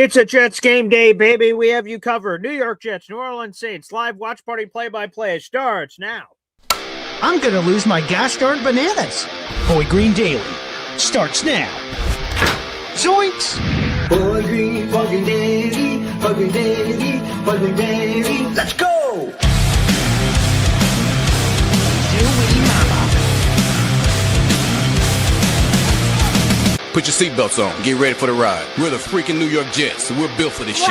It's a Jets game day, baby. We have you covered. New York Jets, New Orleans Saints, live watch party play-by-play starts now. I'm going to lose my gosh darn bananas. Boy Green Daily starts now. Zoinks! Boy Green Daily, Boy Green Daily, Boy Green Daily. Let's go! Put your seatbelts on. Get ready for the ride. We're the freaking New York Jets, so we're built for this shit.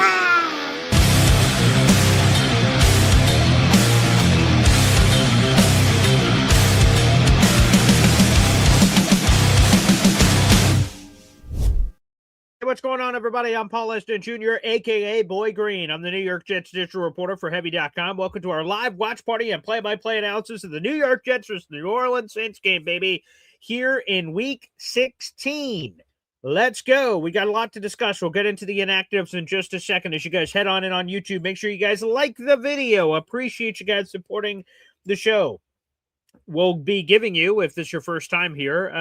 What's going on, everybody? I'm Paul Eston Jr., a.k.a. Boy Green. I'm the New York Jets digital reporter for Heavy.com. Welcome to our live watch party and play-by-play analysis of the New York Jets versus the New Orleans Saints game, baby, here in Week 16. Let's go. We got a lot to discuss. We'll get into the inactives in just a second. As you guys head on in on YouTube, make sure you guys like the video. Appreciate you guys supporting the show. We'll be giving you, if this is your first time here,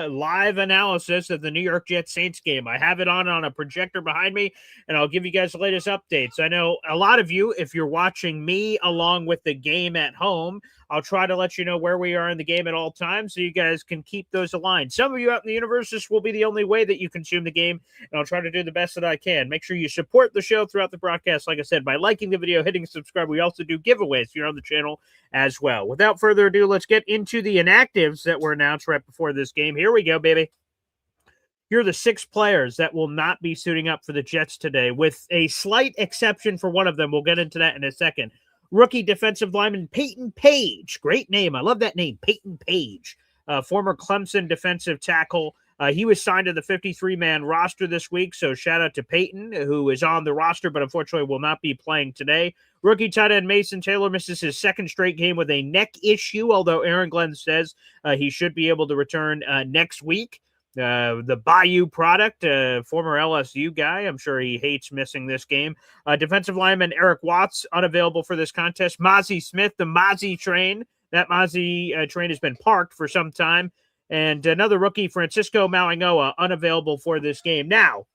live analysis of the New York Jets Saints game. I have it on a projector behind me, and I'll give you guys the latest updates. I know a lot of you, if you're watching me along with the game at home, I'll try to let you know where we are in the game at all times so you guys can keep those aligned. Some of you out in the universe, this will be the only way that you consume the game, and I'll try to do the best that I can. Make sure you support the show throughout the broadcast, like I said, by liking the video, hitting subscribe. We also do giveaways here on the channel as well. Without further ado, let's get into the inactives that were announced right before this game. Here we go, baby. Here are the 6 players that will not be suiting up for the Jets today, with a slight exception for one of them. We'll get into that in a second. Rookie defensive lineman Peyton Page. Great name. I love that name, Peyton Page. Former Clemson defensive tackle. He was signed to the 53-man roster this week, so shout out to Peyton, who is on the roster, but unfortunately will not be playing today. Rookie tight end Mason Taylor misses his second straight game with a neck issue, although Aaron Glenn says he should be able to return next week. The Bayou product, former LSU guy. I'm sure he hates missing this game. Defensive lineman Eric Watts, unavailable for this contest. Mazi Smith, the Mazi train. That Mazi train has been parked for some time. And another rookie, Francisco Mauigoa, unavailable for this game. Now,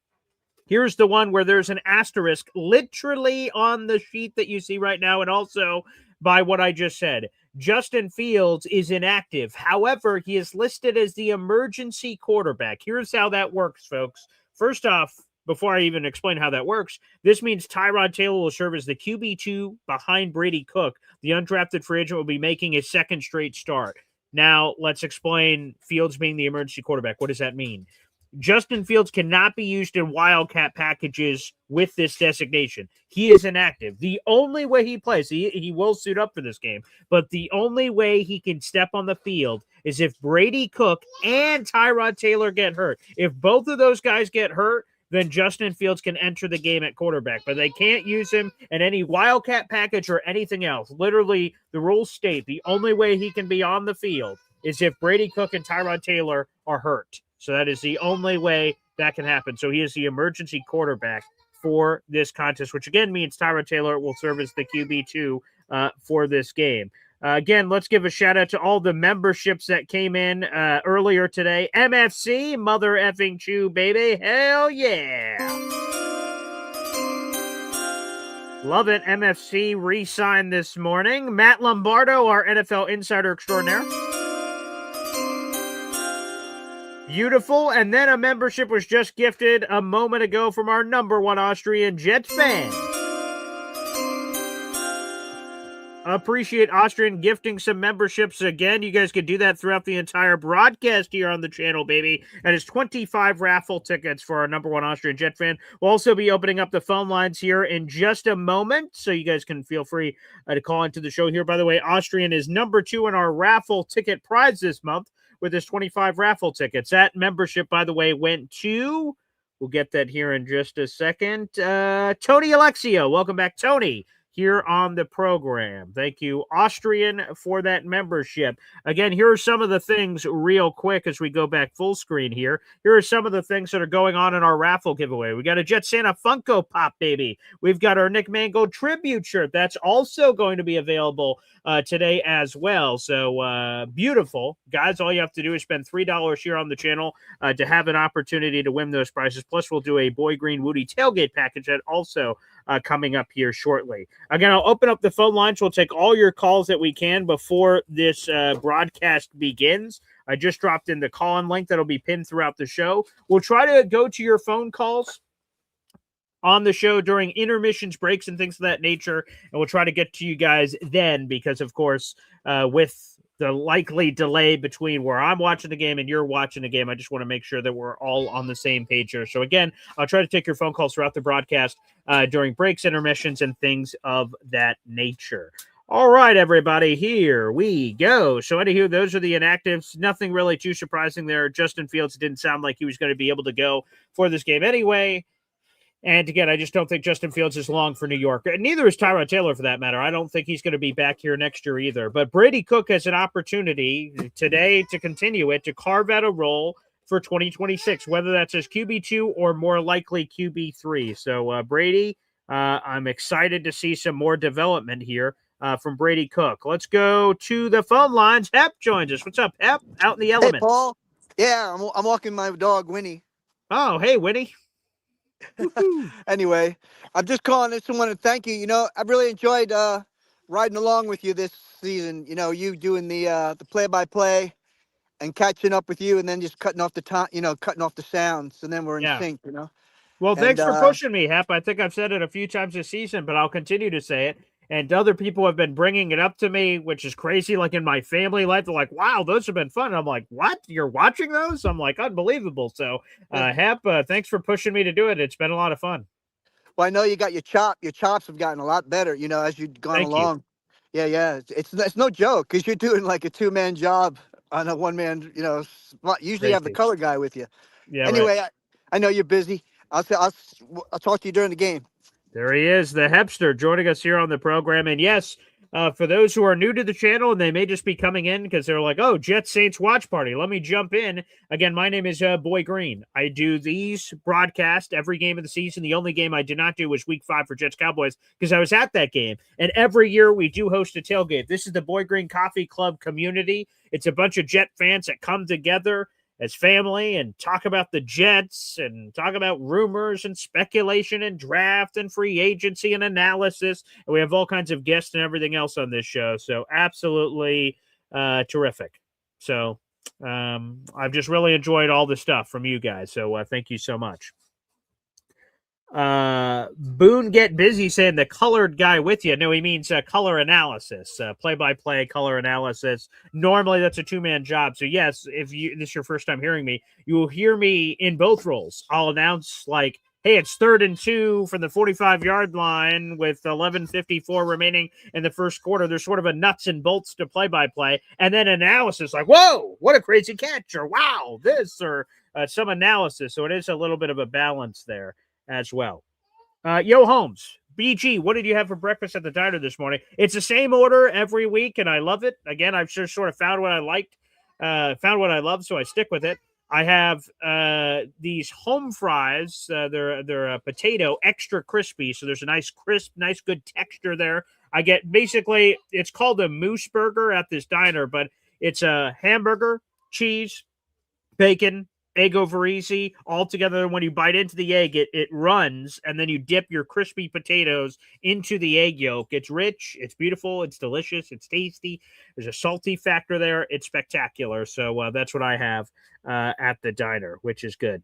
here's the one where there's an asterisk literally on the sheet that you see right now, and also by what I just said. Justin Fields is inactive. However, he is listed as the emergency quarterback. Here's how that works, folks. First off, before I even explain how that works, this means Tyrod Taylor will serve as the QB2 behind Brady Cook. The undrafted free agent will be making his second straight start. Now, let's explain Fields being the emergency quarterback. What does that mean? Justin Fields cannot be used in Wildcat packages with this designation. He is inactive. The only way he plays, he will suit up for this game, but the only way he can step on the field is if Brady Cook and Tyrod Taylor get hurt. If both of those guys get hurt, then Justin Fields can enter the game at quarterback, but they can't use him in any Wildcat package or anything else. Literally, the rules state the only way he can be on the field is if Brady Cook and Tyrod Taylor are hurt. So that is the only way that can happen. So he is the emergency quarterback for this contest, which again means Tyrod Taylor will serve as the QB2 for this game. Again, let's give a shout out to all the memberships that came in earlier today. MFC, mother effing chew, baby. Hell yeah. Love it. MFC re-signed this morning. Matt Lombardo, our NFL insider extraordinaire. Beautiful. And then a membership was just gifted a moment ago from our number one Austrian Jets fan. Appreciate Austrian gifting some memberships again. You guys could do that throughout the entire broadcast here on the channel, baby. And it's 25 raffle tickets for our number one Austrian Jet fan. We'll also be opening up the phone lines here in just a moment, so you guys can feel free to call into the show here. By the way, Austrian is number 2 in our raffle ticket prize this month with his 25 raffle tickets. That membership, by the way, went to, we'll get that here in just a second, Tony Alexio. Welcome back, Tony. here on the program. Thank you, Austrian, for that membership. Again, here are some of the things real quick as we go back full screen here. Here are some of the things that are going on in our raffle giveaway. We got a Jet Santa Funko Pop, baby. We've got our Nick Mangold tribute shirt. That's also going to be available today as well. So beautiful. Guys, all you have to do is spend $3 here on the channel to have an opportunity to win those prizes. Plus, we'll do a Boy Green Woody tailgate package that also coming up here shortly. Again, I'll open up the phone lines. We'll take all your calls that we can before this broadcast begins. I just dropped in the call-in link that'll be pinned throughout the show. We'll try to go to your phone calls on the show during intermissions, breaks, and things of that nature, and we'll try to get to you guys then because, of course, with the likely delay between where I'm watching the game and you're watching the game, I just want to make sure that we're all on the same page here. So, again, I'll try to take your phone calls throughout the broadcast during breaks, intermissions, and things of that nature. All right, everybody, here we go. So, anywho, those are the inactives. Nothing really too surprising there. Justin Fields didn't sound like he was going to be able to go for this game anyway. And again, I just don't think Justin Fields is long for New York. Neither is Tyrod Taylor, for that matter. I don't think he's going to be back here next year either. But Brady Cook has an opportunity today to continue it, to carve out a role for 2026, whether that's as QB2 or more likely QB3. So, Brady, I'm excited to see some more development here from Brady Cook. Let's go to the phone lines. Hep joins us. What's up, Hep? Out in the elements. Hey, Paul. Yeah, I'm walking my dog, Winnie. Oh, hey, Winnie. Anyway, I'm just calling this and want to thank you. You know, I really enjoyed riding along with you this season. You know, you doing the play-by-play and catching up with you, and then just cutting off the time. You know, cutting off the sounds, and then we're in sync. You know. Well, thanks for pushing me, Hep. I think I've said it a few times this season, but I'll continue to say it. And other people have been bringing it up to me, which is crazy. Like in my family life, they're like, wow, those have been fun. And I'm like, what? You're watching those? I'm like, unbelievable. So, Hep, thanks for pushing me to do it. It's been a lot of fun. Well, I know you got your chops have gotten a lot better, you know, as you've gone along. Yeah. It's no joke because you're doing like a 2-man job on a 1-man, you know, spot. Usually you have the color guy with you. Yeah. Anyway, right. I know you're busy. I'll talk to you during the game. There he is, the Hepster, joining us here on the program. And yes, for those who are new to the channel, and they may just be coming in because they're like, oh, Jets Saints watch party. Let me jump in. Again, my name is Boy Green. I do these broadcasts every game of the season. The only game I did not do was Week 5 for Jets Cowboys because I was at that game. And every year we do host a tailgate. This is the Boy Green Coffee Club community. It's a bunch of Jet fans that come together as family and talk about the Jets and talk about rumors and speculation and draft and free agency and analysis. And we have all kinds of guests and everything else on this show. So absolutely terrific. So I've just really enjoyed all the stuff from you guys. So thank you so much. Boone Get Busy saying the colored guy with you. No, he means color analysis, play-by-play color analysis. Normally that's a 2-man job. So yes, if this is your first time hearing me, you will hear me in both roles. I'll announce like, hey, it's 3rd and 2 from the 45-yard line with 11:54 remaining in the first quarter. There's sort of a nuts and bolts to play-by-play, and then analysis like, whoa, what a crazy catch, or wow, this, or some analysis. So it is a little bit of a balance there as well. Yo, Holmes, BG, what did you have for breakfast at the diner this morning? It's the same order every week, and I love it. Again, I've just sort of found what I liked, found what I love, so I stick with it. I have these home fries. They're potato, extra crispy, so there's a nice crisp, nice good texture there. I get basically, it's called a moose burger at this diner, but it's a hamburger, cheese, bacon, egg over easy, all together. When you bite into the egg, it runs, and then you dip your crispy potatoes into the egg yolk. It's rich, it's beautiful, it's delicious, it's tasty. There's a salty factor there. It's spectacular. So that's what I have at the diner, which is good.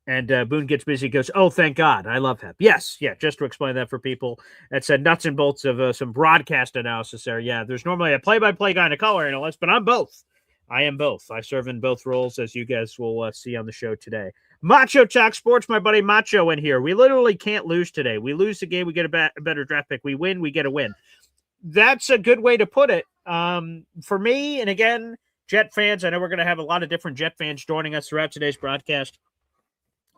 And Boone Gets Busy goes, oh, thank God. I love Hep. Yes. Yeah. Just to explain that for people. That's nuts and bolts of some broadcast analysis there. Yeah. There's normally a play-by-play guy and a color analyst, but I'm both. I am both. I serve in both roles, as you guys will see on the show today. Macho Talk Sports, my buddy Macho in here. We literally can't lose today. We lose the game, we get a better draft pick. We win, we get a win. That's a good way to put it. For me, and again, Jet fans, I know we're going to have a lot of different Jet fans joining us throughout today's broadcast.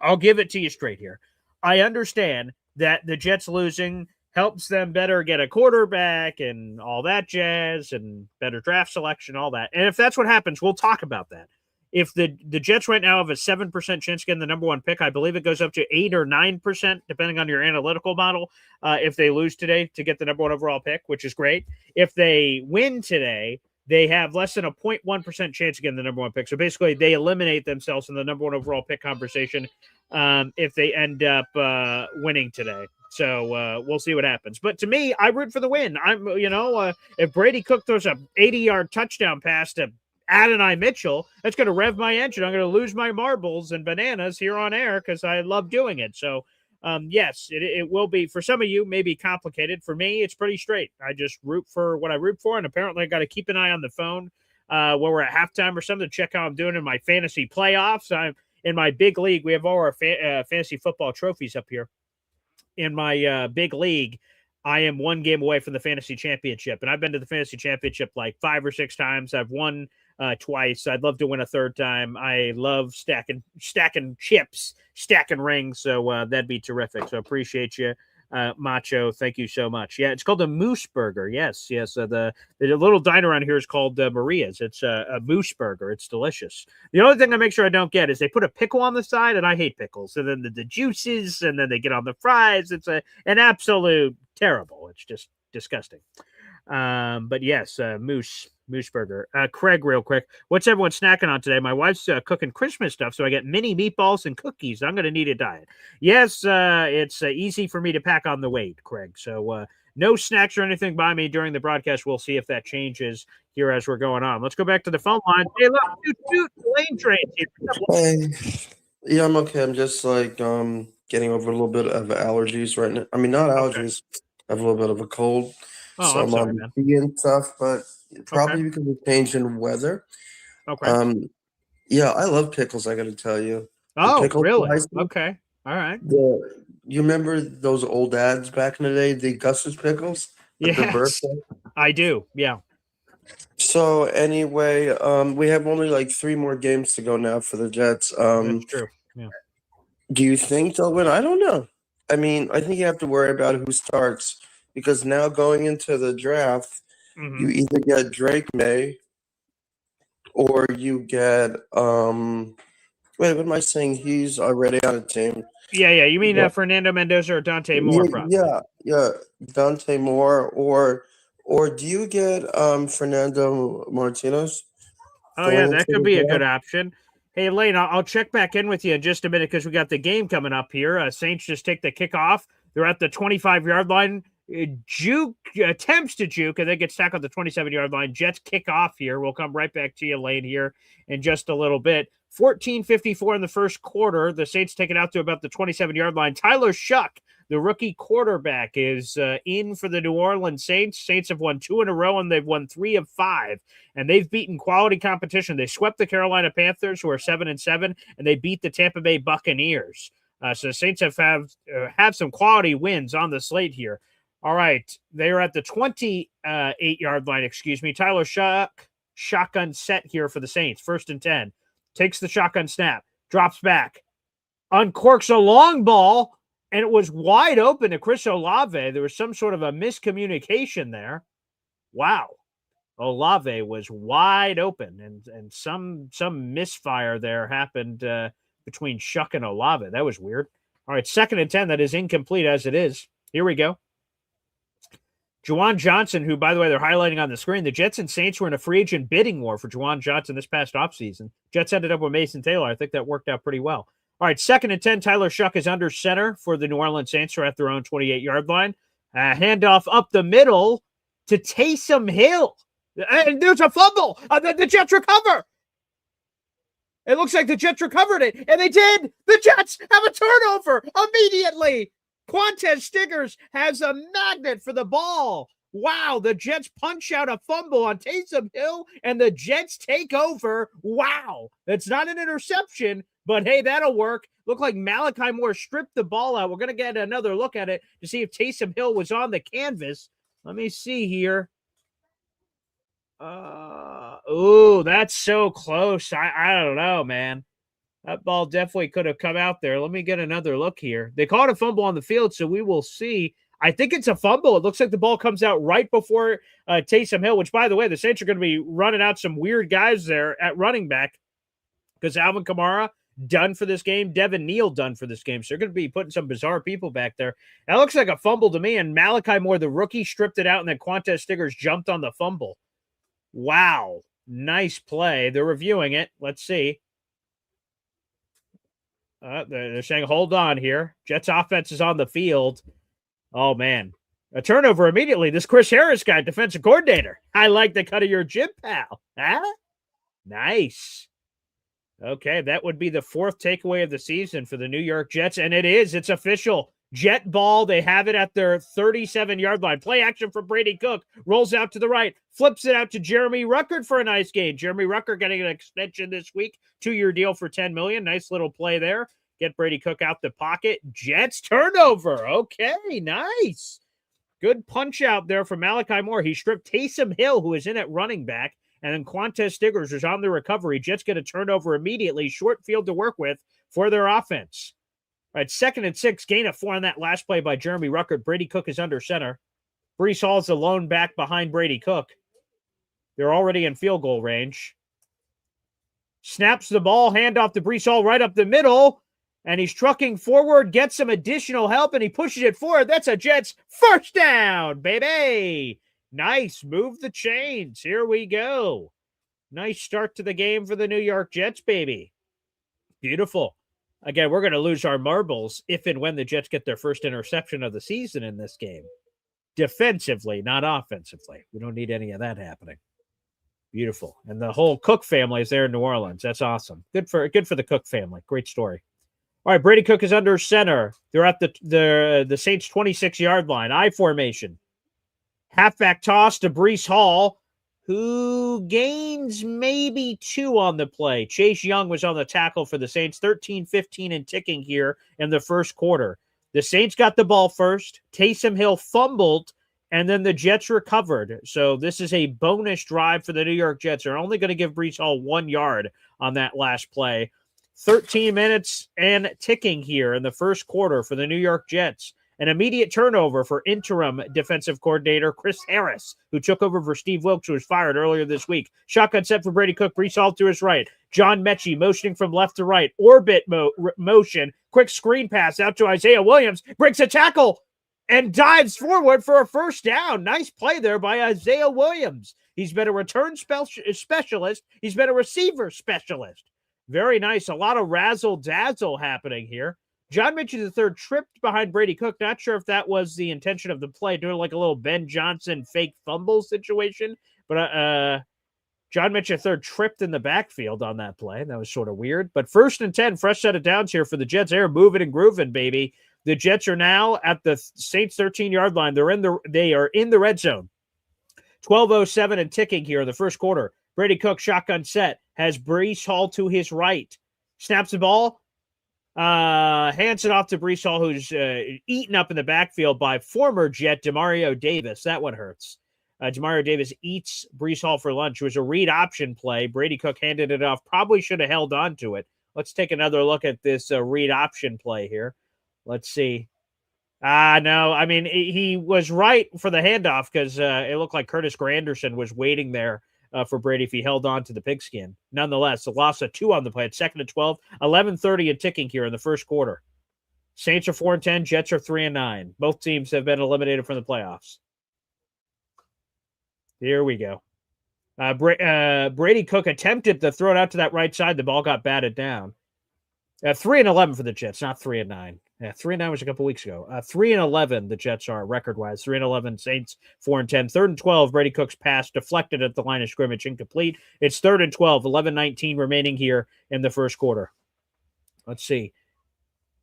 I'll give it to you straight here. I understand that the Jets losing helps them better get a quarterback and all that jazz and better draft selection, all that. And if that's what happens, we'll talk about that. If the Jets right now have a 7% chance getting the number one pick, I believe it goes up to 8 or 9%, depending on your analytical model, if they lose today to get the number one overall pick, which is great. If they win today, they have less than a 0.1% chance of getting the number one pick. So basically, they eliminate themselves in the number one overall pick conversation if they end up winning today. So we'll see what happens. But to me, I root for the win. If Brady Cook throws a 80-yard touchdown pass to Adonai Mitchell, that's going to rev my engine. I'm going to lose my marbles and bananas here on air because I love doing it. So, yes, it will be, for some of you, maybe complicated. For me, it's pretty straight. I just root for what I root for, and apparently I got to keep an eye on the phone when we're at halftime or something to check how I'm doing in my fantasy playoffs. I'm in my big league. We have all our fantasy football trophies up here. In my big league, I am one game away from the fantasy championship, and I've been to the fantasy championship like 5 or 6 times. I've won twice. I'd love to win a third time. I love stacking chips, stacking rings. So that'd be terrific. So appreciate you, Macho. Thank you so much. Yeah, it's called a Moose Burger. Yes. The little diner around here is called Maria's. It's a Moose Burger. It's delicious. The only thing I make sure I don't get is they put a pickle on the side, and I hate pickles. And then the juices, and then they get on the fries. It's an absolute terrible. It's just disgusting. But yes, Moose Burger. Craig, real quick, what's everyone snacking on today? My wife's cooking Christmas stuff, so I get mini meatballs and cookies. I'm going to need a diet. Yes, it's easy for me to pack on the weight, Craig. So no snacks or anything by me during the broadcast. We'll see if that changes here as we're going on. Let's go back to the phone line. Hey, look, shoot, Lane Train here. Hey, yeah, I'm okay. I'm just getting over a little bit of allergies right now. I mean, not allergies. I have a little bit of a cold. Oh, So I'm I'm sorry, on man. tea and stuff, but probably Okay. because of change in weather. Okay. Yeah, I love pickles, I gotta tell you. Oh, pickle really? slices. Okay. All right. You remember those old ads back in the day, the Gus's pickles? With their Yes, birthday? I do. Yeah. So anyway, we have only like 3 more games to go now for the Jets. That's true. Yeah. Do you think they'll win? I don't know. I mean, I think you have to worry about who starts because now going into the draft, Mhm. you either get Drake May or you get wait, what am I saying? He's already on a team. Yeah. You mean Yeah. Fernando Mendoza or Dante Moore? Probably. Yeah, Dante Moore or do you get Fernando Martinez? Oh, yeah, going that into could the be a draft? good option. Hey, Lane, I'll check back in with you in just a minute because we got the game coming up here. Saints just take the kickoff. They're at the 25-yard line. Juke attempts to juke and then gets tackled at the 27-yard line. Jets kick off here. We'll come right back to you, Lane, here in just a little bit. 14:54 in the first quarter. The Saints take it out to about the 27-yard line. Tyler Shuck, the rookie quarterback, is in for the New Orleans Saints. Saints have won 2 in a row, and they've won 3 of 5. And they've beaten quality competition. They swept the Carolina Panthers, who are 7-7, and they beat the Tampa Bay Buccaneers. So the Saints have some quality wins on the slate here. All right, they are at the 28-yard line, Tyler Shuck, shotgun set here for the Saints. 1st and 10. Takes the shotgun snap, drops back, uncorks a long ball, and it was wide open to Chris Olave. There was some sort of a miscommunication there. Wow. Olave was wide open, and some misfire there happened between Shuck and Olave. That was weird. All right, 2nd and 10. That is incomplete as it is. Here we go. Juwan Johnson, who, by the way, they're highlighting on the screen. The Jets and Saints were in a free agent bidding war for Juwan Johnson this past offseason. Jets ended up with Mason Taylor. I think that worked out pretty well. All right, 2nd and 10. Tyler Shuck is under center for the New Orleans Saints, who are at their own 28-yard line. Handoff up the middle to Taysom Hill. And there's a fumble. The Jets recover. It looks like the Jets recovered it, and they did. The Jets have a turnover immediately. Quantez Stiggers has a magnet for the ball. Wow, the Jets punch out a fumble on Taysom Hill, and the Jets take over. Wow, that's not an interception, but hey, that'll work. Looked like Malachi Moore stripped the ball out. We're going to get another look at it to see if Taysom Hill was on the canvas. Let me see here. Oh, that's so close. I don't know, man. That ball definitely could have come out there. Let me get another look here. They caught a fumble on the field, so we will see. I think it's a fumble. It looks like the ball comes out right before Taysom Hill, which, by the way, the Saints are going to be running out some weird guys there at running back because Alvin Kamara done for this game, Devin Neal done for this game. So they're going to be putting some bizarre people back there. That looks like a fumble to me, and Malachi Moore, the rookie, stripped it out, and then Quantez Stiggers jumped on the fumble. Wow. Nice play. They're reviewing it. Let's see. They're saying, hold on here. Jets offense is on the field. Oh, man. A turnover immediately. This Chris Harris guy, defensive coordinator. I like the cut of your jib, pal. Huh? Nice. Okay, that would be the fourth takeaway of the season for the New York Jets, and it is. It's official. Jet ball. They have it at their 37-yard line. Play action for Brady Cook. Rolls out to the right. Flips it out to Jeremy Ruckert for a nice gain. Jeremy Ruckert getting an extension this week. 2-year deal for $10 million. Nice little play there. Get Brady Cook out the pocket. Jets turnover. Okay, nice. Good punch out there from Malachi Moore. He stripped Taysom Hill, who is in at running back, and then Quantez Stiggers is on the recovery. Jets get a turnover immediately. Short field to work with for their offense. All right, 2nd and 6, gain of 4 on that last play by Jeremy Ruckert. Brady Cook is under center. Breece Hall's the lone back behind Brady Cook. They're already in field goal range. Snaps the ball, handoff to Breece Hall right up the middle, and he's trucking forward, gets some additional help, and he pushes it forward. That's a Jets first down, baby. Nice. Move the chains. Here we go. Nice start to the game for the New York Jets, baby. Beautiful. Again, we're going to lose our marbles if and when the Jets get their first interception of the season in this game. Defensively, not offensively. We don't need any of that happening. Beautiful. And the whole Cook family is there in New Orleans. That's awesome. Good for the Cook family. Great story. All right, Brady Cook is under center. They're at the Saints 26-yard line. I formation. Halfback toss to Breece Hall, who gains maybe 2 on the play. Chase Young was on the tackle for the Saints, 13-15 and ticking here in the first quarter. The Saints got the ball first. Taysom Hill fumbled, and then the Jets recovered. So this is a bonus drive for the New York Jets. They're only going to give Breece Hall 1 yard on that last play. 13 minutes and ticking here in the first quarter for the New York Jets. An immediate turnover for interim defensive coordinator Chris Harris, who took over for Steve Wilks, who was fired earlier this week. Shotgun set for Brady Cook. Breece Hall to his right. John Mechie motioning from left to right. Orbit motion. Quick screen pass out to Isaiah Williams. Breaks a tackle and dives forward for a first down. Nice play there by Isaiah Williams. He's been a return specialist. He's been a receiver specialist. Very nice. A lot of razzle-dazzle happening here. John Mechie III tripped behind Brady Cook. Not sure if that was the intention of the play, doing like a little Ben Johnson fake fumble situation. But John Mechie III tripped in the backfield on that play. That was sort of weird. But 1st and 10, fresh set of downs here for the Jets. They're moving and grooving, baby. The Jets are now at the Saints 13-yard line. They are in the red zone. 12:07 and ticking here in the first quarter. Brady Cook, shotgun set, has Breece Hall to his right. Snaps the ball. Hands it off to Breece Hall, who's eaten up in the backfield by former Jet Demario Davis. That one hurts. Demario Davis eats Breece Hall for lunch. It was a read option play. Brady Cook handed it off. Probably should have held on to it. Let's take another look at this read option play here. Let's see. No, I mean, he was right for the handoff because it looked like Curtis Granderson was waiting there for Brady if he held on to the pigskin. Nonetheless, a loss of 2 on the play. It's 2nd and 12, 11:30 and ticking here in the first quarter. Saints are 4-10, Jets are 3-9. Both teams have been eliminated from the playoffs. Here we go. Brady Cook attempted to throw it out to that right side. The ball got batted down. 3-11 for the Jets, not 3-9. Yeah, 3-9 was a couple weeks ago. 3-11 the Jets are record-wise. 3-11 Saints, 4-10. 3rd and 12, Brady Cook's pass deflected at the line of scrimmage, incomplete. It's 3rd and 12, 11:19 remaining here in the first quarter. Let's see.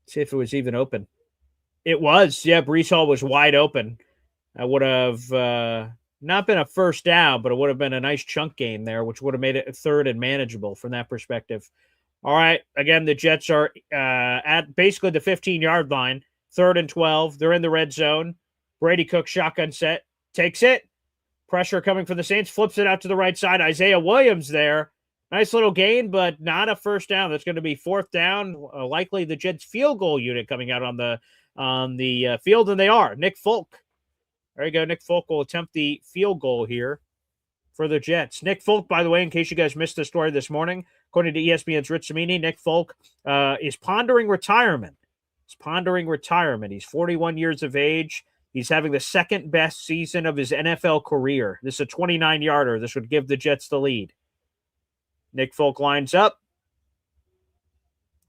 See if it was even open. It was. Yeah, Breece Hall was wide open. I would have not been a first down, but it would have been a nice chunk gain there, which would have made it 3rd and manageable from that perspective. All right. Again, the Jets are at basically the 15-yard line. 3rd and 12. They're in the red zone. Brady Cook, shotgun set. Takes it. Pressure coming from the Saints. Flips it out to the right side. Isaiah Williams there. Nice little gain, but not a first down. That's going to be 4th down. Likely the Jets field goal unit coming out on the on the field, and they are. Nick Folk. There you go. Nick Folk will attempt the field goal here for the Jets. Nick Folk, by the way, in case you guys missed the story this morning, according to ESPN's Rich Cimini, Nick Folk is pondering retirement. He's pondering retirement. He's 41 years of age. He's having the second best season of his NFL career. This is a 29-yarder. This would give the Jets the lead. Nick Folk lines up.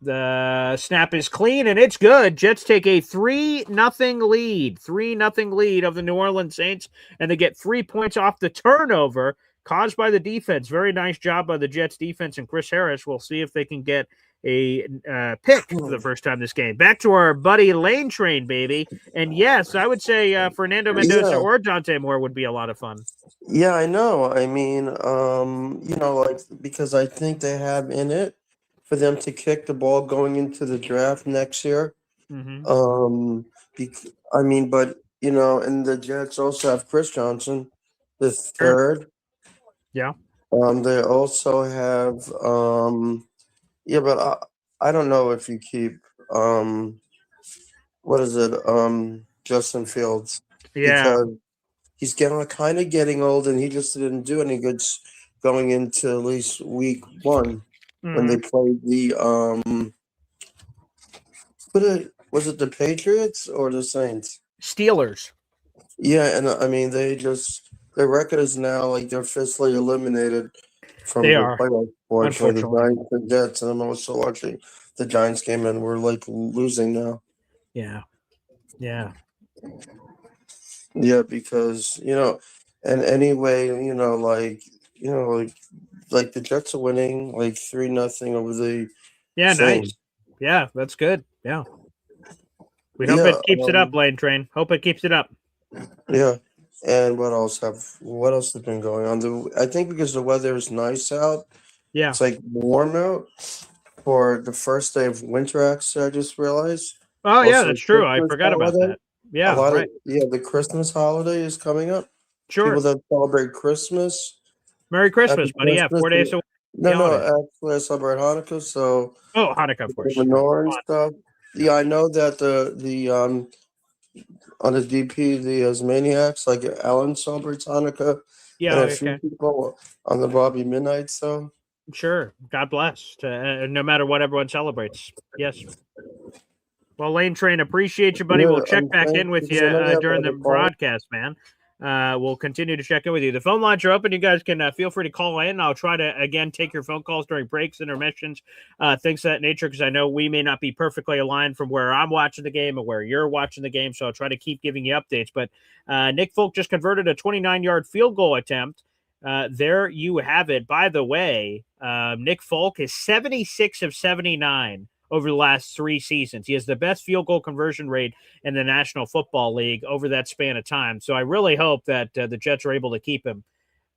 The snap is clean, and it's good. Jets take a 3-0 lead. 3-0 lead of the New Orleans Saints, and they get 3 points off the turnover caused by the defense. Very nice job by the Jets defense, and Chris Harris. We'll see if they can get a pick for the first time this game. Back to our buddy Lane Train, baby. And yes, I would say Fernando Mendoza or Dante Moore would be a lot of fun. Yeah, I know. I mean, like, because I think they have in it for them to kick the ball going into the draft next year. Mm-hmm. But and the Jets also have Chris Johnson, the third. Yeah. They also have but I don't know if you keep Justin Fields. Yeah. Because he's kind of getting old, and he just didn't do any good going into at least week 1 when they played the was it the Patriots or the Saints? Steelers. Yeah, and I mean their record is now like they're officially eliminated from They the are, playoff board for the unfortunately. Giants and Jets, and I'm also watching the Giants game, and we're like losing now. Yeah. Yeah. Yeah, because and anyway, like the Jets are winning like 3-0 over the Saints. Nice. Yeah, that's good. Yeah. We hope it keeps it up, Lane Train. Hope it keeps it up. Yeah. And what else has been going on? I think because the weather is nice out. Yeah. It's like warm out for the first day of winter, actually, I just realized. Oh, yeah, that's true. I forgot about that. Yeah, right. The Christmas holiday is coming up. Sure. People that celebrate Christmas. Merry Christmas, buddy. Yeah, 4 days away. No, actually I celebrate Hanukkah, so Hanukkah, of course. The menorah and stuff. Yeah, I know that the on the DP, the Maniacs, like Alan celebrates Hanukkah. Yeah, and a few people on the Bobby Midnight, so. Sure. God bless. No matter what everyone celebrates. Yes. Well, Lane Train, appreciate you, buddy. Yeah, we'll check back in with you during the broadcast, man. We'll continue to check in with you. The phone lines are open. You guys can feel free to call in. I'll try to, again, take your phone calls during breaks, intermissions, things of that nature, because I know we may not be perfectly aligned from where I'm watching the game and where you're watching the game, so I'll try to keep giving you updates. But Nick Folk just converted a 29-yard field goal attempt. There you have it. By the way, Nick Folk is 76 of 79 over the last 3 seasons. He has the best field goal conversion rate in the National Football League over that span of time. So I really hope that the Jets are able to keep him.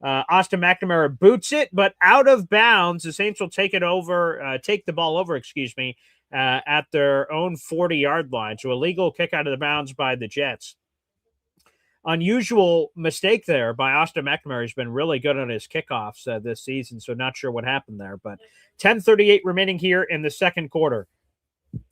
Austin McNamara boots it, but out of bounds. The Saints will take the ball over, at their own 40-yard line. So a legal kick out of the bounds by the Jets. Unusual mistake there by Austin McNamara. He's been really good on his kickoffs this season, so not sure what happened there. But 10:38 remaining here in the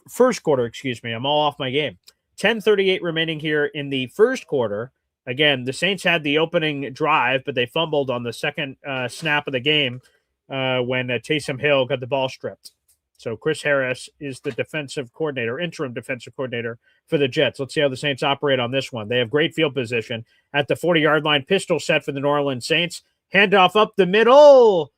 first quarter. I'm all off my game. 10:38 remaining here in the first quarter. Again, the Saints had the opening drive, but they fumbled on the second snap of the game when Taysom Hill got the ball stripped. So Chris Harris is the interim defensive coordinator for the Jets. Let's see how the Saints operate on this one. They have great field position at the 40-yard line. Pistol set for the New Orleans Saints. Handoff up the middle.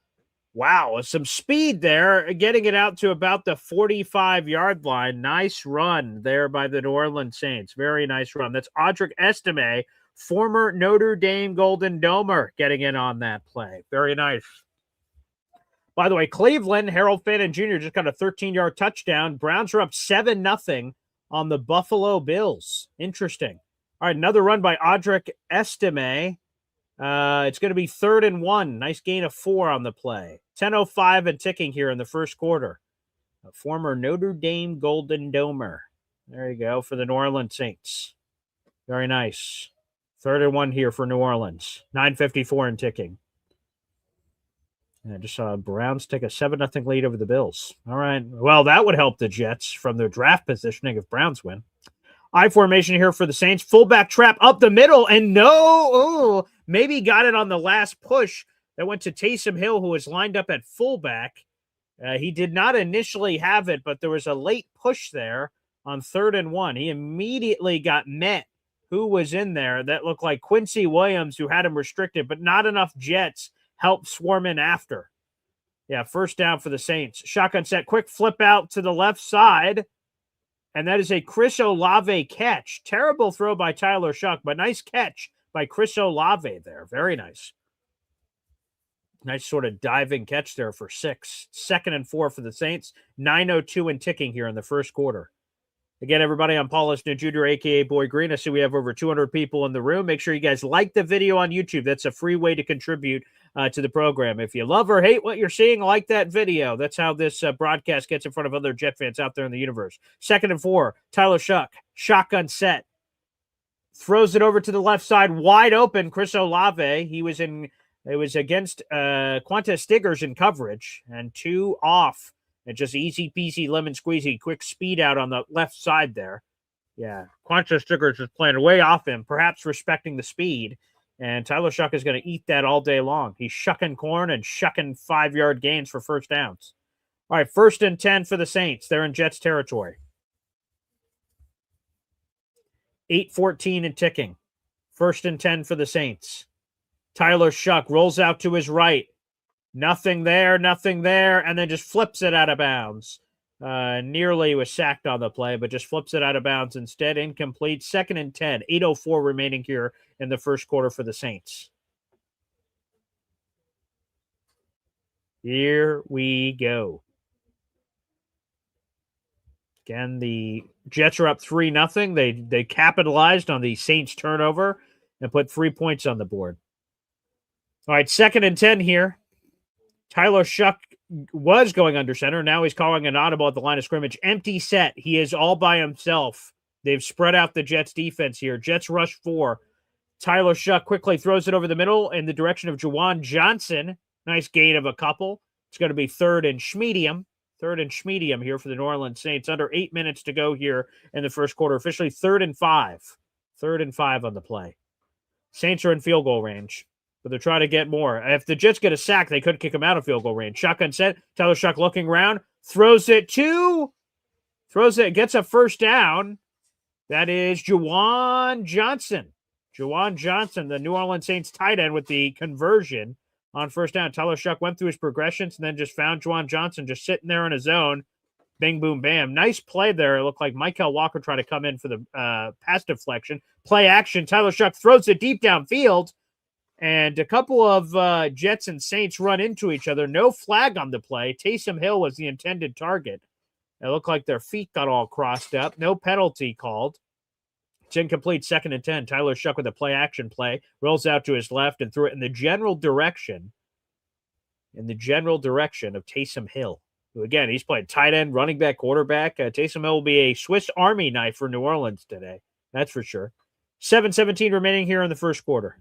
Wow, some speed there, getting it out to about the 45-yard line. Nice run there by the New Orleans Saints. Very nice run. That's Audric Estime, former Notre Dame Golden Domer, getting in on that play. Very nice. By the way, Cleveland, Harold Fannin Jr. just got a 13-yard touchdown. Browns are up 7-0 on the Buffalo Bills. Interesting. All right, another run by Audric Estime. It's going to be 3rd and 1. Nice gain of 4 on the play. 10:05 and ticking here in the first quarter. A former Notre Dame Golden Domer. There you go for the New Orleans Saints. Very nice. 3rd and 1 here for New Orleans. 9:54 and ticking. And I just saw Browns take a 7-0 lead over the Bills. All right. Well, that would help the Jets from their draft positioning if Browns win. I formation here for the Saints. Fullback trap up the middle, and maybe got it on the last push that went to Taysom Hill, who was lined up at fullback. He did not initially have it, but there was a late push there on 3rd and 1. He immediately got met. Who was in there? That looked like Quincy Williams, who had him restricted, but not enough Jets helped swarm in after. Yeah, first down for the Saints. Shotgun set, quick flip out to the left side. And that is a Chris Olave catch. Terrible throw by Tyler Shough, but nice catch by Chris Olave there. Very nice. Nice sort of diving catch there for 6. 2nd and 4 for the Saints. 9:02 and ticking here in the first quarter. Again, everybody, I'm Paul Liston Jr., a.k.a. Boy Green. I see we have over 200 people in the room. Make sure you guys like the video on YouTube. That's a free way to contribute to the program. If you love or hate what you're seeing, like that video. That's how this broadcast gets in front of other Jet fans out there in the universe. 2nd and 4, Tyler Shough, shotgun set. Throws it over to the left side, wide open, Chris Olave. It was against Quantez Stiggers in coverage, and 2 off. And just easy peasy lemon squeezy, quick speed out on the left side there. Yeah, Quantez Stiggers is playing way off him, perhaps respecting the speed. And Tyler Shough is going to eat that all day long. He's shucking corn and shucking 5-yard gains for first downs. All right, 1st and 10 for the Saints. They're in Jets territory. 8:14 and ticking. 1st and 10 for the Saints. Tyler Shough rolls out to his right. Nothing there, and then just flips it out of bounds. Nearly was sacked on the play, but just flips it out of bounds instead. Incomplete. 2nd and 10. 8:04 remaining here in the first quarter for the Saints. Here we go. Again, the Jets are up 3-0. They capitalized on the Saints turnover and put 3 points on the board. All right, 2nd and 10 here. Tyler Shough was going under center. Now he's calling an audible at the line of scrimmage. Empty set. He is all by himself. They've spread out the Jets defense here. Jets rush 4. Tyler Shough quickly throws it over the middle in the direction of Juwan Johnson. Nice gain of a couple. It's going to be 3rd and Schmedium. 3rd and Schmedium here for the New Orleans Saints. Under 8 minutes to go here in the first quarter. Officially 3rd and 5. 3rd and 5 on the play. Saints are in field goal range. But they're trying to get more. If the Jets get a sack, they could kick him out of field goal range. Shotgun set. Tyler Shough looking around. Throws it, gets a first down. That is Juwan Johnson. Juwan Johnson, the New Orleans Saints tight end with the conversion on first down. Tyler Shough went through his progressions and then just found Juwan Johnson just sitting there in his zone. Bing, boom, bam. Nice play there. It looked like Michael Walker tried to come in for the pass deflection. Play action. Tyler Shough throws it deep downfield. And a couple of Jets and Saints run into each other. No flag on the play. Taysom Hill was the intended target. It looked like their feet got all crossed up. No penalty called. It's incomplete. 2nd and 10. Tyler Shough with a play action play. Rolls out to his left and threw it in the general direction. of Taysom Hill. Who, again, he's playing tight end, running back, quarterback. Taysom Hill will be a Swiss Army knife for New Orleans today. That's for sure. 7:17 remaining here in the first quarter.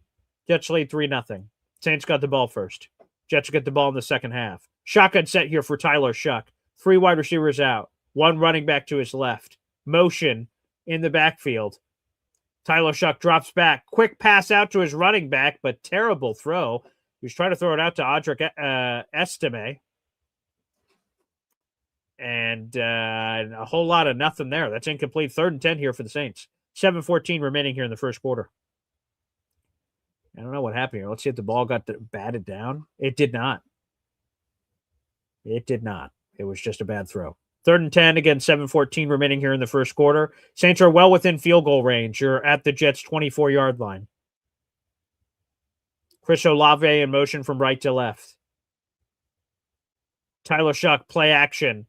Jets lead 3-0. Saints got the ball first. Jets get the ball in the second half. Shotgun set here for Tyler Shough. 3 wide receivers out. 1 running back to his left. Motion in the backfield. Tyler Shough drops back. Quick pass out to his running back, but terrible throw. He was trying to throw it out to Audric Estime. And a whole lot of nothing there. That's incomplete. 3rd and 10 here for the Saints. 7:14 remaining here in the first quarter. I don't know what happened here. Let's see if the ball got batted down. It did not. It was just a bad throw. 3rd and 10, again, 7:14 remaining here in the first quarter. Saints are well within field goal range. You're at the Jets' 24-yard line. Chris Olave in motion from right to left. Tyler Shough, play action.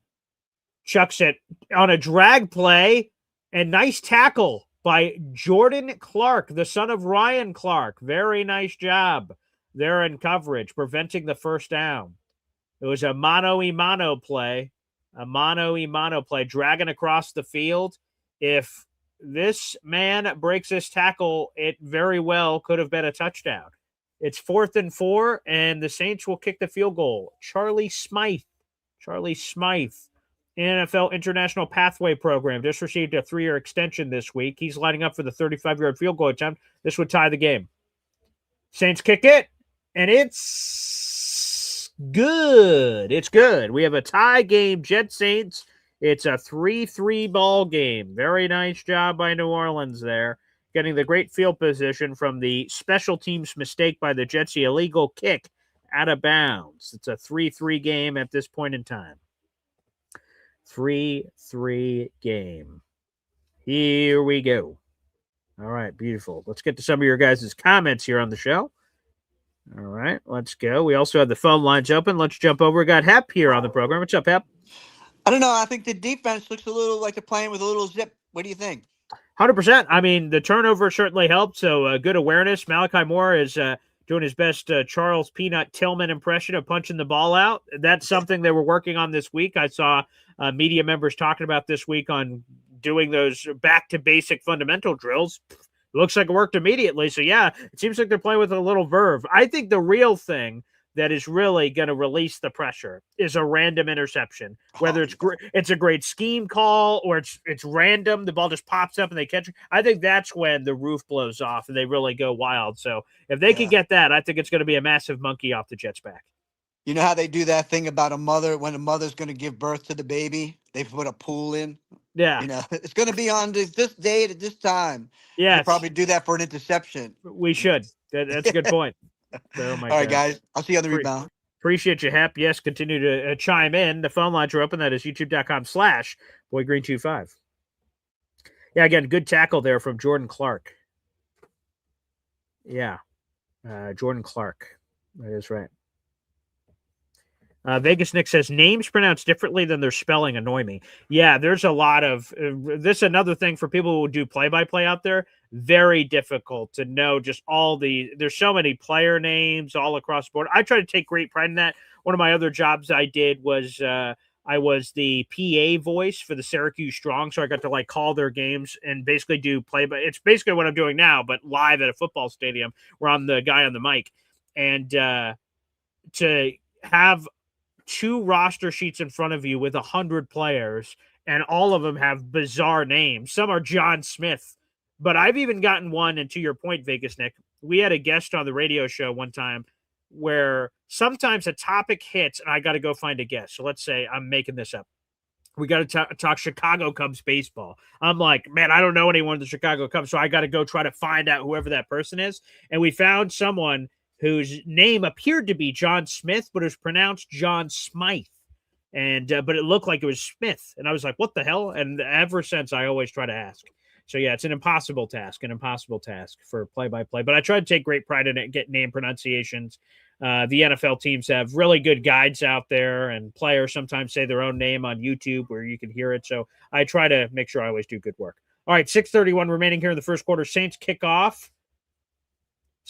Chucks it on a drag play, and nice tackle by Jordan Clark, the son of Ryan Clark. Very nice job there in coverage, preventing the first down. It was a mano-a-mano play, dragging across the field. If this man breaks this tackle, it very well could have been a touchdown. It's 4th and 4, and the Saints will kick the field goal. Charlie Smythe NFL International Pathway Program just received a 3-year extension this week. He's lining up for the 35-yard field goal attempt. This would tie the game. Saints kick it, and it's good. It's good. We have a tie game, Jets Saints. It's a 3-3 ball game. Very nice job by New Orleans there, getting the great field position from the special teams mistake by the Jets, the illegal kick out of bounds. It's a 3-3 game at this point in time. 3-3 game. Here we go. All right, beautiful. Let's get to some of your guys' comments here on the show. All right, let's go. We also have the phone lines open. Let's jump over. We got Hep here on the program. What's up, Hep? I don't know. I think the defense looks a little like they're playing with a little zip. What do you think? 100%. I mean, the turnover certainly helped, so good awareness. Malachi Moore is doing his best Charles Peanut Tillman impression of punching the ball out. That's something they were working on this week. I saw media members talking about this week on doing those back-to-basic fundamental drills. Looks like it worked immediately. So, yeah, it seems like they're playing with a little verve. I think the real thing that is really going to release the pressure is a random interception. Whether it's a great scheme call or it's random, the ball just pops up and they catch it. I think that's when the roof blows off and they really go wild. So if they can get that, I think it's going to be a massive monkey off the Jets' back. You know how they do that thing about a mother when a mother's going to give birth to the baby? They put a pool in. Yeah. You know, it's going to be on this date at this time. Yeah. We'll probably do that for an interception. We should. That's a good point. Oh, my All right, guys. I'll see you on the rebound. Appreciate you, Hep. Yes, continue to chime in. The phone lines are open. That is youtube.com/BoyGreen25. Yeah, again, good tackle there from Jordan Clark. Yeah. Jordan Clark. That is right. Vegas Nick says names pronounced differently than their spelling annoy me. Yeah, there's a lot of this is another thing for people who do play-by-play out there. Very difficult to know just there's so many player names all across the board. I try to take great pride in that. One of my other jobs I did was I was the PA voice for the Syracuse Strong. So I got to call their games and basically do play-by. It's basically what I'm doing now, but live at a football stadium where I'm the guy on the mic. And to have 2 roster sheets in front of you with 100 players, and all of them have bizarre names. Some are John Smith, but I've even gotten one, and to your point, Vegas Nick, we had a guest on the radio show one time where sometimes a topic hits and I got to go find a guest. So let's say I'm making this up. We got to talk Chicago Cubs baseball. I'm like, man, I don't know anyone in the Chicago Cubs, so I got to go try to find out whoever that person is. And we found someone whose name appeared to be John Smith, but it was pronounced John Smythe. And but it looked like it was Smith. And I was like, what the hell? And ever since, I always try to ask. So, yeah, it's an impossible task for play-by-play. But I try to take great pride in it, get name pronunciations. The NFL teams have really good guides out there, and players sometimes say their own name on YouTube where you can hear it. So I try to make sure I always do good work. All right, 6:31 remaining here in the first quarter. Saints kick off.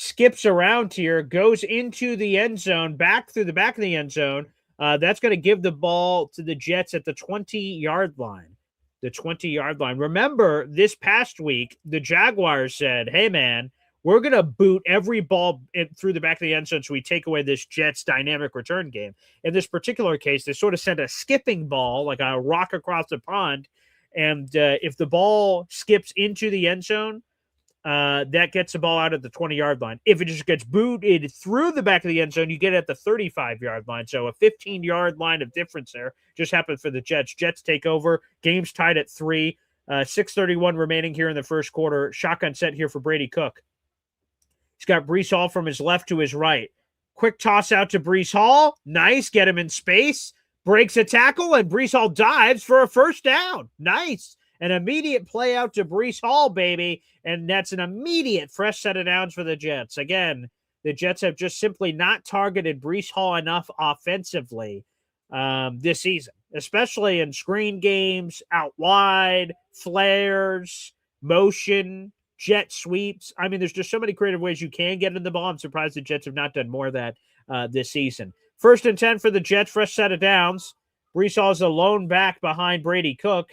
Skips around here, goes into the end zone, back through the back of the end zone. That's going to give the ball to the Jets at the 20-yard line. The 20-yard line. Remember, this past week, the Jaguars said, hey, man, we're going to boot every ball through the back of the end zone so we take away this Jets dynamic return game. In this particular case, they sort of sent a skipping ball, like a rock across the pond, and if the ball skips into the end zone, that gets the ball out at the 20-yard line. If it just gets booted through the back of the end zone, you get it at the 35-yard line. So a 15-yard line of difference there just happened for the Jets. Jets take over. Game's tied at 3. 6:31 remaining here in the first quarter. Shotgun set here for Brady Cook. He's got Breece Hall from his left to his right. Quick toss out to Breece Hall. Nice. Get him in space. Breaks a tackle, and Breece Hall dives for a first down. Nice. An immediate play out to Breece Hall, baby, and that's an immediate fresh set of downs for the Jets. Again, the Jets have just simply not targeted Breece Hall enough offensively this season, especially in screen games, out wide, flares, motion, jet sweeps. I mean, there's just so many creative ways you can get in the ball. I'm surprised the Jets have not done more of that this season. 1st and 10 for the Jets, fresh set of downs. Breece Hall is alone back behind Brady Cook.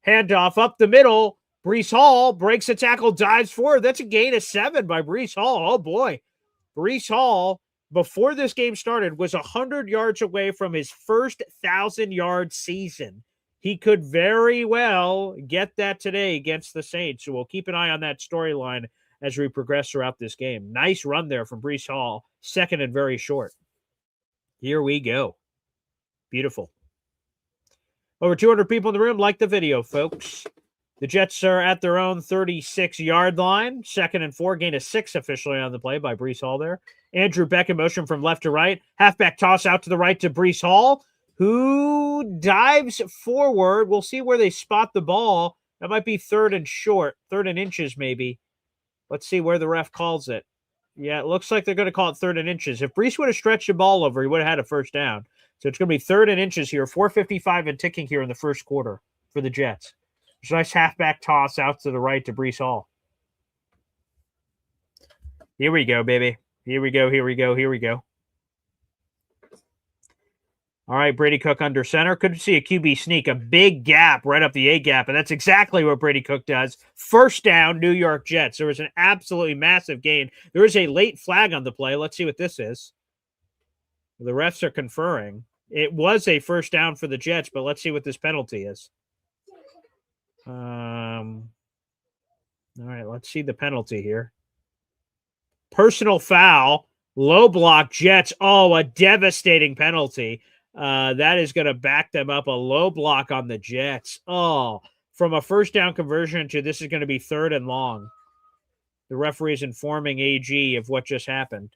Handoff up the middle. Breece Hall breaks a tackle, dives forward. That's a gain of 7 by Breece Hall. Oh, boy. Breece Hall, before this game started, was 100 yards away from his first 1,000-yard season he could very well get that today against the Saints. So we'll keep an eye on that storyline as we progress throughout this game. Nice run there from Breece Hall, second and very short. Here we go. Beautiful. Over 200 people in the room. Like the video, folks. The Jets are at their own 36-yard line. Second and 4. Gain of 6 officially on the play by Breece Hall there. Andrew Beck in motion from left to right. Halfback toss out to the right to Breece Hall, who dives forward. We'll see where they spot the ball. That might be third and short. Third and inches, maybe. Let's see where the ref calls it. Yeah, it looks like they're going to call it third and inches. If Breece would have stretched the ball over, he would have had a first down. So it's going to be third and inches here. 4:55 and ticking here in the first quarter for the Jets. There's a nice halfback toss out to the right to Breece Hall. Here we go, baby. Here we go, here we go, here we go. All right, Brady Cook under center. Could see a QB sneak, a big gap right up the A gap, and that's exactly what Brady Cook does. First down, New York Jets. There was an absolutely massive gain. There is a late flag on the play. Let's see what this is. The refs are conferring. It was a first down for the Jets, but let's see what this penalty is. All right, let's see the penalty here. Personal foul, low block Jets. Oh, a devastating penalty. That is going to back them up. A low block on the Jets. Oh, from a first down conversion to this is going to be third and long. The referee is informing AG of what just happened.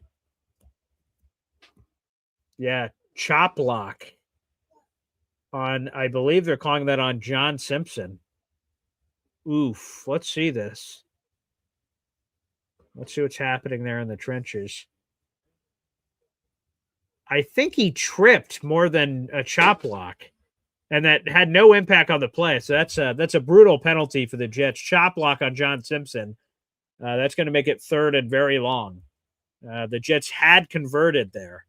Yeah, chop block on, I believe they're calling that on John Simpson. Oof, let's see this. Let's see what's happening there in the trenches. I think he tripped more than a chop block, and that had no impact on the play. So that's a brutal penalty for the Jets. Chop block on John Simpson. That's going to make it third and very long. The Jets had converted there.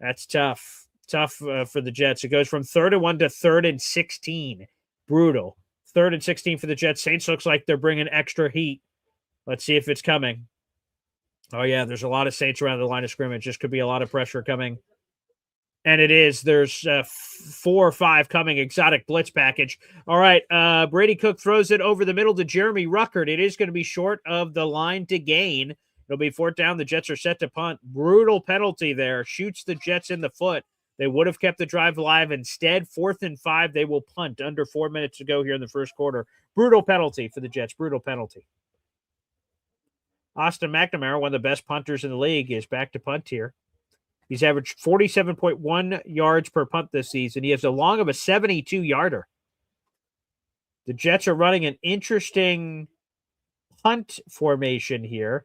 That's tough. Tough for the Jets. It goes from 3rd and 1 to 3rd and 16. Brutal. 3rd and 16 for the Jets. Saints looks like they're bringing extra heat. Let's see if it's coming. Oh, yeah, there's a lot of Saints around the line of scrimmage. This could be a lot of pressure coming. And it is. There's 4 or 5 coming. Exotic blitz package. All right, Brady Cook throws it over the middle to Jeremy Ruckert. It is going to be short of the line to gain. It'll be 4th down. The Jets are set to punt. Brutal penalty there. Shoots the Jets in the foot. They would have kept the drive alive. Instead, 4th and 5, they will punt under 4 minutes to go here in the first quarter. Brutal penalty for the Jets. Brutal penalty. Austin McNamara, one of the best punters in the league, is back to punt here. He's averaged 47.1 yards per punt this season. He has a long of a 72-yarder. The Jets are running an interesting punt formation here.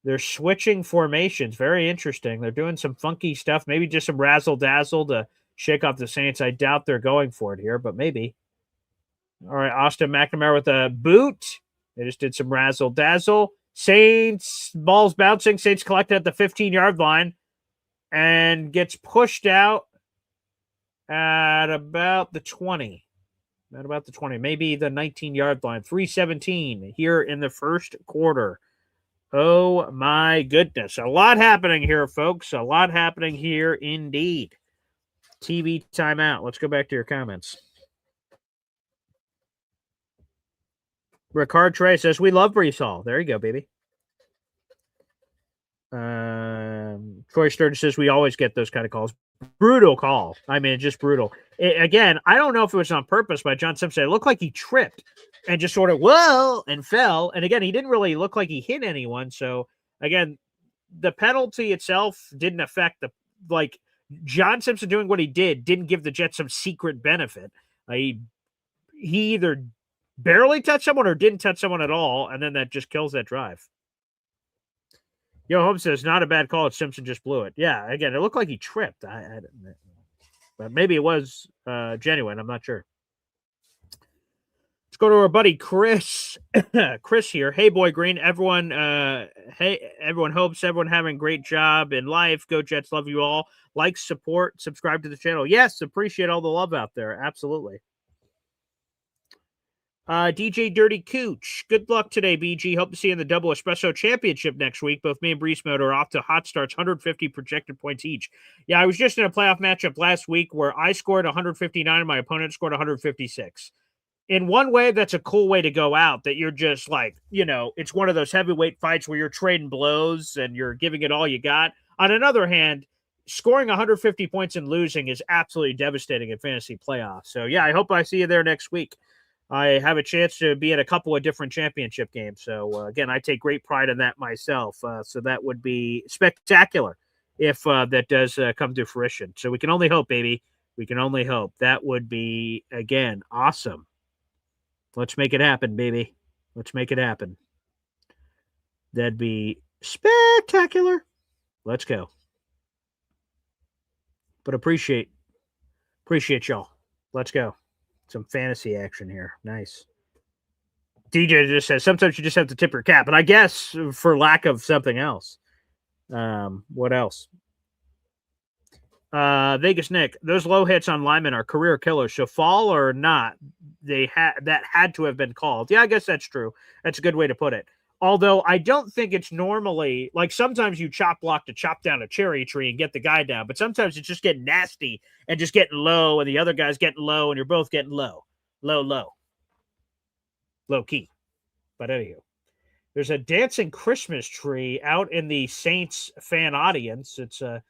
They're switching formations. Very interesting. They're doing some funky stuff. Maybe just some razzle-dazzle to shake off the Saints. I doubt they're going for it here, but maybe. All right, Austin McNamara with a boot. They just did some razzle-dazzle. Saints, ball's bouncing. Saints collected at the 15-yard line and gets pushed out at about the 20. At about the 20, maybe the 19-yard line. 3:17 here in the first quarter. Oh, my goodness. A lot happening here, folks. A lot happening here indeed. TV timeout. Let's go back to your comments. Ricard Trey says, we love Breece Hall. There you go, baby. Troy Sturgeon says, we always get those kind of calls. Brutal call. I mean, just brutal. Again, I don't know if it was on purpose by John Simpson. It looked like he tripped and just sort of, whoa, and fell. And again, he didn't really look like he hit anyone. So, again, the penalty itself didn't affect John Simpson doing what he did didn't give the Jets some secret benefit. He either barely touched someone or didn't touch someone at all, and then that just kills that drive. Yo, Holmes says, not a bad call. Simpson just blew it. Yeah, again, it looked like he tripped. But maybe it was genuine. I'm not sure. Let's go to our buddy Chris. Chris here. Hey, Boy Green. Everyone hopes everyone having a great job in life. Go Jets. Love you all. Like, support, subscribe to the channel. Yes, appreciate all the love out there. Absolutely. DJ Dirty Cooch, good luck today, BG. Hope to see you in the Double Espresso Championship next week. Both me and Brees Mode are off to hot starts, 150 projected points each. Yeah, I was just in a playoff matchup last week where I scored 159 and my opponent scored 156. In one way, that's a cool way to go out, that you're just like, it's one of those heavyweight fights where you're trading blows and you're giving it all you got. On another hand, scoring 150 points and losing is absolutely devastating in fantasy playoffs. So, yeah, I hope I see you there next week. I have a chance to be in a couple of different championship games. So, again, I take great pride in that myself. So that would be spectacular if that does come to fruition. So we can only hope, baby. We can only hope. That would be, again, awesome. Let's make it happen, baby. Let's make it happen. That'd be spectacular. Let's go. But appreciate y'all. Let's go. Some fantasy action here. Nice. DJ just says, sometimes you just have to tip your cap. And I guess for lack of something else. What else? Vegas Nick, those low hits on Lyman are career killers. So fall or not, that had to have been called. Yeah, I guess that's true. That's a good way to put it. Although I don't think it's normally, like sometimes you chop block to chop down a cherry tree and get the guy down, but sometimes it's just getting nasty and just getting low and the other guy's getting low and you're both getting low key. But anywho, there's a dancing Christmas tree out in the Saints fan audience. It's a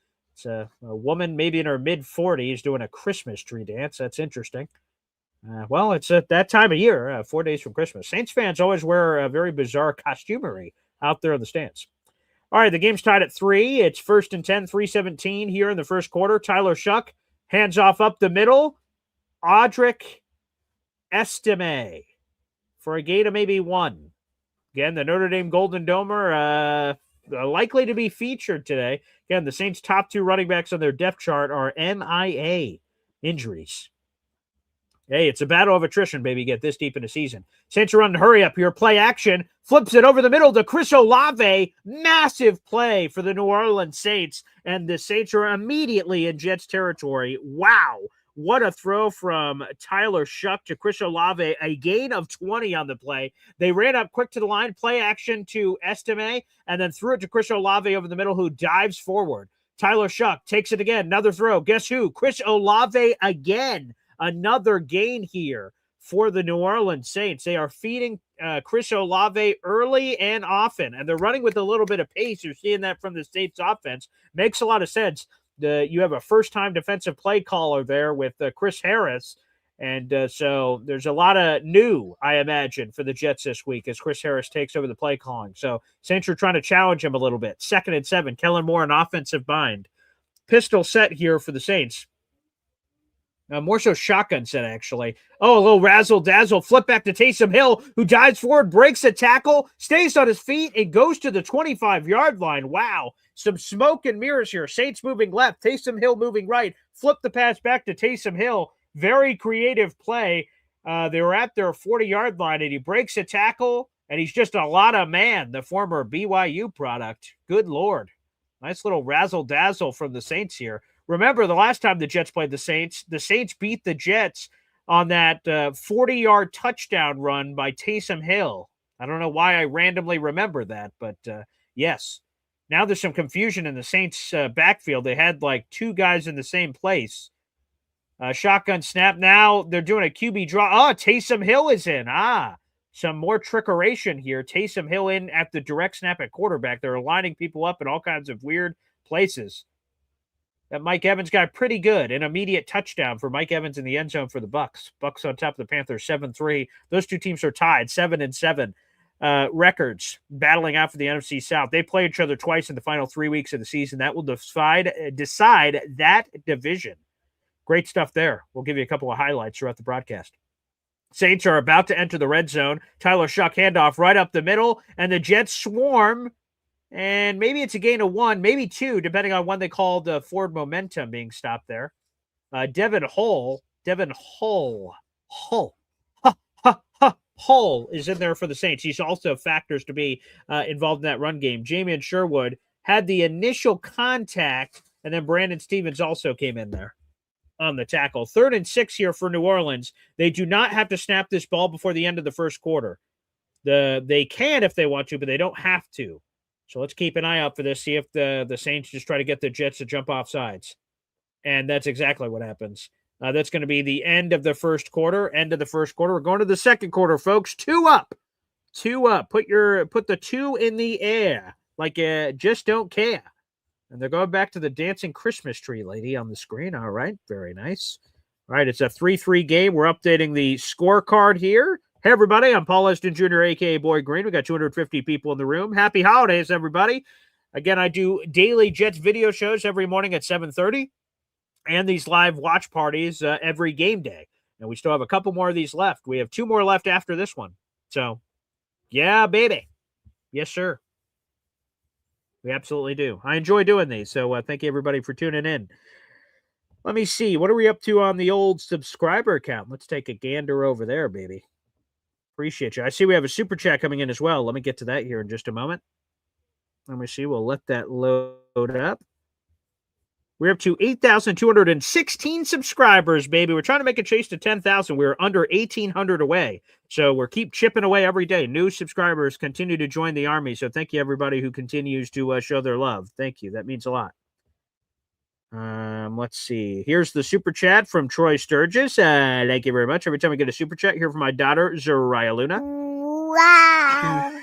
woman maybe in her mid-40s doing a Christmas tree dance. That's interesting. Well, it's at that time of year, 4 days from Christmas. Saints fans always wear a very bizarre costumery out there in the stands. All right, the game's tied at 3. It's 1st and 10, 3:17 here in the first quarter. Tyler Shuck hands off up the middle. Audric Estime for a gain of maybe 1. Again, the Notre Dame Golden Domer likely to be featured today. Again, the Saints' top 2 running backs on their depth chart are MIA injuries. Hey, it's a battle of attrition, baby. Get this deep in the season. Saints are running hurry up here. Play action. Flips it over the middle to Chris Olave. Massive play for the New Orleans Saints. And the Saints are immediately in Jets territory. Wow. What a throw from Tyler Shuck to Chris Olave. A gain of 20 on the play. They ran up quick to the line. Play action to Estime. And then threw it to Chris Olave over the middle, who dives forward. Tyler Shuck takes it again. Another throw. Guess who? Chris Olave again. Another gain here for the New Orleans Saints. They are feeding Chris Olave early and often, and they're running with a little bit of pace. You're seeing that from the Saints offense. Makes a lot of sense. You have a first-time defensive play caller there with Chris Harris, and so there's a lot of new, I imagine, for the Jets this week as Chris Harris takes over the play calling. So Saints are trying to challenge him a little bit. 2nd and 7. Kellen Moore an offensive bind. Pistol set here for the Saints. More so shotgun set, actually. Oh, a little razzle-dazzle. Flip back to Taysom Hill, who dives forward, breaks a tackle, stays on his feet, and goes to the 25-yard line. Wow. Some smoke and mirrors here. Saints moving left. Taysom Hill moving right. Flip the pass back to Taysom Hill. Very creative play. They were at their 40-yard line, and he breaks a tackle, and he's just a lot of man, the former BYU product. Good Lord. Nice little razzle-dazzle from the Saints here. Remember, the last time the Jets played the Saints beat the Jets on that 40-yard touchdown run by Taysom Hill. I don't know why I randomly remember that, but yes. Now there's some confusion in the Saints backfield. They had like 2 guys in the same place. Shotgun snap. Now they're doing a QB draw. Oh, Taysom Hill is in. Some more trickeration here. Taysom Hill in at the direct snap at quarterback. They're lining people up in all kinds of weird places. That Mike Evans got pretty good. An immediate touchdown for Mike Evans in the end zone for the Bucs. Bucs on top of the Panthers, 7-3. Those 2 teams are tied, 7-7 records, battling out for the NFC South. They play each other twice in the final 3 weeks of the season. That will decide that division. Great stuff there. We'll give you a couple of highlights throughout the broadcast. Saints are about to enter the red zone. Tyler Shuck handoff right up the middle, and the Jets swarm. And maybe it's a gain of 1, maybe 2, depending on when they called forward momentum being stopped there. Devin Hull is in there for the Saints. He's also factors to be involved in that run game. Jamian Sherwood had the initial contact, and then Brandon Stevens also came in there. on the tackle. 3rd and 6 here for New Orleans. They do not have to snap this ball before the end of the first quarter. They can if they want to, but they don't have to. So let's keep an eye out for this, see if the Saints just try to get the Jets to jump off sides. And that's exactly what happens. That's going to be the end of the first quarter. We're going to the second quarter, folks. 2 up. 2 up. Put the 2 in the air. Like just don't care. And they're going back to the dancing Christmas tree lady on the screen. All right. Very nice. All right. It's a 3-3 game. We're updating the scorecard here. Hey, everybody, I'm Paul Eston Jr., a.k.a. Boy Green. We got 250 people in the room. Happy holidays, everybody. Again, I do daily Jets video shows every morning at 7:30 and these live watch parties every game day. And we still have a couple more of these left. We have 2 more left after this one. So, yeah, baby. Yes, sir. We absolutely do. I enjoy doing these. So thank you, everybody, for tuning in. Let me see. What are we up to on the old subscriber count? Let's take a gander over there, baby. Appreciate you. I see we have a super chat coming in as well. Let me get to that here in just a moment. Let me see. We'll let that load up. We're up to 8,216 subscribers, baby. We're trying to make a chase to 10,000. We're under 1,800 away. So we're keep chipping away every day. New subscribers continue to join the army. So thank you, everybody who continues to show their love. Thank you. That means a lot. Let's see. Here's the super chat from Troy Sturgis. Thank you very much. Every time I get a super chat, here from my daughter, Zariah Luna. Wow.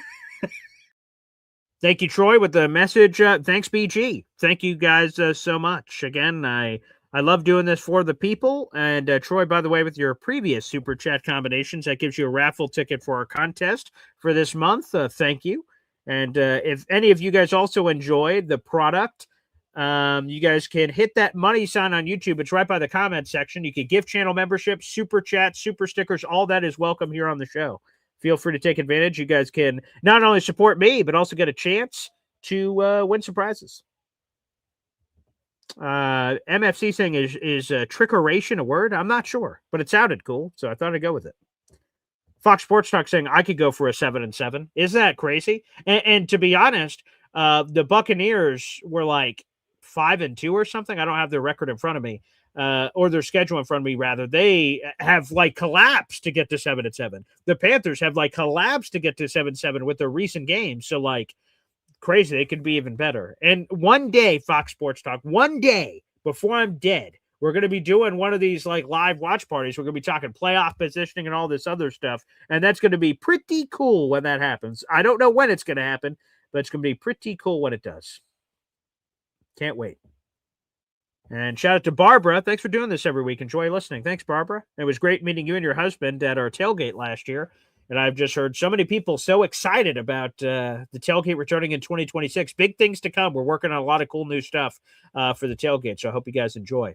Thank you, Troy, with the message. Thanks, BG. Thank you guys so much. Again, I love doing this for the people. And Troy, by the way, with your previous super chat combinations, that gives you a raffle ticket for our contest for this month. Thank you. And if any of you guys also enjoyed the product, you guys can hit that money sign on YouTube. It's right by the comment section. You can gift channel membership, super chat, super stickers. All that is welcome here on the show. Feel free to take advantage. You guys can not only support me, but also get a chance to win some prizes. MFC saying is trickeration a word? I'm not sure, but it sounded cool, so I thought I'd go with it. Fox Sports Talk saying I could go for a 7-7. Isn't that crazy? And to be honest, the Buccaneers were like 5-2 or something. I don't have their record in front of me, or their schedule in front of me, rather. They have like collapsed to get to 7-7. The Panthers have like collapsed to get to 7-7 with their recent games. So like crazy, they could be even better. And one day, Fox Sports Talk, one day before I'm dead, we're going to be doing one of these like live watch parties. We're going to be talking playoff positioning and all this other stuff. And that's going to be pretty cool when that happens. I don't know when it's going to happen, but it's going to be pretty cool when it does. Can't wait. And shout out to Barbara. Thanks for doing this every week. Enjoy listening. Thanks, Barbara. It was great meeting you and your husband at our tailgate last year. And I've just heard so many people so excited about the tailgate returning in 2026. Big things to come. We're working on a lot of cool new stuff for the tailgate. So I hope you guys enjoy.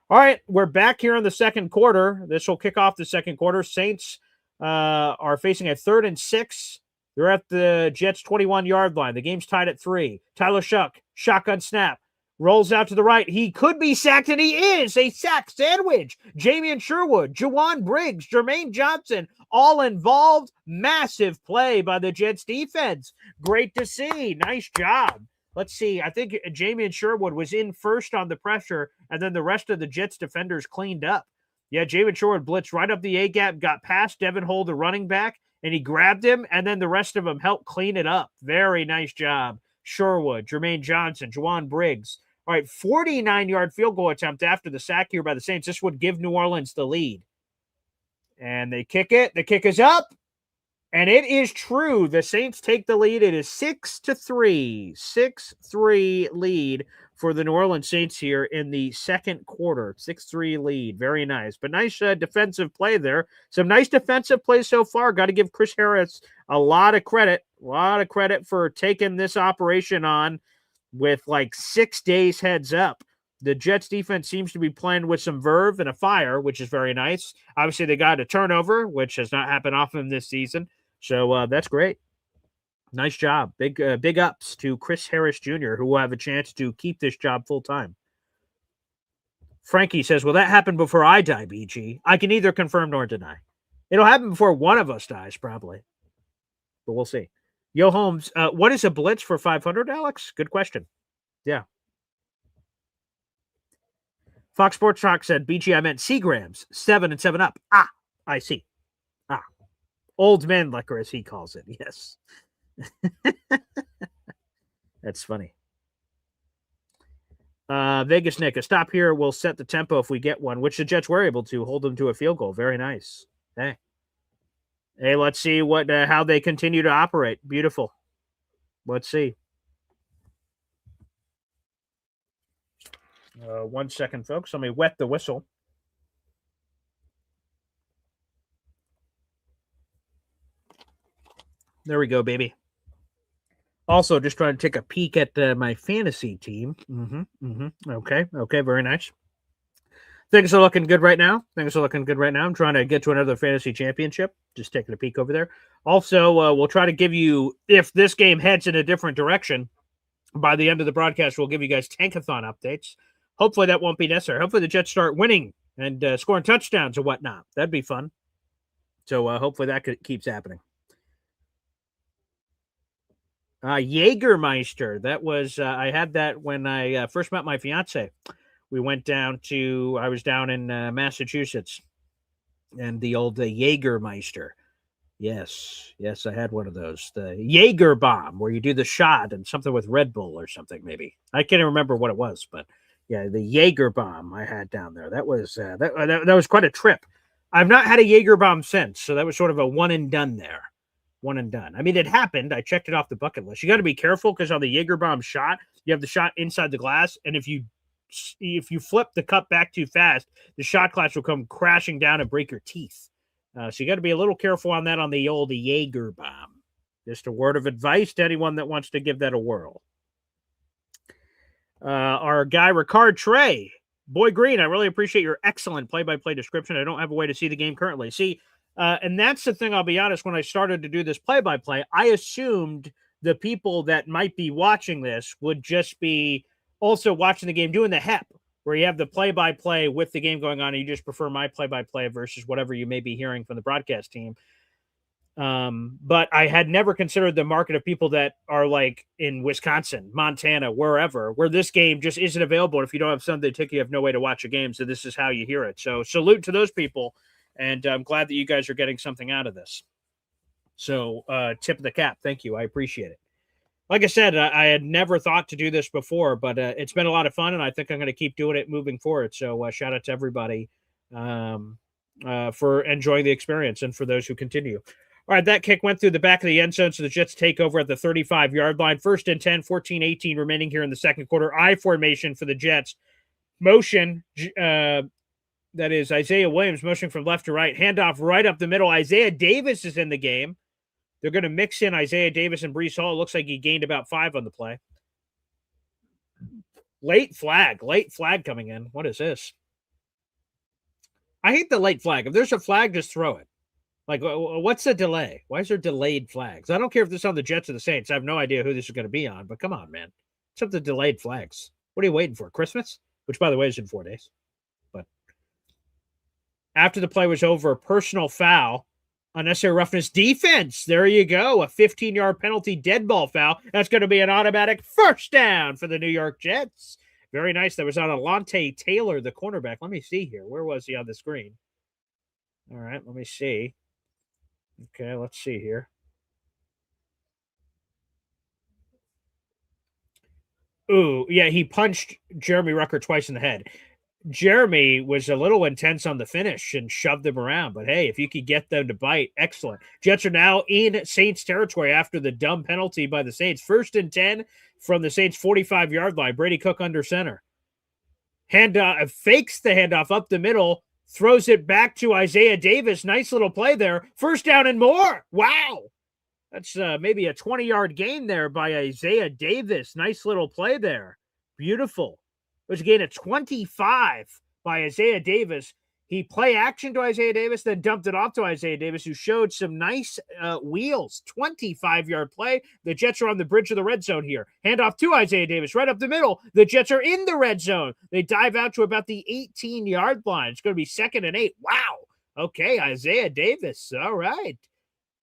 All right, we're back here in the second quarter. This will kick off the second quarter. Saints are facing a 3rd and 6. They're at the Jets' 21-yard line. The game's tied at 3. Tyler Shuck, shotgun snap, rolls out to the right. He could be sacked, and he is. A sack sandwich. Jamian Sherwood, Juwan Briggs, Jermaine Johnson, all involved. Massive play by the Jets defense. Great to see. Nice job. Let's see. I think Jamian Sherwood was in first on the pressure, and then the rest of the Jets defenders cleaned up. Yeah, Jamian Sherwood blitzed right up the A-gap, got past Devin Hull, the running back, and he grabbed him, and then the rest of them helped clean it up. Very nice job. Sherwood, Jermaine Johnson, Juwan Briggs. All right, 49-yard field goal attempt after the sack here by the Saints. This would give New Orleans the lead. And they kick it. The kick is up. And it is true. The Saints take the lead. It is 6-3. 6-3 lead for the New Orleans Saints here in the second quarter. 6-3 lead. Very nice. But nice defensive play there. Some nice defensive plays so far. Got to give Chris Harris a lot of credit. A lot of credit for taking this operation on with like 6 days heads up. The Jets defense seems to be playing with some verve and a fire, which is very nice. Obviously, they got a turnover, which has not happened often this season. So that's great. Nice job. Big ups to Chris Harris Jr., who will have a chance to keep this job full time. Frankie says, will that happen before I die, BG? I can neither confirm nor deny. It'll happen before one of us dies, probably. But we'll see. Yo, Holmes, what is a blitz for 500, Alex? Good question. Yeah. Fox Sports Talk said BG, meant Seagrams, 7 and 7 Up. Ah, I see. Ah, old man liquor, as he calls it. Yes. That's funny. Vegas Nick, a stop here will set the tempo if we get one, which the Jets were able to hold them to a field goal. Very nice. Hey, let's see what how they continue to operate. Beautiful. Let's see. 1 second, folks. Let me wet the whistle. There we go, baby. Also, just trying to take a peek at my fantasy team. Okay, very nice. Things are looking good right now. I'm trying to get to another fantasy championship. Just taking a peek over there. Also, we'll try to give you, if this game heads in a different direction, by the end of the broadcast, we'll give you guys tankathon updates. Hopefully that won't be necessary. Hopefully the Jets start winning and scoring touchdowns or whatnot. That'd be fun. So hopefully that keeps happening. Jägermeister. That was, I had that when I first met my fiance. We went down to, I was down in Massachusetts, and the old Jägermeister. Yes, I had one of those. The Jaeger bomb, where you do the shot and something with Red Bull or something, maybe. I can't remember what it was, but yeah, the Jaeger bomb I had down there. That was that was quite a trip. I've not had a Jaeger bomb since, so that was sort of a one and done there. One and done. I mean, it happened. I checked it off the bucket list. You got to be careful because on the Jaeger bomb shot, you have the shot inside the glass, and if you flip the cup back too fast, the shot glass will come crashing down and break your teeth. So you got to be a little careful on that on the old Jaeger bomb. Just a word of advice to anyone that wants to give that a whirl. Our guy, Ricard Trey. Boy Green, I really appreciate your excellent play-by-play description. I don't have a way to see the game currently. See, and that's the thing, I'll be honest, when I started to do this play-by-play, I assumed the people that might be watching this would just be also watching the game, doing the HEP, where you have the play-by-play with the game going on, and you just prefer my play-by-play versus whatever you may be hearing from the broadcast team. But I had never considered the market of people that are like in Wisconsin, Montana, wherever, where this game just isn't available. If you don't have Sunday ticket, you have no way to watch a game. So this is how you hear it. So salute to those people. And I'm glad that you guys are getting something out of this. So tip of the cap. Thank you. I appreciate it. Like I said, I had never thought to do this before, but it's been a lot of fun, and I think I'm going to keep doing it moving forward. So shout out to everybody for enjoying the experience and for those who continue. All right, that kick went through the back of the end zone, so the Jets take over at the 35-yard line. 1st and 10, 14-18 remaining here in the second quarter. I formation for the Jets. Motion, that is Isaiah Williams, motioning from left to right. Handoff right up the middle. Isaiah Davis is in the game. They're going to mix in Isaiah Davis and Breece Hall. It looks like he gained about 5 on the play. Late flag coming in. What is this? I hate the late flag. If there's a flag, just throw it. Like, what's the delay? Why is there delayed flags? I don't care if this is on the Jets or the Saints. I have no idea who this is going to be on, but come on, man. What's up with the delayed flags? What are you waiting for? Christmas? Which, by the way, is in 4 days. But after the play was over, personal foul, unnecessary roughness defense. There you go. A 15-yard penalty, dead ball foul. That's going to be an automatic first down for the New York Jets. Very nice. That was on Alontae Taylor, the cornerback. Let me see here. Where was he on the screen? All right, let me see. Okay, let's see here. Ooh, yeah, he punched Jeremy Rucker twice in the head. Jeremy was a little intense on the finish and shoved them around. But, hey, if you could get them to bite, excellent. Jets are now in Saints territory after the dumb penalty by the Saints. 1st and 10 from the Saints' 45-yard line. Brady Cook under center. Handoff, fakes the handoff up the middle. Throws it back to Isaiah Davis. Nice little play there. First down and more. Wow. That's maybe a 20-yard gain there by Isaiah Davis. Nice little play there. Beautiful. It was a gain of 25 by Isaiah Davis. He play action to Isaiah Davis, then dumped it off to Isaiah Davis, who showed some nice wheels. 25-yard play. The Jets are on the bridge of the red zone here. Handoff to Isaiah Davis, right up the middle. The Jets are in the red zone. They dive out to about the 18-yard line. It's going to be 2nd and 8. Wow. Okay, Isaiah Davis. All right.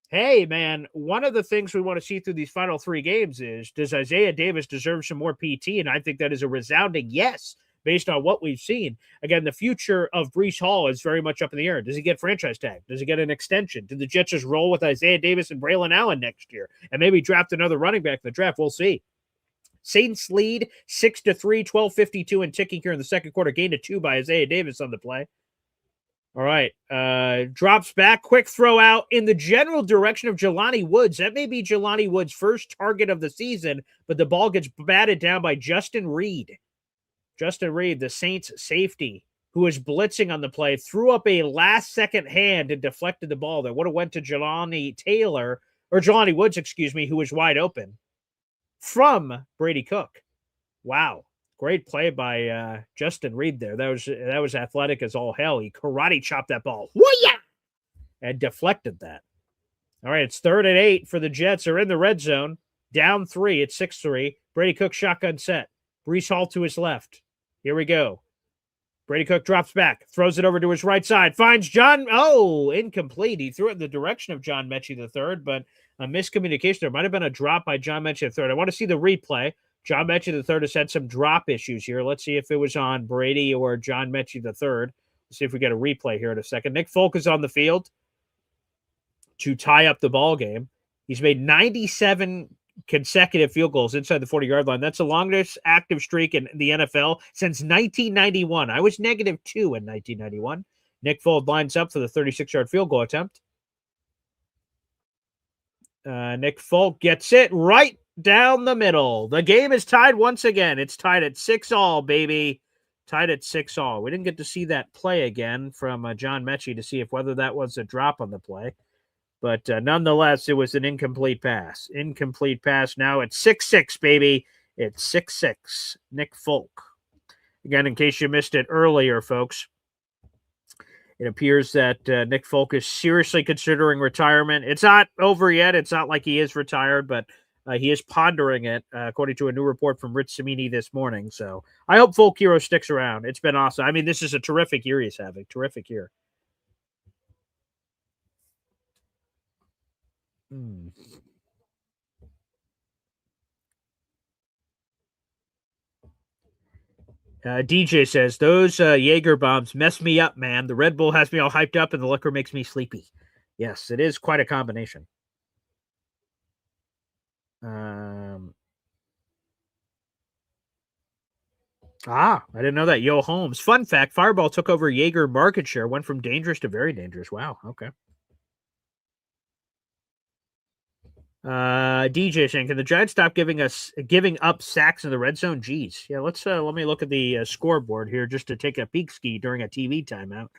Hey, man, one of the things we want to see through these final 3 games is, does Isaiah Davis deserve some more PT? And I think that is a resounding yes. based on what we've seen. Again, the future of Breece Hall is very much up in the air. Does he get franchise tag? Does he get an extension? Do the Jets just roll with Isaiah Davis and Braylon Allen next year and maybe draft another running back in the draft? We'll see. Saints lead 6-3, 12:52 and ticking here in the second quarter. Gain to 2 by Isaiah Davis on the play. All right. Drops back. Quick throw out in the general direction of Jelani Woods. That may be Jelani Woods' first target of the season, but the ball gets batted down by Justin Reed. Justin Reed, the Saints safety, who was blitzing on the play, threw up a last-second hand and deflected the ball that would have went to Jelani Woods, who was wide open from Brady Cook. Wow. Great play by Justin Reed there. That was athletic as all hell. He karate chopped that ball. Woo-ya! And deflected that. All right, it's 3rd and 8 for the Jets. They're in the red zone. Down 3. It's 6-3. Brady Cook shotgun set. Breece Hall to his left. Here we go. Brady Cook drops back. Throws it over to his right side. Finds John. Oh, incomplete. He threw it in the direction of John Mechie III, but a miscommunication. There might have been a drop by John Mechie III. I want to see the replay. John Mechie III has had some drop issues here. Let's see if it was on Brady or John Mechie III. Let's see if we get a replay here in a second. Nick Folk is on the field to tie up the ball game. He's made 97 consecutive field goals inside the 40-yard line. That's the longest active streak in the NFL since 1991. I was -2 in 1991. Nick Folk lines up for the 36-yard field goal attempt. Nick Folk gets it right down the middle. The game is tied once again. It's tied at 6-all, baby. Tied at 6-all. We didn't get to see that play again from John Mechie to see if whether that was a drop on the play. But nonetheless, it was an incomplete pass. Incomplete pass. Now it's 6-6, baby. It's 6-6. Nick Folk. Again, in case you missed it earlier, folks, it appears that Nick Folk is seriously considering retirement. It's not over yet. It's not like he is retired, but he is pondering it, according to a new report from Rich Cimini this morning. So I hope Folk Hero sticks around. It's been awesome. I mean, this is a terrific year he's having. Terrific year. DJ says, those Jaeger bombs mess me up, man. The Red Bull has me all hyped up and the liquor makes me sleepy. Yes, it is quite a combination. I didn't know that. Yo Holmes. Fun fact, Fireball took over Jaeger market share, went from dangerous to very dangerous. Wow, okay. DJ saying, can the Giants stop giving up sacks in the red zone? Geez. Yeah, let me look at the scoreboard here just to take a peek ski during a TV timeout.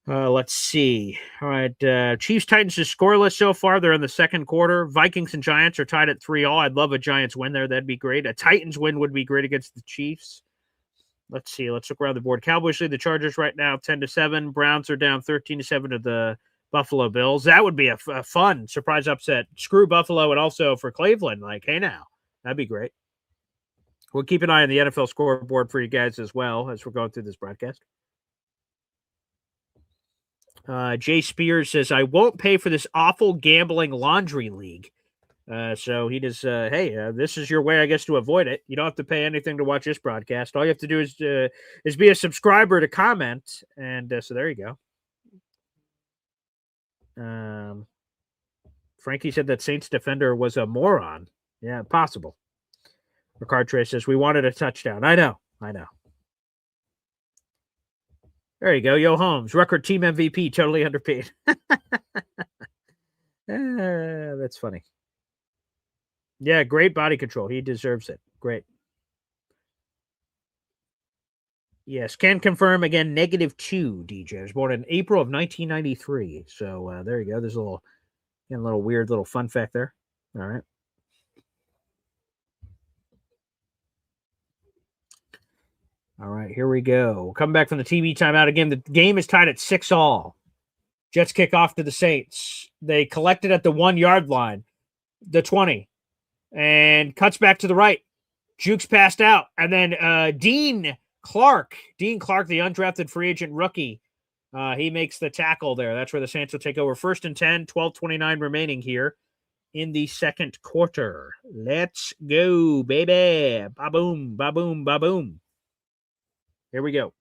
Let's see. All right. Chiefs Titans is scoreless so far. They're in the second quarter. Vikings and Giants are tied at 3-all. I'd love a Giants win there. That'd be great. A Titans win would be great against the Chiefs. Let's see. Let's look around the board. Cowboys lead the Chargers right now 10-7. Browns are down 13-7 to the Buffalo Bills. That would be a fun surprise upset. Screw Buffalo and also for Cleveland. Like, hey now, that'd be great. We'll keep an eye on the NFL scoreboard for you guys as well as we're going through this broadcast. Jay Spears says, I won't pay for this awful gambling laundry league. So he does, this is your way, I guess, to avoid it. You don't have to pay anything to watch this broadcast. All you have to do is be a subscriber to comment. And so there you go. Frankie said that Saints defender was a moron. Yeah, possible. Ricard Trey says, we wanted a touchdown. I know. There you go. Yo Holmes, record team MVP, totally underpaid. That's funny. Yeah, great body control. He deserves it. Great. Yes, can confirm again, -2, DJ. I was born in April of 1993. So there you go. There's a little weird little fun fact there. All right. All right, here we go. We'll come back from the TV timeout again. The game is tied at 6-all. Jets kick off to the Saints. They collect it at the 1-yard line, the 20, and cuts back to the right. Jukes passed out. And then Dean Clark, the undrafted free agent rookie, he makes the tackle there. That's where the Saints will take over. 1st and 10, 12:29 remaining here in the second quarter. Let's go, baby. Ba-boom, ba-boom, ba-boom. Here we go.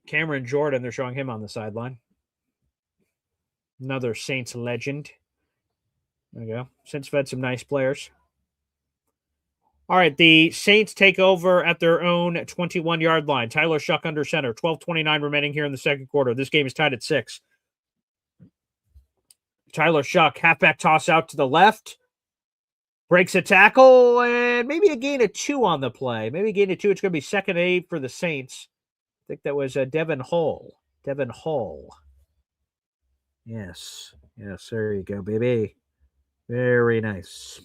Cameron Jordan, they're showing him on the sideline. Another Saints legend. There you go. Saints have had some nice players. All right, the Saints take over at their own 21-yard line. Tyler Shough under center. 12:29 remaining here in the second quarter. This game is tied at 6. Tyler Shough, halfback toss out to the left. Breaks a tackle, and maybe a gain of 2 on the play. Maybe a gain of 2. It's going to be 2nd and 8 for the Saints. I think that was Devin Hall. Devin Hall. Yes, there you go, baby. Very nice.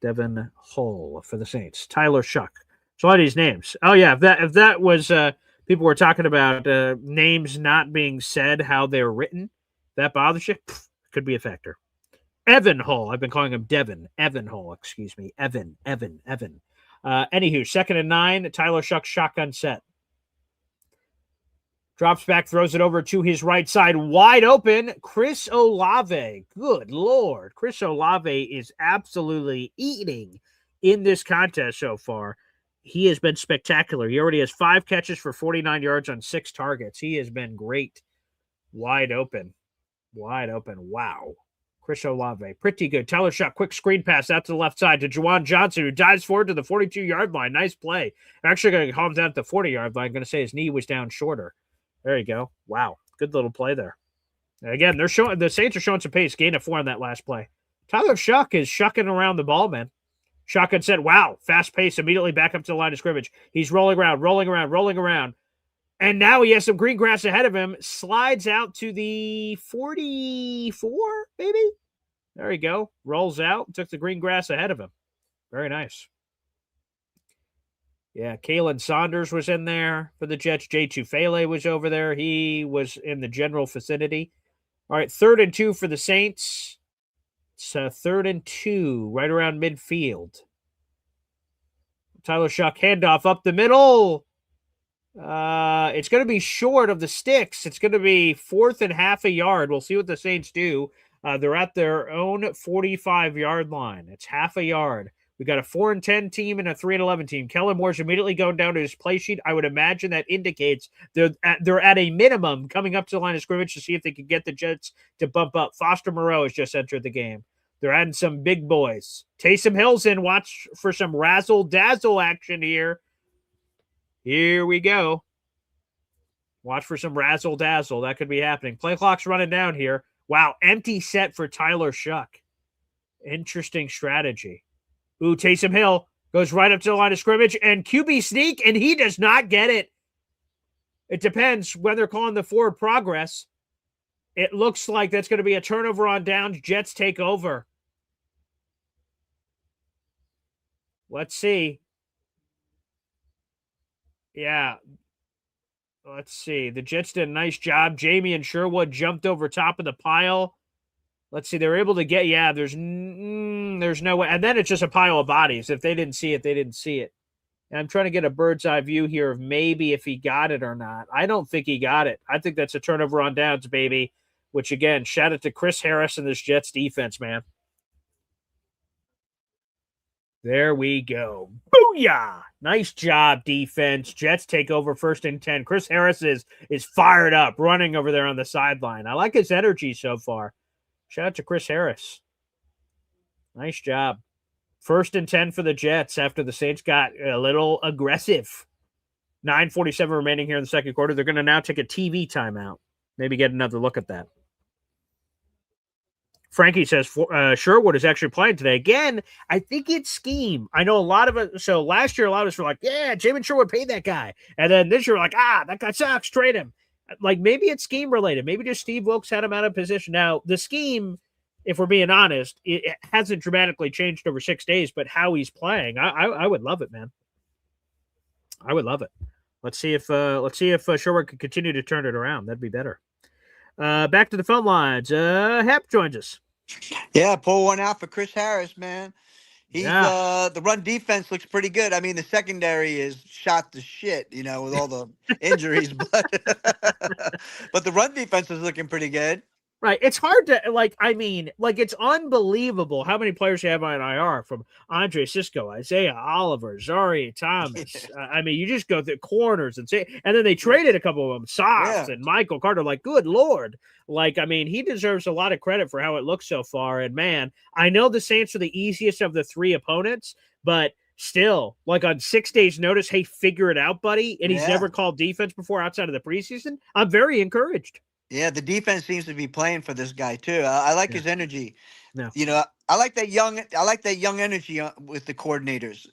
Devin Hall for the Saints. Tyler Shough. So all these names. Oh yeah, if that was people were talking about names not being said, how they're written, that bothers you, could be a factor. Evan Hall. I've been calling him Devin. Evan Hall, excuse me. Evan. Anywho, 2nd and 9. Tyler Shough shotgun set. Drops back, throws it over to his right side. Wide open, Chris Olave. Good Lord. Chris Olave is absolutely eating in this contest so far. He has been spectacular. He already has 5 catches for 49 yards on 6 targets. He has been great. Wide open. Wow. Chris Olave, pretty good. Tyler Shough, quick screen pass out to the left side to Juwan Johnson, who dives forward to the 42-yard line. Nice play. Actually going to calm down at the 40-yard line. I'm going to say his knee was down shorter. There you go. Wow. Good little play there. Again, the Saints are showing some pace. Gain of 4 on that last play. Tyler Shough is shucking around the ball, man. Shotgun said, wow, fast pace, immediately back up to the line of scrimmage. He's rolling around. And now he has some green grass ahead of him. Slides out to the 44, maybe? There you go. Rolls out. Took the green grass ahead of him. Very nice. Yeah, Kalen Saunders was in there for the Jets. Jay Tufele was over there. He was in the general vicinity. All right, 3rd and 2 for the Saints. It's 3rd and 2, right around midfield. Tyler Shough, handoff up the middle. It's going to be short of the sticks. It's going to be 4th and half a yard. We'll see what the Saints do. They're at their own 45-yard line. It's half a yard. We got a 4-10 team and a 3-11 team. Kellen Moore's immediately going down to his play sheet. I would imagine that indicates they're at a minimum coming up to the line of scrimmage to see if they can get the Jets to bump up. Foster Moreau has just entered the game. They're adding some big boys. Taysom Hill's in. Watch for some razzle-dazzle action here. Here we go. Watch for some razzle-dazzle. That could be happening. Play clock's running down here. Wow, empty set for Tyler Shough. Interesting strategy. Ooh, Taysom Hill goes right up to the line of scrimmage and QB sneak, and he does not get it. It depends when they're calling the forward progress. It looks like that's going to be a turnover on downs. Jets take over. Let's see. Yeah. Let's see. The Jets did a nice job. Jamie and Sherwood jumped over top of the pile. Let's see. They were able to get, there's no way. And then it's just a pile of bodies. If they didn't see it, they didn't see it. And I'm trying to get a bird's eye view here of maybe if he got it or not. I don't think he got it. I think that's a turnover on downs, baby. Which, again, shout out to Chris Harris and this Jets defense, man. There we go. Booyah! Nice job, defense. Jets take over 1st and 10. Chris Harris is fired up, running over there on the sideline. I like his energy so far. Shout out to Chris Harris. Nice job. 1st and 10 for the Jets after the Saints got a little aggressive. 9:47 remaining here in the second quarter. They're going to now take a TV timeout. Maybe get another look at that. Frankie says Sherwood is actually playing today. Again, I think it's scheme. I know a lot of it. So last year, a lot of us were like, yeah, Jamin Sherwood paid that guy. And then this year, we're like, that guy sucks, trade him. Like, maybe it's scheme related. Maybe just Steve Wilkes had him out of position. Now, the scheme, if we're being honest, it hasn't dramatically changed over 6 days, but how he's playing, I would love it, man. I would love it. Let's see if Sherwood can continue to turn it around. That'd be better. Back to the phone lines. Hep joins us. Yeah, pull one out for Chris Harris, man. He's the run defense looks pretty good. I mean, the secondary is shot to shit, with all the injuries, but the run defense is looking pretty good. Right. It's hard to it's unbelievable how many players you have on IR, from Andre Cisco, Isaiah Oliver, Zari Thomas. You just go through corners and then they traded a couple of them, Sauce and Michael Carter. Like, good Lord. He deserves a lot of credit for how it looks so far. And man, I know the Saints are the easiest of the three opponents, but still, on 6 days' notice, hey, figure it out, buddy. And he's never called defense before outside of the preseason. I'm very encouraged. Yeah, the defense seems to be playing for this guy too. I like his energy. Yeah. I like that young energy with the coordinators.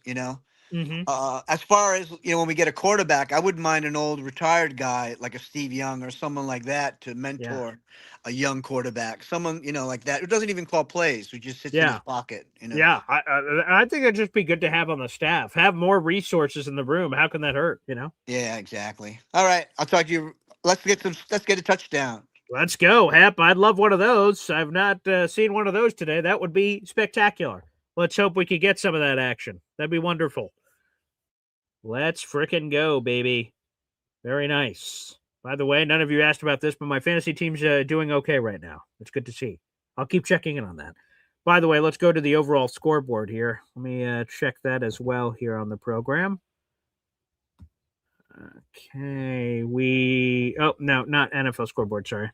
As far as when we get a quarterback, I wouldn't mind an old retired guy like a Steve Young or someone like that to mentor a young quarterback. Someone like that who doesn't even call plays, who just sits in his pocket. Yeah, I think it'd just be good to have on the staff. Have more resources in the room. How can that hurt? Yeah, exactly. All right, I'll talk to you. Let's get a touchdown. Let's go, Hep. I'd love one of those. I've not seen one of those today. That would be spectacular. Let's hope we could get some of that action. That'd be wonderful. Let's frickin' go, baby. Very nice. By the way, none of you asked about this, but my fantasy team's doing okay right now. It's good to see. I'll keep checking in on that. By the way, let's go to the overall scoreboard here. Let me check that as well here on the program. Okay, no, not NFL scoreboard, sorry.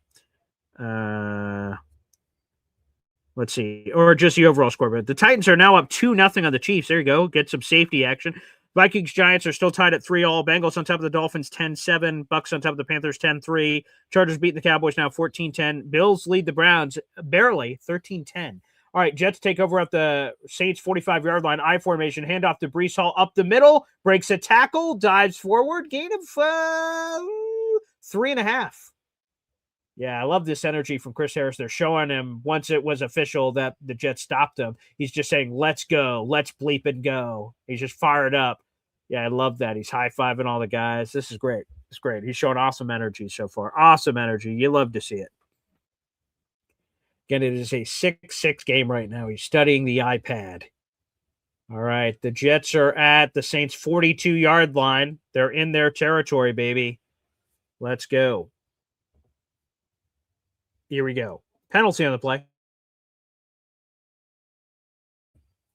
Let's see, or just the overall scoreboard. The Titans are now up 2-0 on the Chiefs. There you go. Get some safety action. Vikings, Giants are still tied at 3-all. Bengals on top of the Dolphins 10-7. Bucks on top of the Panthers 10-3. Chargers beating the Cowboys now 14-10. Bills lead the Browns barely 13-10. All right, Jets take over at the Saints 45-yard line, I formation, handoff to Breece Hall up the middle, breaks a tackle, dives forward, gain of 3.5. Yeah, I love this energy from Chris Harris. They're showing him, once it was official that the Jets stopped him, he's just saying, let's go, let's bleep and go. He's just fired up. Yeah, I love that. He's high-fiving all the guys. This is great. It's great. He's showing awesome energy so far. Awesome energy. You love to see it. Again, it is a 6-6 game right now. He's studying the iPad. All right, the Jets are at the Saints' 42-yard line. They're in their territory, baby. Let's go. Here we go. Penalty on the play.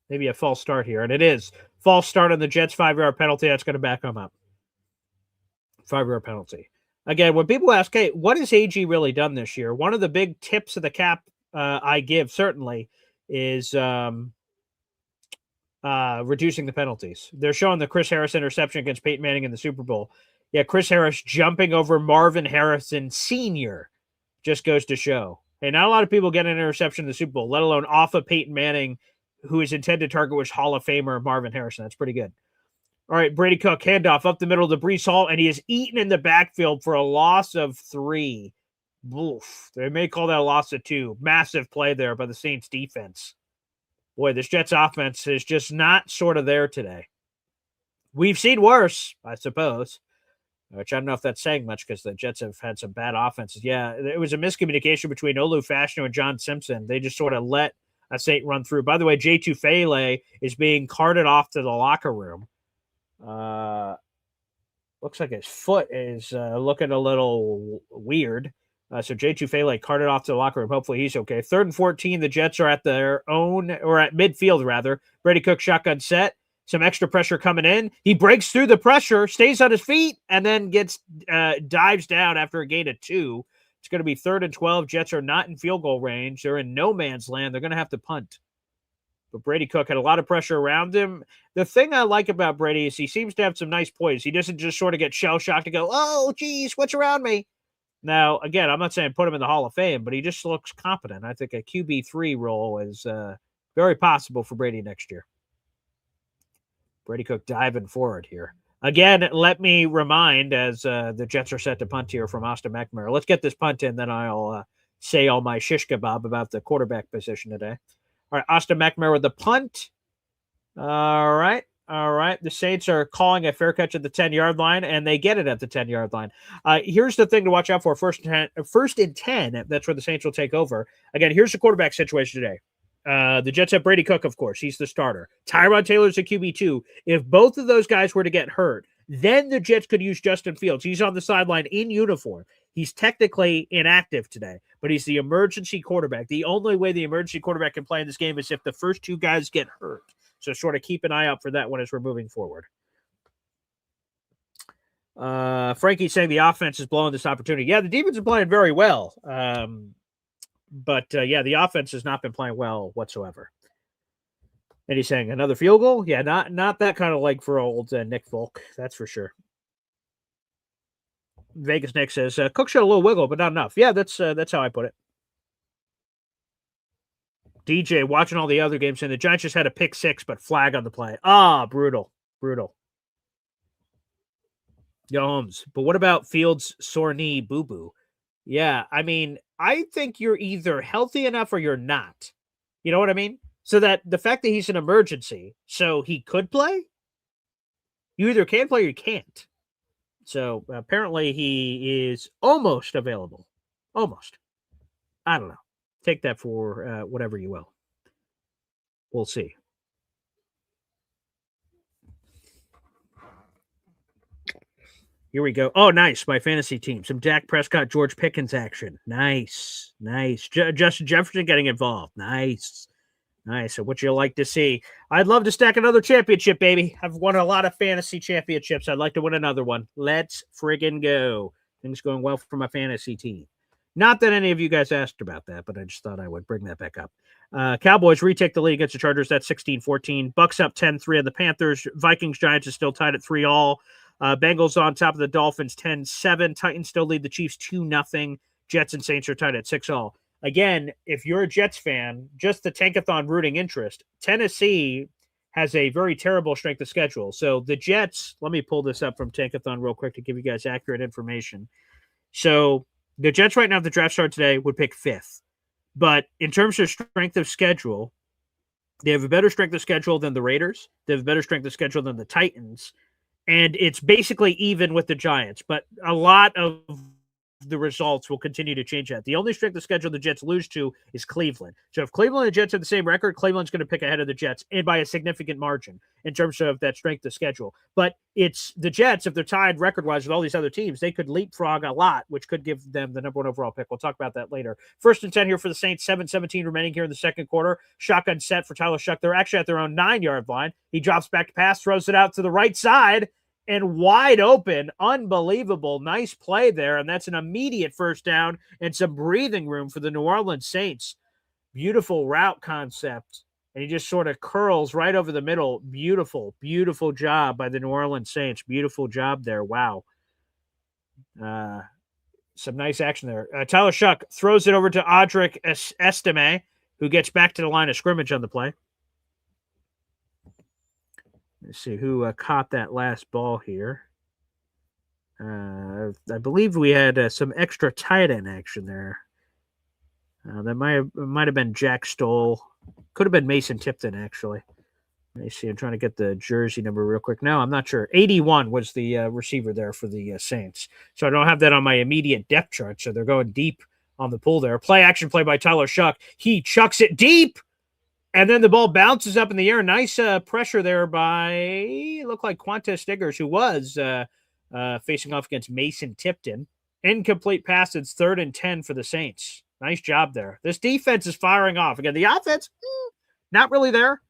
Maybe a false start here, and it is. False start on the Jets' 5-yard penalty. That's going to back them up. 5-yard penalty. Again, when people ask, hey, what has AG really done this year? One of the big tips of the cap I give, certainly, is reducing the penalties. They're showing the Chris Harris interception against Peyton Manning in the Super Bowl. Yeah, Chris Harris jumping over Marvin Harrison Sr. just goes to show. Hey, not a lot of people get an interception in the Super Bowl, let alone off of Peyton Manning, who his intended target was Hall of Famer Marvin Harrison. That's pretty good. All right, Brady Cook, handoff up the middle to Breece Hall, and he is eaten in the backfield for a loss of 3. Oof. They may call that a loss of 2. Massive play there by the Saints defense. Boy, this Jets offense is just not sort of there today. We've seen worse, I suppose, which I don't know if that's saying much because the Jets have had some bad offenses. Yeah, it was a miscommunication between Olu Fashanu and John Simpson. They just sort of let a Saint run through. By the way, Jay Tufele is being carted off to the locker room. Looks like his foot is looking a little weird. So Jay Tufele carted off to the locker room. Hopefully he's okay. 3rd and 14. The Jets are at their own, or at midfield rather. Brady Cook shotgun set. Some extra pressure coming in. He breaks through the pressure, stays on his feet, and then gets dives down after a gain of 2. It's going to be 3rd and 12. Jets are not in field goal range. They're in no man's land. They're going to have to punt. But Brady Cook had a lot of pressure around him. The thing I like about Brady is he seems to have some nice poise. He doesn't just sort of get shell-shocked and go, oh, geez, what's around me? Now, again, I'm not saying put him in the Hall of Fame, but he just looks competent. I think a QB3 role is very possible for Brady next year. Brady Cook diving forward here. Again, let me remind, as the Jets are set to punt here from Austin McNamara. Let's get this punt in, then I'll say all my shish kebab about the quarterback position today. All right, Austin McNamara with the punt. All right. The Saints are calling a fair catch at the 10-yard line, and they get it at the 10-yard line. Here's the thing to watch out for. First and 10, that's where the Saints will take over. Again, here's the quarterback situation today. The Jets have Brady Cook, of course. He's the starter. Tyrod Taylor's a QB2. If both of those guys were to get hurt, then the Jets could use Justin Fields. He's on the sideline in uniform. He's technically inactive today, but he's the emergency quarterback. The only way the emergency quarterback can play in this game is if the first two guys get hurt. So sort of keep an eye out for that one as we're moving forward. Frankie's saying the offense is blowing this opportunity. Yeah, the defense is playing very well. But the offense has not been playing well whatsoever. And he's saying another field goal? Yeah, not that kind of leg for old Nick Folk. That's for sure. Vegas Nick says, Cook showed a little wiggle, but not enough. Yeah, that's how I put it. DJ watching all the other games, and the Giants just had a pick 6, but flag on the play. Brutal. Yo, Holmes. But what about Fields' sore knee boo-boo? Yeah, I mean, I think you're either healthy enough or you're not. You know what I mean? So that the fact that he's an emergency, so he could play, you either can play or you can't. So apparently he is almost available. Almost. I don't know. Take that for whatever you will. We'll see. Here we go. Oh, nice. My fantasy team. Some Dak Prescott, George Pickens action. Nice. Justin Jefferson getting involved. Nice. So what you like to see? I'd love to stack another championship, baby. I've won a lot of fantasy championships. I'd like to win another one. Let's friggin' go. Things going well for my fantasy team. Not that any of you guys asked about that, but I just thought I would bring that back up. Cowboys retake the lead against the Chargers. That's 16-14. Bucks up 10-3 on the Panthers. Vikings-Giants is still tied at 3-all. Bengals on top of the Dolphins 10-7. Titans still lead the Chiefs 2-0. Jets and Saints are tied at 6-all. Again, if you're a Jets fan, just the Tankathon rooting interest, Tennessee has a very terrible strength of schedule. So the Jets, let me pull this up from Tankathon real quick to give you guys accurate information. So the Jets right now, if the draft started today, would pick 5th. But in terms of strength of schedule, they have a better strength of schedule than the Raiders. They have a better strength of schedule than the Titans. And it's basically even with the Giants. But a lot of the results will continue to change that. The only strength of schedule the Jets lose to is Cleveland. So if Cleveland and the Jets have the same record, Cleveland's going to pick ahead of the Jets, and by a significant margin in terms of that strength of schedule. But it's the Jets, if they're tied record-wise with all these other teams, they could leapfrog a lot, which could give them the number 1 overall pick. We'll talk about that later. 1st and 10 here for the Saints, 7:17 remaining here in the second quarter. Shotgun set for Tyler Shuck. They're actually at their own 9-yard line. He drops back to pass, throws it out to the right side, and wide open. Unbelievable. Nice play there. And that's an immediate first down and some breathing room for the New Orleans Saints. Beautiful route concept. And he just sort of curls right over the middle. Beautiful job by the New Orleans Saints. Beautiful job there. Wow. Some nice action there. Tyler Shuck throws it over to Audric Estime, who gets back to the line of scrimmage on the play. Let's see who caught that last ball here. I believe we had some extra tight end action there. That might have been Jack Stoll. Could have been Mason Tipton, actually. Let me see. I'm trying to get the jersey number real quick. No, I'm not sure. 81 was the receiver there for the Saints. So I don't have that on my immediate depth chart. So they're going deep on the pool there. Play action play by Tyler Shuck. He chucks it deep. And then the ball bounces up in the air. Nice pressure there by, looked like Quantez Stiggers, who was facing off against Mason Tipton. Incomplete pass. It's 3rd and 10 for the Saints. Nice job there. This defense is firing off. Again, the offense, not really there.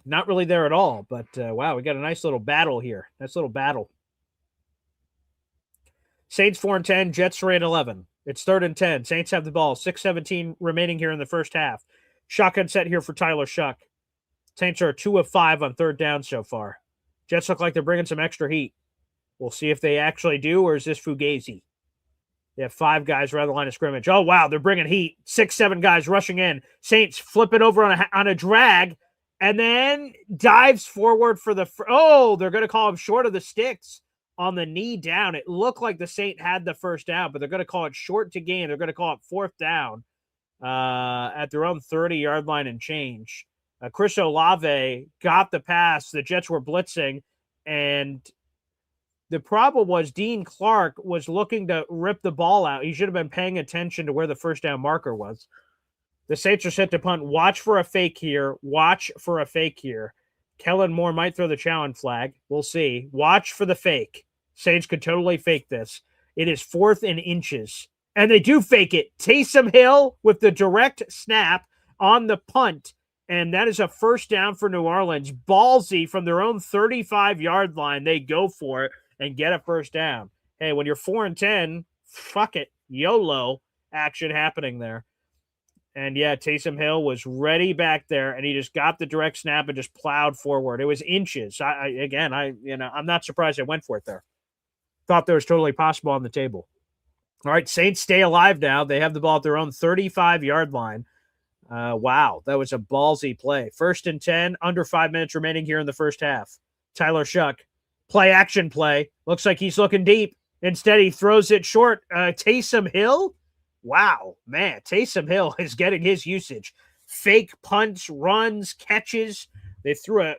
Not really there at all. But, wow, we got a nice little battle here. Nice little battle. Saints 4-10, Jets 3-11. It's 3rd and 10. Saints have the ball. 6:17 remaining here in the first half. Shotgun set here for Tyler Shuck. Saints are 2 of 5 on 3rd down so far. Jets look like they're bringing some extra heat. We'll see if they actually do, or is this Fugazi? They have 5 guys around the line of scrimmage. Oh, wow, they're bringing heat. 6-7 guys rushing in. Saints flip it over on a drag, and then dives forward for the they're going to call him short of the sticks on the knee down. It looked like the Saint had the first down, but they're going to call it short to gain. They're going to call it 4th down at their own 30-yard line and change. Chris Olave got the pass. The Jets were blitzing, and the problem was Dean Clark was looking to rip the ball out. He should have been paying attention to where the first down marker was. The Saints are set to punt. Watch for a fake here. Kellen Moore might throw the challenge flag. We'll see. Watch for the fake. Saints could totally fake this. It is 4th and inches. And they do fake it. Taysom Hill with the direct snap on the punt. And that is a first down for New Orleans. Ballsy from their own 35-yard line. They go for it and get a first down. Hey, when you're 4-10, fuck it. YOLO action happening there. And yeah, Taysom Hill was ready back there, and he just got the direct snap and just plowed forward. It was inches. I'm not surprised I went for it there. Thought that was totally possible on the table. All right, Saints stay alive now. They have the ball at their own 35-yard line. Wow, that was a ballsy play. 1st and 10, under 5 minutes remaining here in the first half. Tyler Shough, play action play. Looks like he's looking deep. Instead, he throws it short. Taysom Hill. Wow, man, Taysom Hill is getting his usage. Fake punts, runs, catches. They threw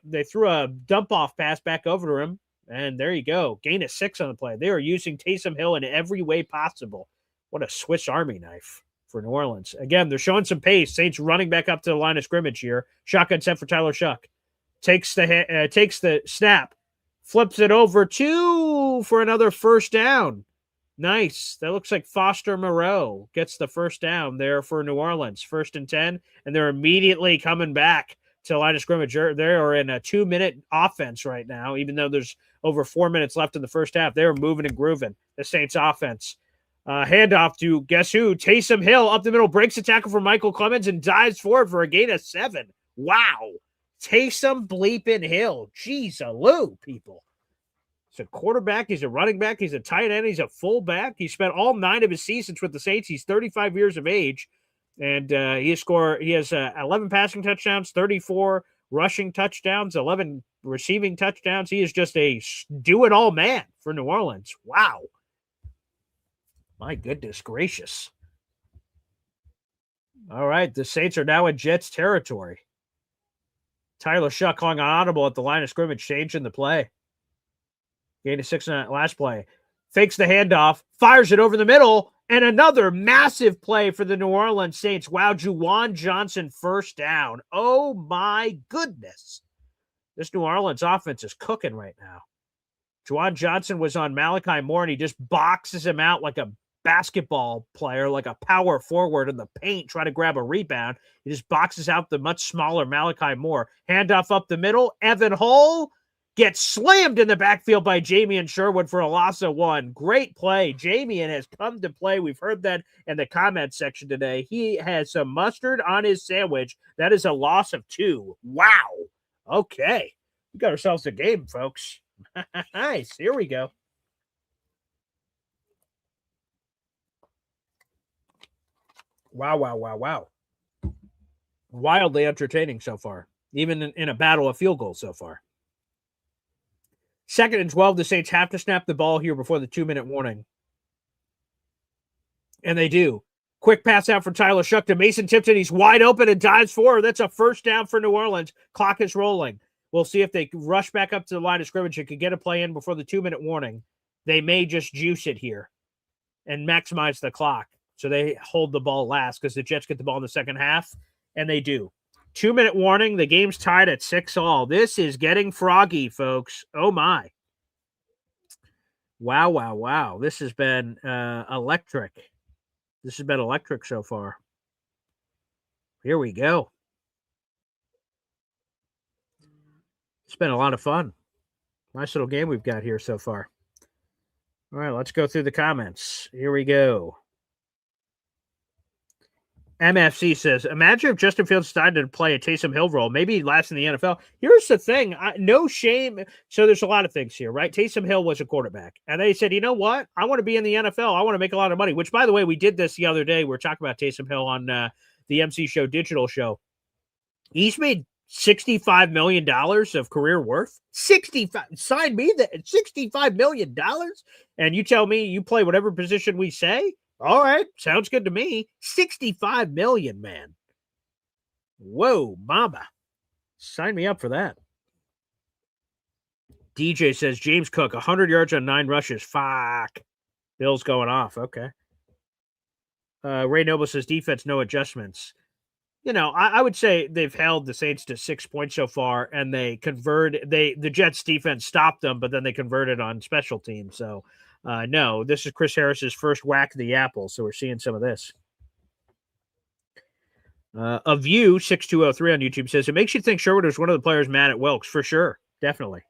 a dump off pass back over to him, and there you go. Gain of 6 on the play. They are using Taysom Hill in every way possible. What a Swiss Army knife for New Orleans. Again, they're showing some pace. Saints running back up to the line of scrimmage here. Shotgun set for Tyler Shough. Takes the snap, flips it over for another first down. Nice. That looks like Foster Moreau gets the first down there for New Orleans. 1st and 10, and they're immediately coming back to the line of scrimmage. They are in a 2-minute offense right now, even though there's over 4 minutes left in the first half. They're moving and grooving, the Saints offense. Handoff to guess who? Taysom Hill up the middle, breaks a tackle for Michael Clemens and dives forward for a gain of 7. Wow. Taysom bleeping Hill. Jeez-a-loo, people. He's a quarterback. He's a running back. He's a tight end. He's a fullback. He spent all 9 of his seasons with the Saints. He's 35 years of age, and he has 11 passing touchdowns, 34 rushing touchdowns, 11 receiving touchdowns. He is just a do-it-all man for New Orleans. Wow. My goodness gracious. All right, the Saints are now in Jets territory. Tyler Shough calling an audible at the line of scrimmage, changing the play. Gain of 6 on that last play. Fakes the handoff, fires it over the middle, and another massive play for the New Orleans Saints. Wow, Juwan Johnson first down. Oh, my goodness. This New Orleans offense is cooking right now. Juwan Johnson was on Malachi Moore, and he just boxes him out like a basketball player, like a power forward in the paint, try to grab a rebound. He just boxes out the much smaller Malachi Moore. Handoff up the middle. Evan Hull gets slammed in the backfield by Jamian Sherwood for a loss of 1. Great play. Jamian has come to play. We've heard that in the comment section today. He has some mustard on his sandwich. That is a loss of 2. Wow. Okay. We got ourselves a game, folks. Nice. Here we go. Wow. Wildly entertaining so far, even in a battle of field goals so far. 2nd and 12, the Saints have to snap the ball here before the 2-minute warning. And they do. Quick pass out for Tyler Shough to Mason Tipton. He's wide open and dives forward. That's a first down for New Orleans. Clock is rolling. We'll see if they rush back up to the line of scrimmage and can get a play in before the 2-minute warning. They may just juice it here and maximize the clock. So they hold the ball last because the Jets get the ball in the second half, and they do. 2-minute warning. The game's tied at 6-all. This is getting froggy, folks. Oh, my. Wow. This has been electric. This has been electric so far. Here we go. It's been a lot of fun. Nice little game we've got here so far. All right, let's go through the comments. Here we go. MFC says, imagine if Justin Fields decided to play a Taysom Hill role. Maybe he'd last in the NFL. Here's the thing. No shame. So there's a lot of things here, right? Taysom Hill was a quarterback. And they said, you know what? I want to be in the NFL. I want to make a lot of money, which, by the way, we did this the other day. We were talking about Taysom Hill on the MC Show digital show. He's made $65 million of career worth. 65. Sign me that. $65 million. And you tell me you play whatever position we say. All right, sounds good to me. $65 million, man. Whoa, mama. Sign me up for that. DJ says, James Cook, 100 yards on 9 rushes. Fuck. Bill's going off. Okay. Ray Noble says, defense, no adjustments. You know, I would say they've held the Saints to 6 points so far, and the Jets defense stopped them, but then they converted on special teams. So No, this is Chris Harris's first whack of the apple, so we're seeing some of this. A View 6203 on YouTube says it makes you think Sherwood was one of the players mad at Wilkes for sure, definitely.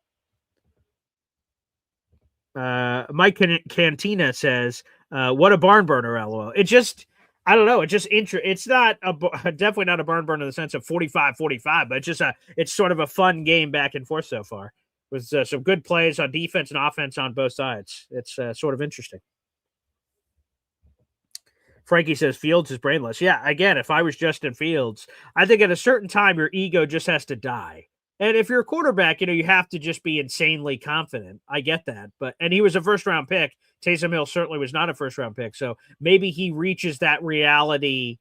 Mike Cantina says, "What a barn burner, LOL." It just, I don't know. It just it's not definitely not a barn burner in the sense of 45-45, but it's sort of a fun game back and forth so far with some good plays on defense and offense on both sides. It's sort of interesting. Frankie says Fields is brainless. Yeah, again, if I was Justin Fields, I think at a certain time your ego just has to die. And if you're a quarterback, you have to just be insanely confident. I get that. And he was a first-round pick. Taysom Hill certainly was not a first-round pick. So maybe he reaches that reality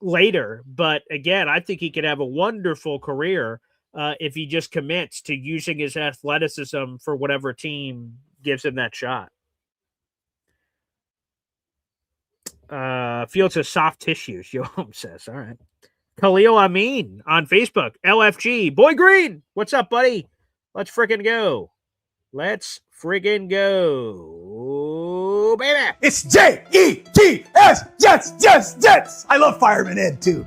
later. But again, I think he could have a wonderful career if he just commits to using his athleticism for whatever team gives him that shot. Fields has soft tissues, Yoam says. All right. Khalil Amin on Facebook. LFG. Boy Green. What's up, buddy? Let's freaking go. Let's friggin' go, baby. It's Jets, Jets. I love Fireman Ed, too.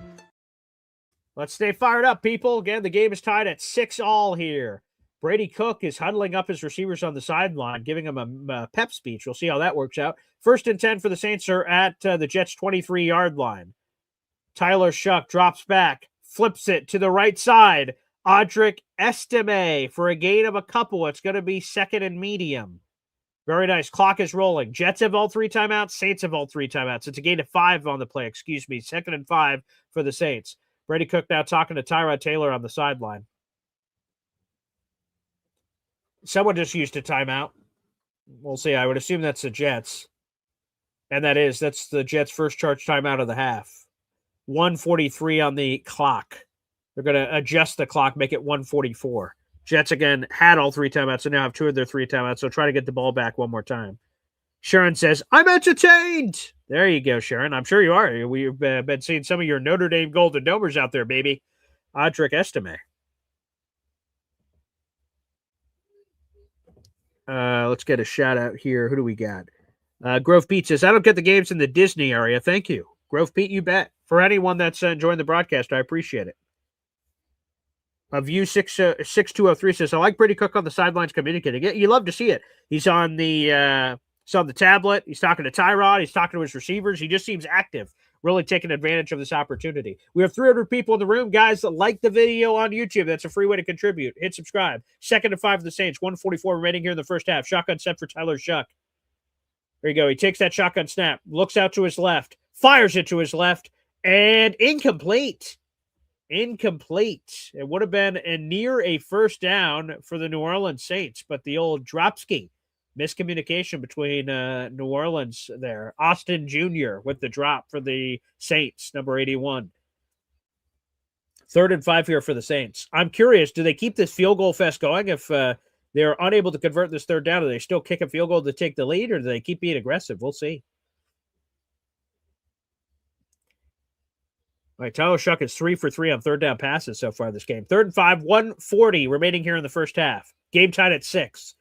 Let's stay fired up, people. Again, the game is tied at 6-all here. Brady Cook is huddling up his receivers on the sideline, giving them a pep speech. We'll see how that works out. 1st and 10 for the Saints are at the Jets' 23-yard line. Tyler Shuck drops back, flips it to the right side. Audric Estime for a gain of a couple. It's going to be 2nd and medium. Very nice. Clock is rolling. Jets have all 3 timeouts. Saints have all 3 timeouts. It's a gain of 5 on the play. 2nd and 5 for the Saints. Brady Cook now talking to Tyrod Taylor on the sideline. Someone just used a timeout. We'll see. I would assume that's the Jets. And that's the Jets' first charge timeout of the half. 1:43 on the clock. They're going to adjust the clock, make it 1:44. Jets, again, had all 3 timeouts, so now have 2 of their 3 timeouts, so try to get the ball back one more time. Sharon says, I'm entertained. There you go, Sharon. I'm sure you are. We've been seeing some of your Notre Dame Golden Domers out there, baby. Audric Estime. Let's get a shout out here. Who do we got? Grove Pete says, I don't get the games in the Disney area. Thank you. Grove Pete, you bet. For anyone that's enjoying the broadcast, I appreciate it. A View 6203 says, I like Brady Cook on the sidelines communicating. You love to see it. He's on the tablet. He's talking to Tyrod. He's talking to his receivers. He just seems active, really taking advantage of this opportunity. We have 300 people in the room. Guys, like the video on YouTube. That's a free way to contribute. Hit subscribe. 2nd and 5 for the Saints. 1:44 remaining here in the first half. Shotgun set for Tyler Shuck. There you go. He takes that shotgun snap, looks out to his left, fires it to his left, and incomplete. Incomplete. It would have been near a first down for the New Orleans Saints, but the old dropski. Miscommunication between New Orleans there. Austin Jr. with the drop for the Saints, number 81. 3rd and 5 here for the Saints. I'm curious, do they keep this field goal fest going if they're unable to convert this 3rd down? Do they still kick a field goal to take the lead, or do they keep being aggressive? We'll see. All right, Tyler Shuck is 3 for 3 on 3rd down passes so far this game. 3rd and 5, 1:40 remaining here in the first half. Game tied at 6.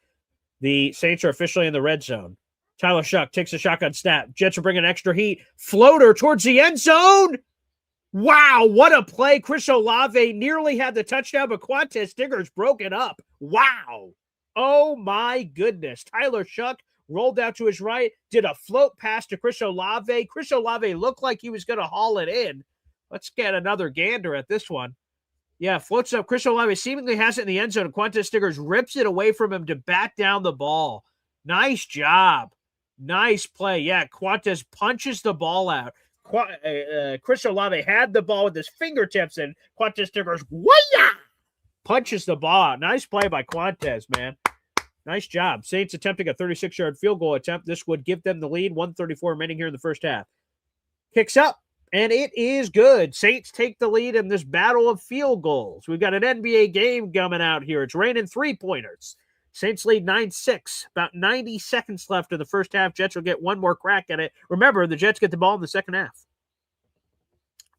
The Saints are officially in the red zone. Tyler Shuck takes a shotgun snap. Jets are bringing extra heat. Floater towards the end zone. Wow, what a play. Chris Olave nearly had the touchdown, but Quantez Digger's broke it up. Wow. Oh, my goodness. Tyler Shuck rolled out to his right, did a float pass to Chris Olave. Chris Olave looked like he was going to haul it in. Let's get another gander at this one. Yeah, floats up. Chris Olave seemingly has it in the end zone, and Quantez Stiggers rips it away from him to bat down the ball. Nice job. Nice play. Yeah, Quantez punches the ball out. Chris Olave had the ball with his fingertips, and Quantez Stiggers, wah-ya! Punches the ball out. Nice play by Quantez, man. Nice job. Saints attempting a 36-yard field goal attempt. This would give them the lead. 1:34 remaining here in the first half. Kicks up. And it is good. Saints take the lead in this battle of field goals. We've got an NBA game coming out here. It's raining 3-pointers. Saints lead 9-6. About 90 seconds left in the first half. Jets will get one more crack at it. Remember, the Jets get the ball in the second half.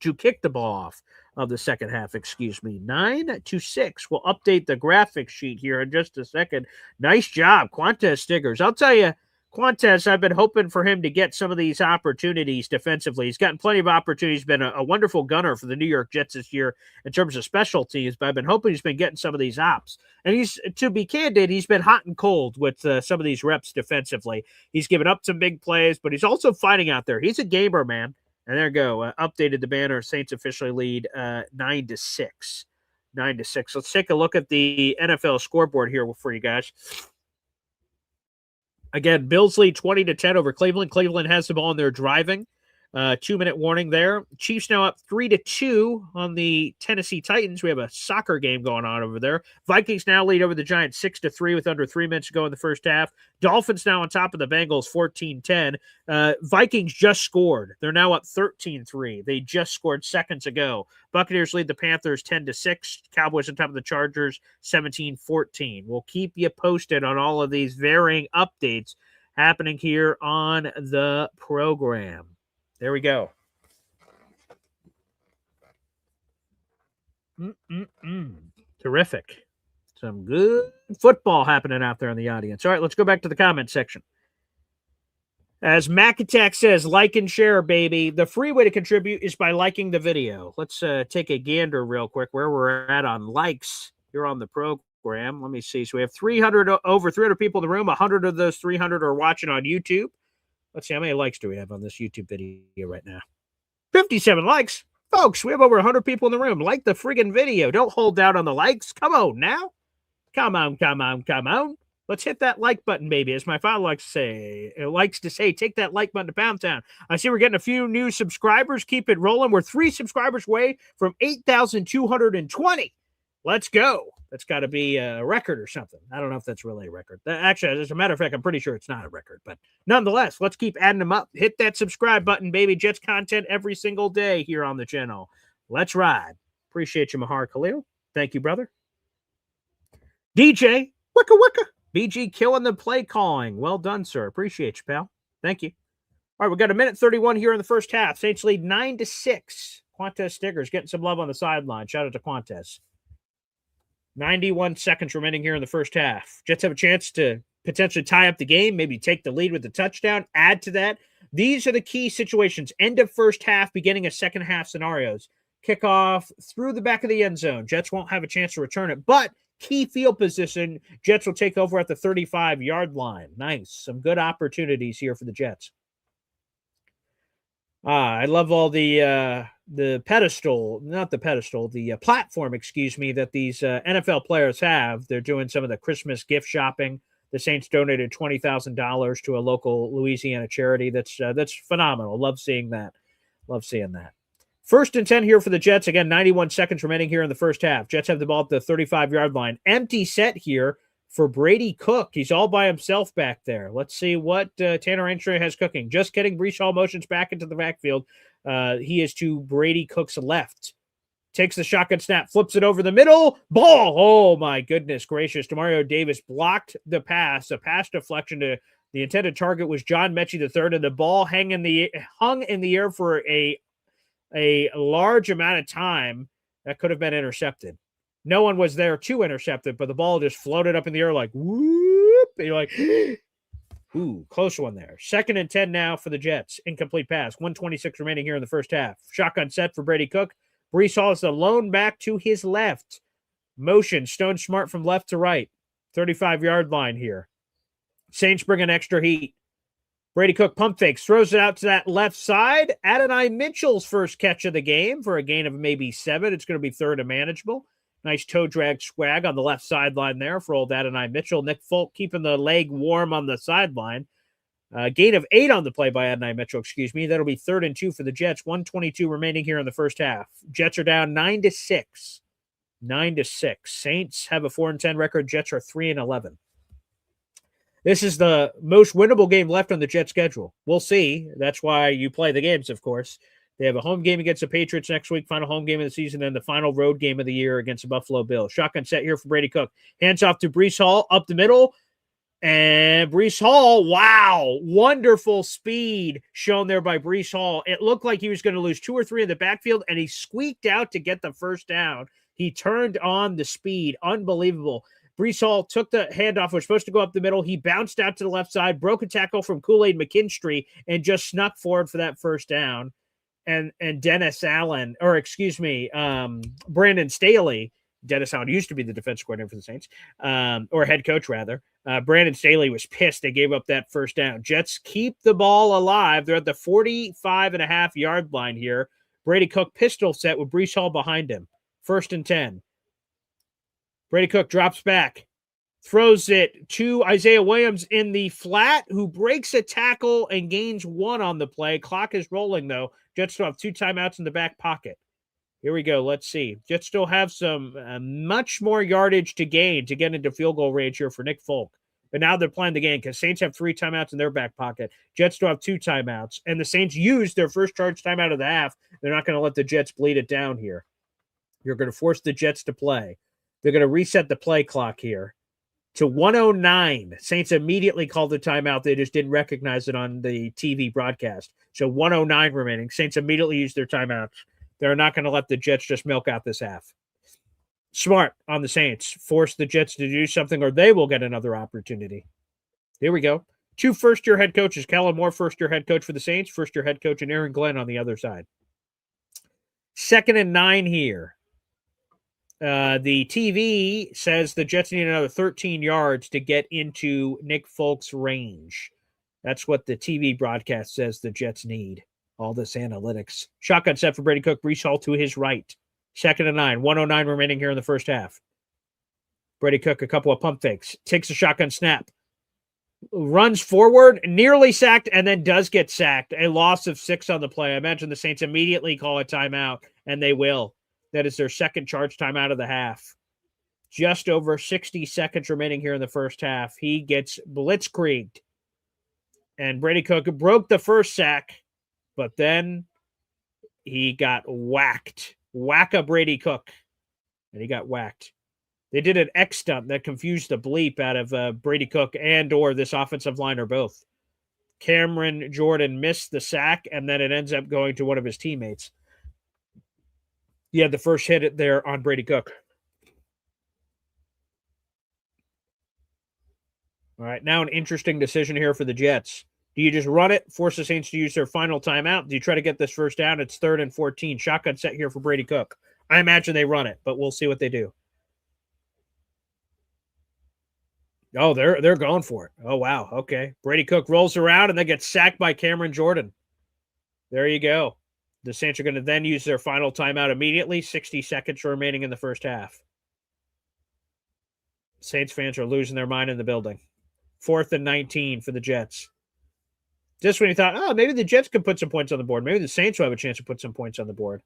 to kick the ball off of the second half, 9-6. We'll update the graphic sheet here in just a second. Nice job, Quantez Stiggers. I'll tell you, Quantez, I've been hoping for him to get some of these opportunities defensively. He's gotten plenty of opportunities, been a wonderful gunner for the New York Jets this year in terms of special teams, but I've been hoping he's been getting some of these ops. And he's, to be candid, he's been hot and cold with some of these reps defensively. He's given up some big plays, but he's also fighting out there. He's a gamer, man. And there you go. Updated the banner. Saints officially lead 9-6. 9-6. Let's take a look at the NFL scoreboard here for you guys. Again, Bills lead 20-10 over Cleveland. Cleveland has the ball and they're driving. 2-minute warning there. Chiefs now up 3-2 on the Tennessee Titans. We have a soccer game going on over there. Vikings now lead over the Giants 6-3 with under 3 minutes to go in the first half. Dolphins now on top of the Bengals 14-10. Vikings just scored. They're now up 13-3. They just scored seconds ago. Buccaneers lead the Panthers 10-6. Cowboys on top of the Chargers 17-14. We'll keep you posted on all of these varying updates happening here on the program. There we go. Terrific. Some good football happening out there in the audience. All right, let's go back to the comment section. As Mac Attack says, like and share, baby. The free way to contribute is by liking the video. Let's take a gander real quick where we're at on likes here on the program. Let me see. So we have over 300 people in the room. 100 of those 300 are watching on YouTube. Let's see, how many likes do we have on this YouTube video right now? 57 likes. Folks, we have over 100 people in the room. Like the friggin' video. Don't hold out on the likes. Come on now. Come on. Let's hit that like button, baby. As my father likes to say, take that like button to Pound Town. I see we're getting a few new subscribers. Keep it rolling. We're 3 subscribers away from 8,220. Let's go. That's got to be a record or something. I don't know if that's really a record. Actually, as a matter of fact, I'm pretty sure it's not a record. But nonetheless, let's keep adding them up. Hit that subscribe button, baby. Jets content every single day here on the channel. Let's ride. Appreciate you, Mahar Khalil. Thank you, brother. DJ, wicka. BG killing the play calling. Well done, sir. Appreciate you, pal. Thank you. All right, we got 1:31 here in the first half. Saints lead 9-6. Quantez Stiggers getting some love on the sideline. Shout out to Quantez. 91 seconds remaining here in the first half. Jets have a chance to potentially tie up the game, maybe take the lead with the touchdown, add to that. These are the key situations. End of first half, beginning of second half scenarios. Kickoff through the back of the end zone. Jets won't have a chance to return it, but key field position, Jets will take over at the 35-yard line. Nice. Some good opportunities here for the Jets. I love all the platform, that these NFL players have. They're doing some of the Christmas gift shopping. The Saints donated $20,000 to a local Louisiana charity. That's phenomenal. Love seeing that. First and 10 here for the Jets. Again, 91 seconds remaining here in the first half. Jets have the ball at the 35-yard line. Empty set here for Brady Cook. He's all by himself back there. Let's see what Tanner Aintree has cooking. Just getting Breece Hall motions back into the backfield. He is to Brady Cook's left. Takes the shotgun snap, flips it over the middle. Ball. Oh, my goodness gracious. Demario Davis blocked the pass. A pass deflection to the intended target was John Mechie III, and the ball hung in the air for a large amount of time. That could have been intercepted. No one was there to intercept it, but the ball just floated up in the air like, whoop. And you're like, ooh, close one there. 2nd and 10 now for the Jets. Incomplete pass. 1:26 remaining here in the first half. Shotgun set for Brady Cook. Breece Hall is the lone back to his left. Motion. Stone Smart from left to right. 35-yard line here. Saints bring an extra heat. Brady Cook pump fakes, throws it out to that left side. Adonai Mitchell's first catch of the game for a gain of maybe 7. It's going to be 3rd and manageable. Nice toe drag swag on the left sideline there for old Adonai Mitchell. Nick Folk keeping the leg warm on the sideline. Gain of 8 on the play by Adonai Mitchell, That'll be 3rd and 2 for the Jets. 1:22 remaining here in the first half. Jets are down 9-6. 9-6. Saints have a 4-10 record. Jets are 3-11. This is the most winnable game left on the Jets schedule. We'll see. That's why you play the games, of course. They have a home game against the Patriots next week, final home game of the season, then the final road game of the year against the Buffalo Bills. Shotgun set here for Brady Cook. Hands off to Breece Hall, up the middle. And Brees Hall, wow, wonderful speed shown there by Brees Hall. It looked like he was going to lose 2 or 3 in the backfield, and he squeaked out to get the first down. He turned on the speed. Unbelievable. Brees Hall took the handoff, was supposed to go up the middle. He bounced out to the left side, broke a tackle from Kool-Aid McKinstry, and just snuck forward for that first down. And Dennis Allen, or excuse me, Brandon Staley. Dennis Allen used to be the defensive coordinator for the Saints, or head coach, rather. Brandon Staley was pissed they gave up that first down. Jets keep the ball alive. They're at the 45.5-yard line here. Brady Cook pistol set with Brees Hall behind him. 1st and 10. Brady Cook drops back, throws it to Isaiah Williams in the flat, who breaks a tackle and gains 1 on the play. Clock is rolling, though. Jets still have 2 timeouts in the back pocket. Here we go. Let's see. Jets still have some much more yardage to gain to get into field goal range here for Nick Folk. But now they're playing the game because Saints have 3 timeouts in their back pocket. Jets still have 2 timeouts. And the Saints used their first charge timeout of the half. They're not going to let the Jets bleed it down here. You're going to force the Jets to play. They're going to reset the play clock here to 109. Saints immediately called the timeout. They just didn't recognize it on the TV broadcast. So 109 remaining. Saints immediately used their timeouts. They're not going to let the Jets just milk out this half. Smart on the Saints. Force the Jets to do something or they will get another opportunity. Here we go. 2 first-year head coaches. Kellen Moore, first-year head coach for the Saints. First-year head coach, and Aaron Glenn on the other side. 2nd and 9 here. The TV says the Jets need another 13 yards to get into Nick Folk's range. That's what the TV broadcast says the Jets need. All this analytics. Shotgun set for Brady Cook. Brees Hall to his right. 2nd and 9. 109 remaining here in the first half. Brady Cook, a couple of pump fakes. Takes a shotgun snap. Runs forward, nearly sacked, and then does get sacked. A loss of 6 on the play. I imagine the Saints immediately call a timeout, and they will. That is their second charge timeout of the half. Just over 60 seconds remaining here in the first half. He gets blitzkrieged. And Brady Cook broke the first sack, but then he got whacked. Whack-a Brady Cook. And he got whacked. They did an X stunt that confused the bleep out of Brady Cook and or this offensive line or both. Cameron Jordan missed the sack, and then it ends up going to one of his teammates. He had the first hit there on Brady Cook. All right, now an interesting decision here for the Jets. Do you just run it, force the Saints to use their final timeout? Do you try to get this first down? It's 3rd and 14. Shotgun set here for Brady Cook. I imagine they run it, but we'll see what they do. Oh, they're going for it. Oh, wow. Okay. Brady Cook rolls around and then gets sacked by Cameron Jordan. There you go. The Saints are going to then use their final timeout immediately. 60 seconds remaining in the first half. Saints fans are losing their mind in the building. 4th and 19 for the Jets. Just when you thought, oh, maybe the Jets could put some points on the board. Maybe the Saints will have a chance to put some points on the board.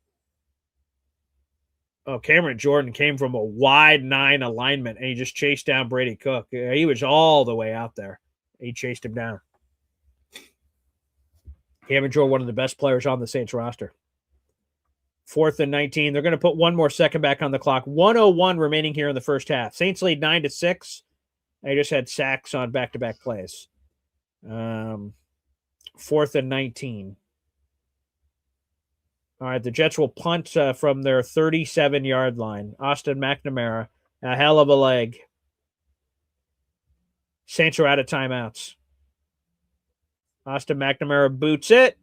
Oh, Cameron Jordan came from a wide 9 alignment, and he just chased down Brady Cook. He was all the way out there. He chased him down. Cameron Jordan, one of the best players on the Saints roster. 4th and 19. They're going to put one more second back on the clock. 1:01 remaining here in the first half. Saints lead 9-6. They just had sacks on back-to-back plays. 4th and 19. All right, the Jets will punt from their 37-yard line. Austin McNamara, a hell of a leg. Saints are out of timeouts. Austin McNamara boots it.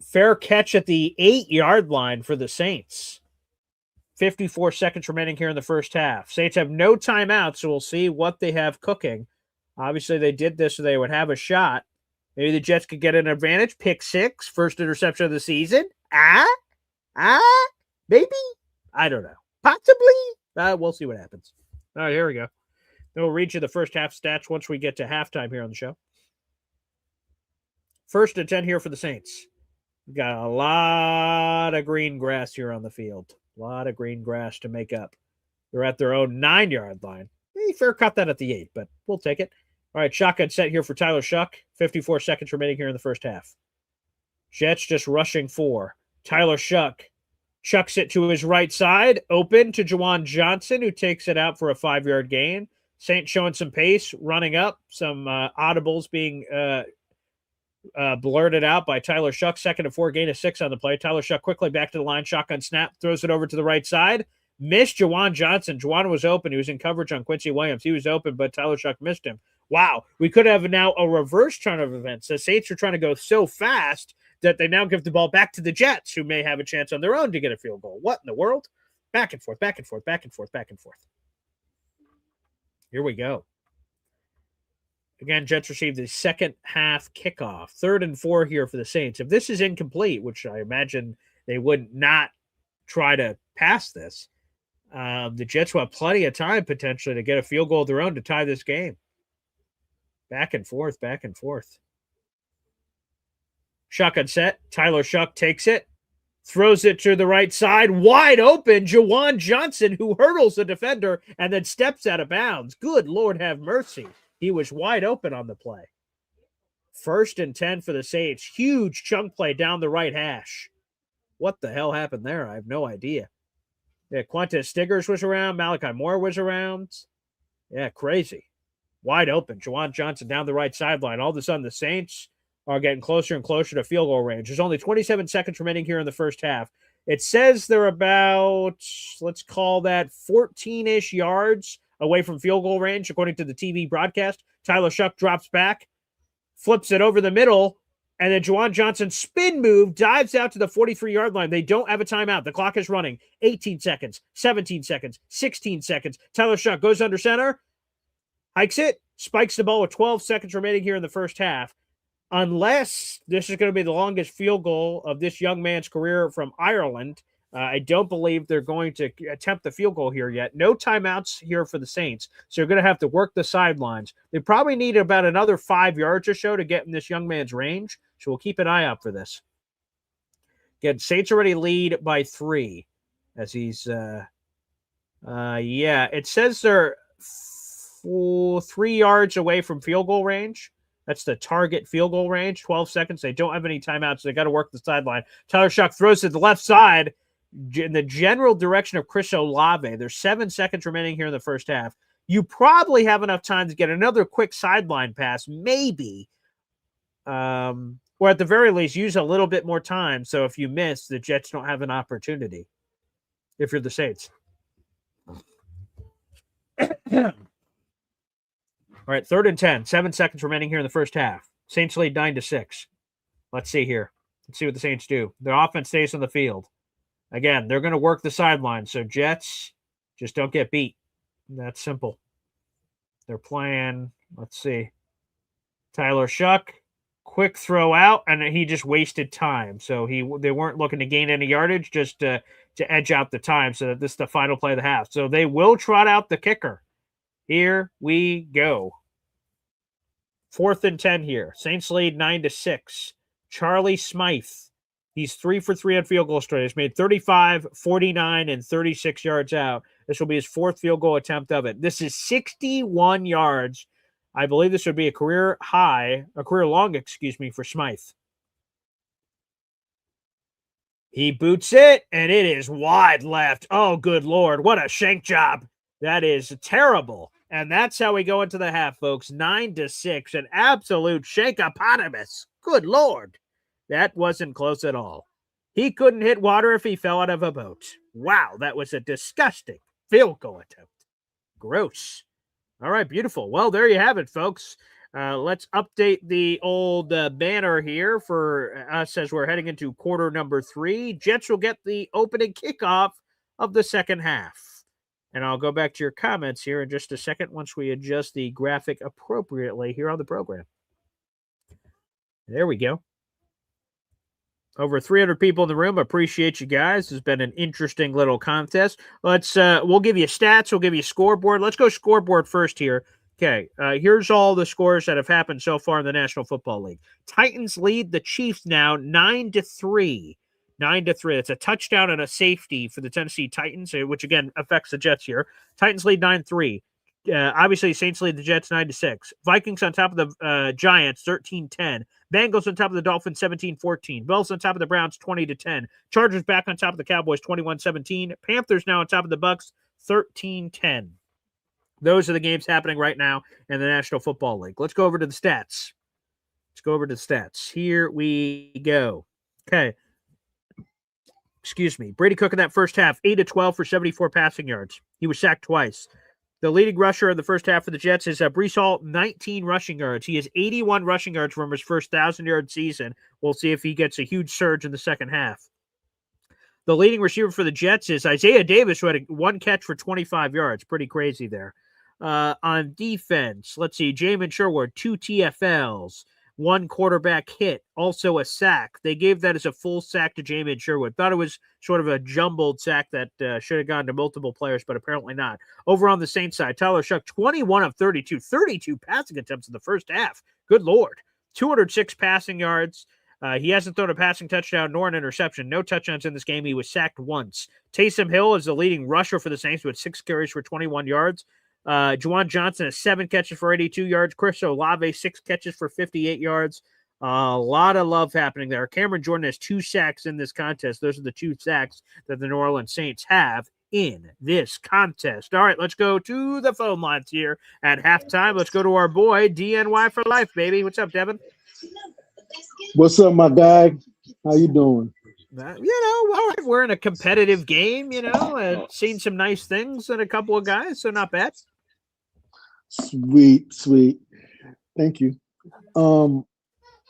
Fair catch at the 8-yard line for the Saints. 54 seconds remaining here in the first half. Saints have no timeouts, so we'll see what they have cooking. Obviously, they did this so they would have a shot. Maybe the Jets could get an advantage. Pick 6, first interception of the season. Maybe? I don't know. Possibly? We'll see what happens. All right, here we go. Then we'll read you the first half stats once we get to halftime here on the show. 1st and 10 here for the Saints. We've got a lot of green grass here on the field. A lot of green grass to make up. They're at their own 9-yard line. Fair cut that at the 8, but we'll take it. All right, shotgun set here for Tyler Shuck. 54 seconds remaining here in the first half. Jets just rushing 4. Tyler Shuck Chucks it to his right side, open to Juwan Johnson, who takes it out for a 5-yard gain. Saints showing some pace, running up, some audibles being blurted out by Tyler Shuck. 2nd and 4, gain of 6 on the play. Tyler Shuck quickly back to the line, shotgun snap, throws it over to the right side. Missed Juwan Johnson. Juwan was open. He was in coverage on Quincy Williams. He was open, but Tyler Shuck missed him. Wow, we could have now a reverse turn of events. The Saints are trying to go so fast that they now give the ball back to the Jets, who may have a chance on their own to get a field goal. What in the world? Back and forth, back and forth, back and forth, back and forth. Here we go. Again, Jets received the second half kickoff. 3rd and 4 here for the Saints. If this is incomplete, which I imagine they would not try to pass this, the Jets will have plenty of time potentially to get a field goal of their own to tie this game. Back and forth, back and forth. Shotgun set. Tyler Shuck takes it, throws it to the right side, wide open. Juwan Johnson, who hurdles the defender and then steps out of bounds. Good Lord have mercy. He was wide open on the play. 1st and 10 for the Saints. Huge chunk play down the right hash. What the hell happened there? I have no idea. Yeah, Quintez Stiggers was around. Malachi Moore was around. Yeah, crazy. Wide open. Juwan Johnson down the right sideline. All of a sudden, the Saints are getting closer and closer to field goal range. There's only 27 seconds remaining here in the first half. It says they're about, let's call that 14-ish yards away from field goal range, according to the TV broadcast. Tyler Shuck drops back, flips it over the middle, and then Juwan Johnson spin move, dives out to the 43-yard line. They don't have a timeout. The clock is running. 18 seconds, 17 seconds, 16 seconds. Tyler Shuck goes under center, hikes it, spikes the ball with 12 seconds remaining here in the first half. Unless this is going to be the longest field goal of this young man's career from Ireland, I don't believe they're going to attempt the field goal here yet. No timeouts here for the Saints, so they're going to have to work the sidelines. They probably need about another 5 yards or so to get in this young man's range, so we'll keep an eye out for this. Again, Saints already lead by 3 as he's, it says they're 3 yards away from field goal range. That's the target field goal range, 12 seconds. They don't have any timeouts, so they got to work the sideline. Tyler Shuck throws to the left side in the general direction of Chris Olave. There's 7 seconds remaining here in the first half. You probably have enough time to get another quick sideline pass, maybe, or at the very least, use a little bit more time. So if you miss, the Jets don't have an opportunity if you're the Saints. All right, 3rd and 10. 7 seconds remaining here in the first half. Saints lead 9-6. Let's see here. Let's see what the Saints do. Their offense stays on the field. Again, they're going to work the sideline, so Jets just don't get beat. That's simple. They're playing, let's see, Tyler Shuck, quick throw out, and he just wasted time. So they weren't looking to gain any yardage, just to edge out the time so that this is the final play of the half. So they will trot out the kicker. Here we go. 4th and 10 here. Saints lead 9-6. Charlie Smythe. He's 3 for 3 on field goal straight. He's made 35, 49, and 36 yards out. This will be his 4th field goal attempt of it. This is 61 yards. I believe this would be a career long, for Smythe. He boots it, and it is wide left. Oh, good Lord. What a shank job. That is terrible. And that's how we go into the half, folks. 9-6. An absolute shankopotamus. Good Lord. That wasn't close at all. He couldn't hit water if he fell out of a boat. Wow, that was a disgusting field goal attempt. Gross. All right, beautiful. Well, there you have it, folks. Let's update the old banner here for us as we're heading into quarter number 3. Jets will get the opening kickoff of the second half. And I'll go back to your comments here in just a second once we adjust the graphic appropriately here on the program. There we go. Over 300 people in the room. Appreciate you guys. It's been an interesting little contest. We'll give you stats. We'll give you scoreboard. Let's go scoreboard first here. Okay, here's all the scores that have happened so far in the National Football League. Titans lead the Chiefs now 9-3. 9-3. It's a touchdown and a safety for the Tennessee Titans, which again affects the Jets here. Titans lead 9-3. Obviously, Saints lead the Jets 9-6. Vikings on top of the Giants 13-10. Bengals on top of the Dolphins 17-14. Bills on top of the Browns 20-10. Chargers back on top of the Cowboys 21-17. Panthers now on top of the Bucks 13-10. Those are the games happening right now in the National Football League. Let's go over to the stats. Here we go. Okay. Excuse me. Brady Cook in that first half, 8-12 for 74 passing yards. He was sacked twice. The leading rusher in the first half of the Jets is Breece Hall, 19 rushing yards. He has 81 rushing yards from his first 1,000-yard season. We'll see if he gets a huge surge in the second half. The leading receiver for the Jets is Isaiah Davis, who had one catch for 25 yards. Pretty crazy there. On defense, let's see, Jamin Sherwood, 2 TFLs, 1 quarterback hit, also a sack. They gave that as a full sack to Jamin Sherwood. Thought it was sort of a jumbled sack that should have gone to multiple players, but apparently not. Over on the Saints side, Tyler Shuck, 21 of 32 passing attempts in the first half. Good Lord. 206 passing yards. He hasn't thrown a passing touchdown nor an interception. No touchdowns in this game. He was sacked once. Taysom Hill is the leading rusher for the Saints with 6 carries for 21 yards. Juwan Johnson has 7 catches for 82 yards. Chris Olave, 6 catches for 58 yards. A lot of love happening there. Cameron Jordan has 2 sacks in this contest. Those are the 2 sacks that the New Orleans Saints have in this contest. All right, let's go to the phone lines here at halftime. Let's go to our boy, DNY for life, baby. What's up, Devin? What's up, my guy? How you doing? All right. We're in a competitive game, seen some nice things in a couple of guys, so not bad. Sweet. Thank you.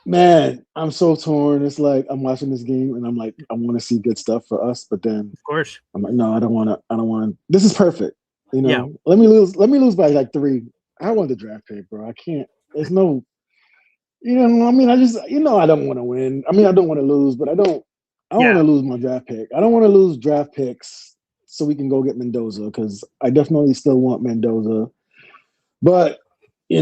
Man, I'm so torn. It's like I'm watching this game and I'm like, I want to see good stuff for us, but then of course I'm like, no, I don't want to. This is perfect. Yeah. Let me lose by like 3. I want the draft pick, bro. I can't. There's no. I just, I don't want to win. I don't want to lose, but I don't want to lose my draft pick. I don't want to lose draft picks so we can go get Mendoza because I definitely still want Mendoza. But, I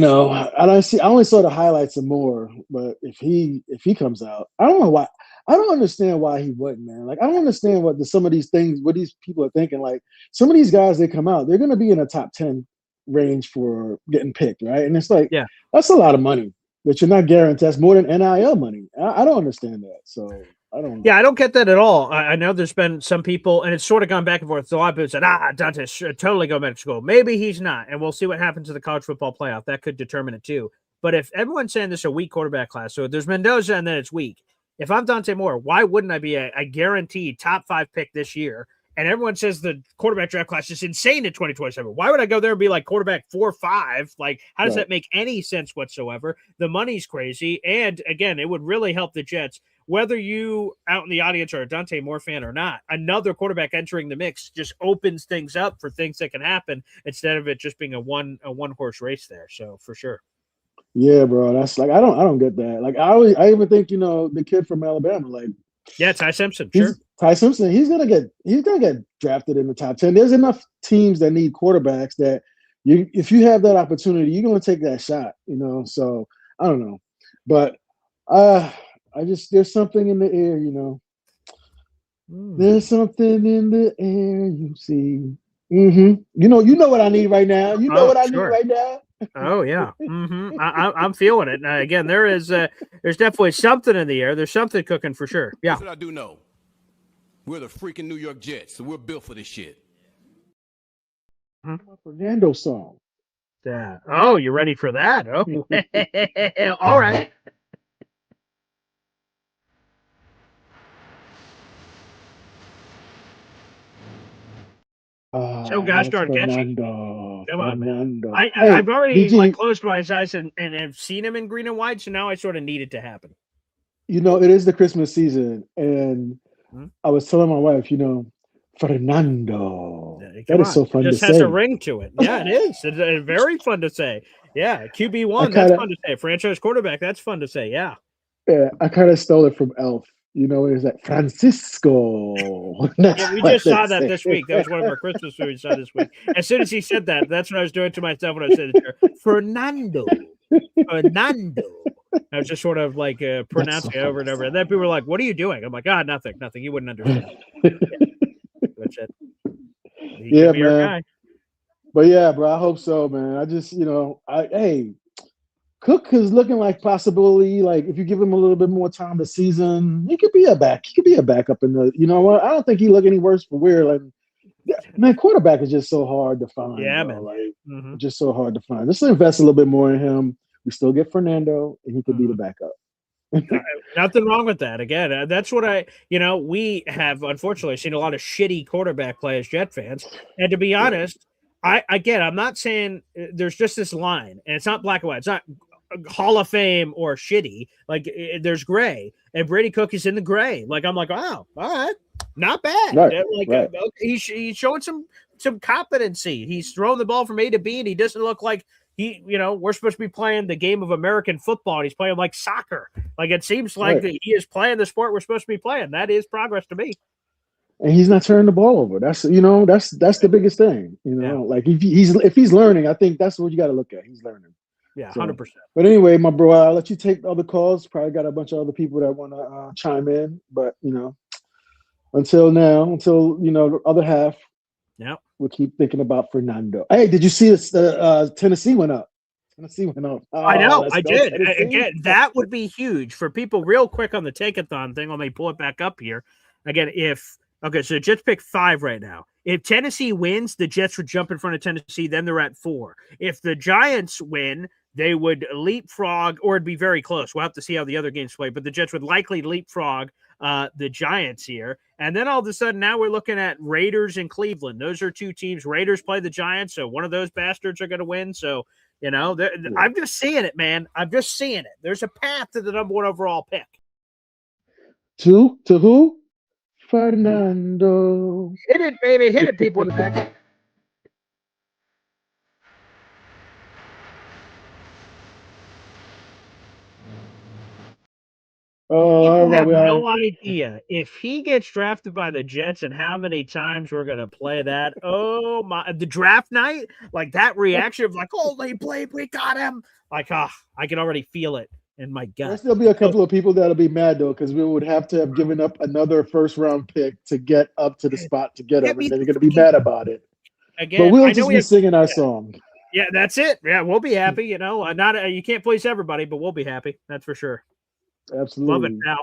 only saw the highlights and more. But if he comes out, I don't know why. I don't understand why he wouldn't, man. Like, I don't understand what some of these things, what these people are thinking. Like, some of these guys, they come out, they're going to be in a top 10 range for getting picked, right? And it's like, that's a lot of money. That you're not guaranteed. That's more than NIL money. I don't understand that. So I don't. Yeah, I don't get that at all. I know there's been some people, and it's sort of gone back and forth. A lot of people said, Dante's totally go back to school. Maybe he's not, and we'll see what happens to the college football playoff. That could determine it too. But if everyone's saying this is a weak quarterback class, so there's Mendoza and then it's weak. If I'm Dante Moore, why wouldn't I be a guaranteed top 5 pick this year? And everyone says the quarterback draft class is insane in 2027. Why would I go there and be like quarterback 4 or 5? Like, how does that make any sense whatsoever? The money's crazy. And again, it would really help the Jets. Whether you out in the audience are a Dante Moore fan or not, another quarterback entering the mix just opens things up for things that can happen instead of it just being a one horse race there. So for sure. Yeah, bro. That's like, I don't get that. Like, I even think, the kid from Alabama, like, yeah, Ty Simpson, sure. Ty Simpson, he's gonna get drafted in the top 10. There's enough teams that need quarterbacks that if you have that opportunity, you're gonna take that shot, So I don't know, but there's something in the air, There's something in the air, you see. You know what I need right now. You know what I need right now. Oh yeah, I'm feeling it. Again, there's definitely something in the air. There's something cooking for sure. Yeah. That's what I do know. We're the freaking New York Jets, so we're built for this shit. Fernando song. Yeah. Oh, you ready for that? Oh, all right. So gosh darn catchy. Come on, man. I've already closed my eyes and have seen him in green and white, so now I sort of need it to happen. It is the Christmas season, and I was telling my wife, Fernando. That is so fun to say. It just has a ring to it. Yeah, it is. It's very fun to say. Yeah, QB1, that's fun to say. Franchise quarterback, that's fun to say. Yeah. Yeah, I kind of stole it from Elf. It was like Francisco. Yeah, we just saw that this week. That was one of our Christmas movies we saw this week. As soon as he said that, that's what I was doing to myself when I said it. Fernando. I was just sort of like pronouncing it over and over. And then people were like, what are you doing? I'm like, nothing. You wouldn't understand. That's it. Yeah, man. But yeah, bro, I hope so, man. I just, hey, Cook is looking like possibility. Like if you give him a little bit more time this season, he could be a back. He could be a backup in the. You know what? I don't think he look any worse for Weir. Like, man, quarterback is just so hard to find. Yeah, bro. man. Like Mhm. just so hard to find. Let's invest a little bit more in him. We still get Fernando, and he could be the backup. Nothing wrong with that. Again, that's what we have unfortunately seen a lot of shitty quarterback play as Jet fans. And to be honest, I'm not saying there's just this line, and it's not black and white. It's not Hall of Fame or shitty. Like there's gray, and Brady Cook is in the gray. Like I'm like, wow, all right, not bad. Right, Like right. he's showing some competency. He's throwing the ball from A to B, and he doesn't look like we're supposed to be playing the game of American football, and he's playing like soccer. Like it seems like Right. he is playing the sport we're supposed to be playing. That is progress to me. And he's not turning the ball over. That's the biggest thing. Like if he's learning, I think that's what you got to look at. He's learning. Yeah, So, 100%. But anyway, my bro, I'll let you take other calls. Probably got a bunch of other people that want to chime in. But until the other half, Yeah. we'll keep thinking about Fernando. Hey, did you see this? Tennessee went up. Tennessee went up. I know, let's I go, did. Tennessee. Again, that would be huge for people. Real quick on the take-a-thon thing. Let me pull it back up here. Again, so the Jets pick 5 right now. If Tennessee wins, the Jets would jump in front of Tennessee. Then they're at 4. If the Giants win, they would leapfrog, or it'd be very close. We'll have to see how the other games play. But the Jets would likely leapfrog the Giants here. And then all of a sudden, now we're looking at Raiders and Cleveland. Those are 2 teams. Raiders play the Giants, so one of those bastards are going to win. So, I'm just seeing it, man. I'm just seeing it. There's a path to the number 1 overall pick. To who? Fernando. Hit it, baby. Hit it, people in the back. Oh, I have we are. no idea if he gets drafted by the Jets and how many times we're gonna play that. Oh my! The draft night, like that reaction of like, "Oh, they played, we got him!" Like, I can already feel it in my There'll gut. still be a couple of people that'll be mad though, because we would have to have given up another first round pick to get up to the spot to get him, and then you're gonna be mad about it. Again, But we'll I know just we be have, singing our song. yeah, that's it. Yeah, we'll be happy. Not you can't please everybody, but we'll be happy. That's for sure. Absolutely. Love it, pal.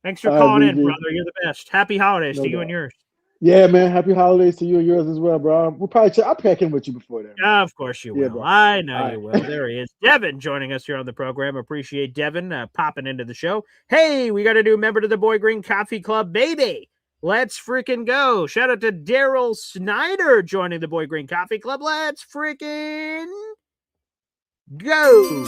Thanks for All right, calling in, BG. brother. You're the best. Happy holidays No to you doubt. and yours. Yeah, man. Happy holidays to you and yours as well, bro. We'll probably I'll check in with you before then. Of course you will. Yeah, bro. I know All you right. will. There he is. Devin joining us here on the program. Appreciate Devin popping into the show. Hey, we got a new member to the Boy Green Coffee Club, baby. Let's freaking go. Shout out to Daryl Snyder joining the Boy Green Coffee Club. Let's freaking go.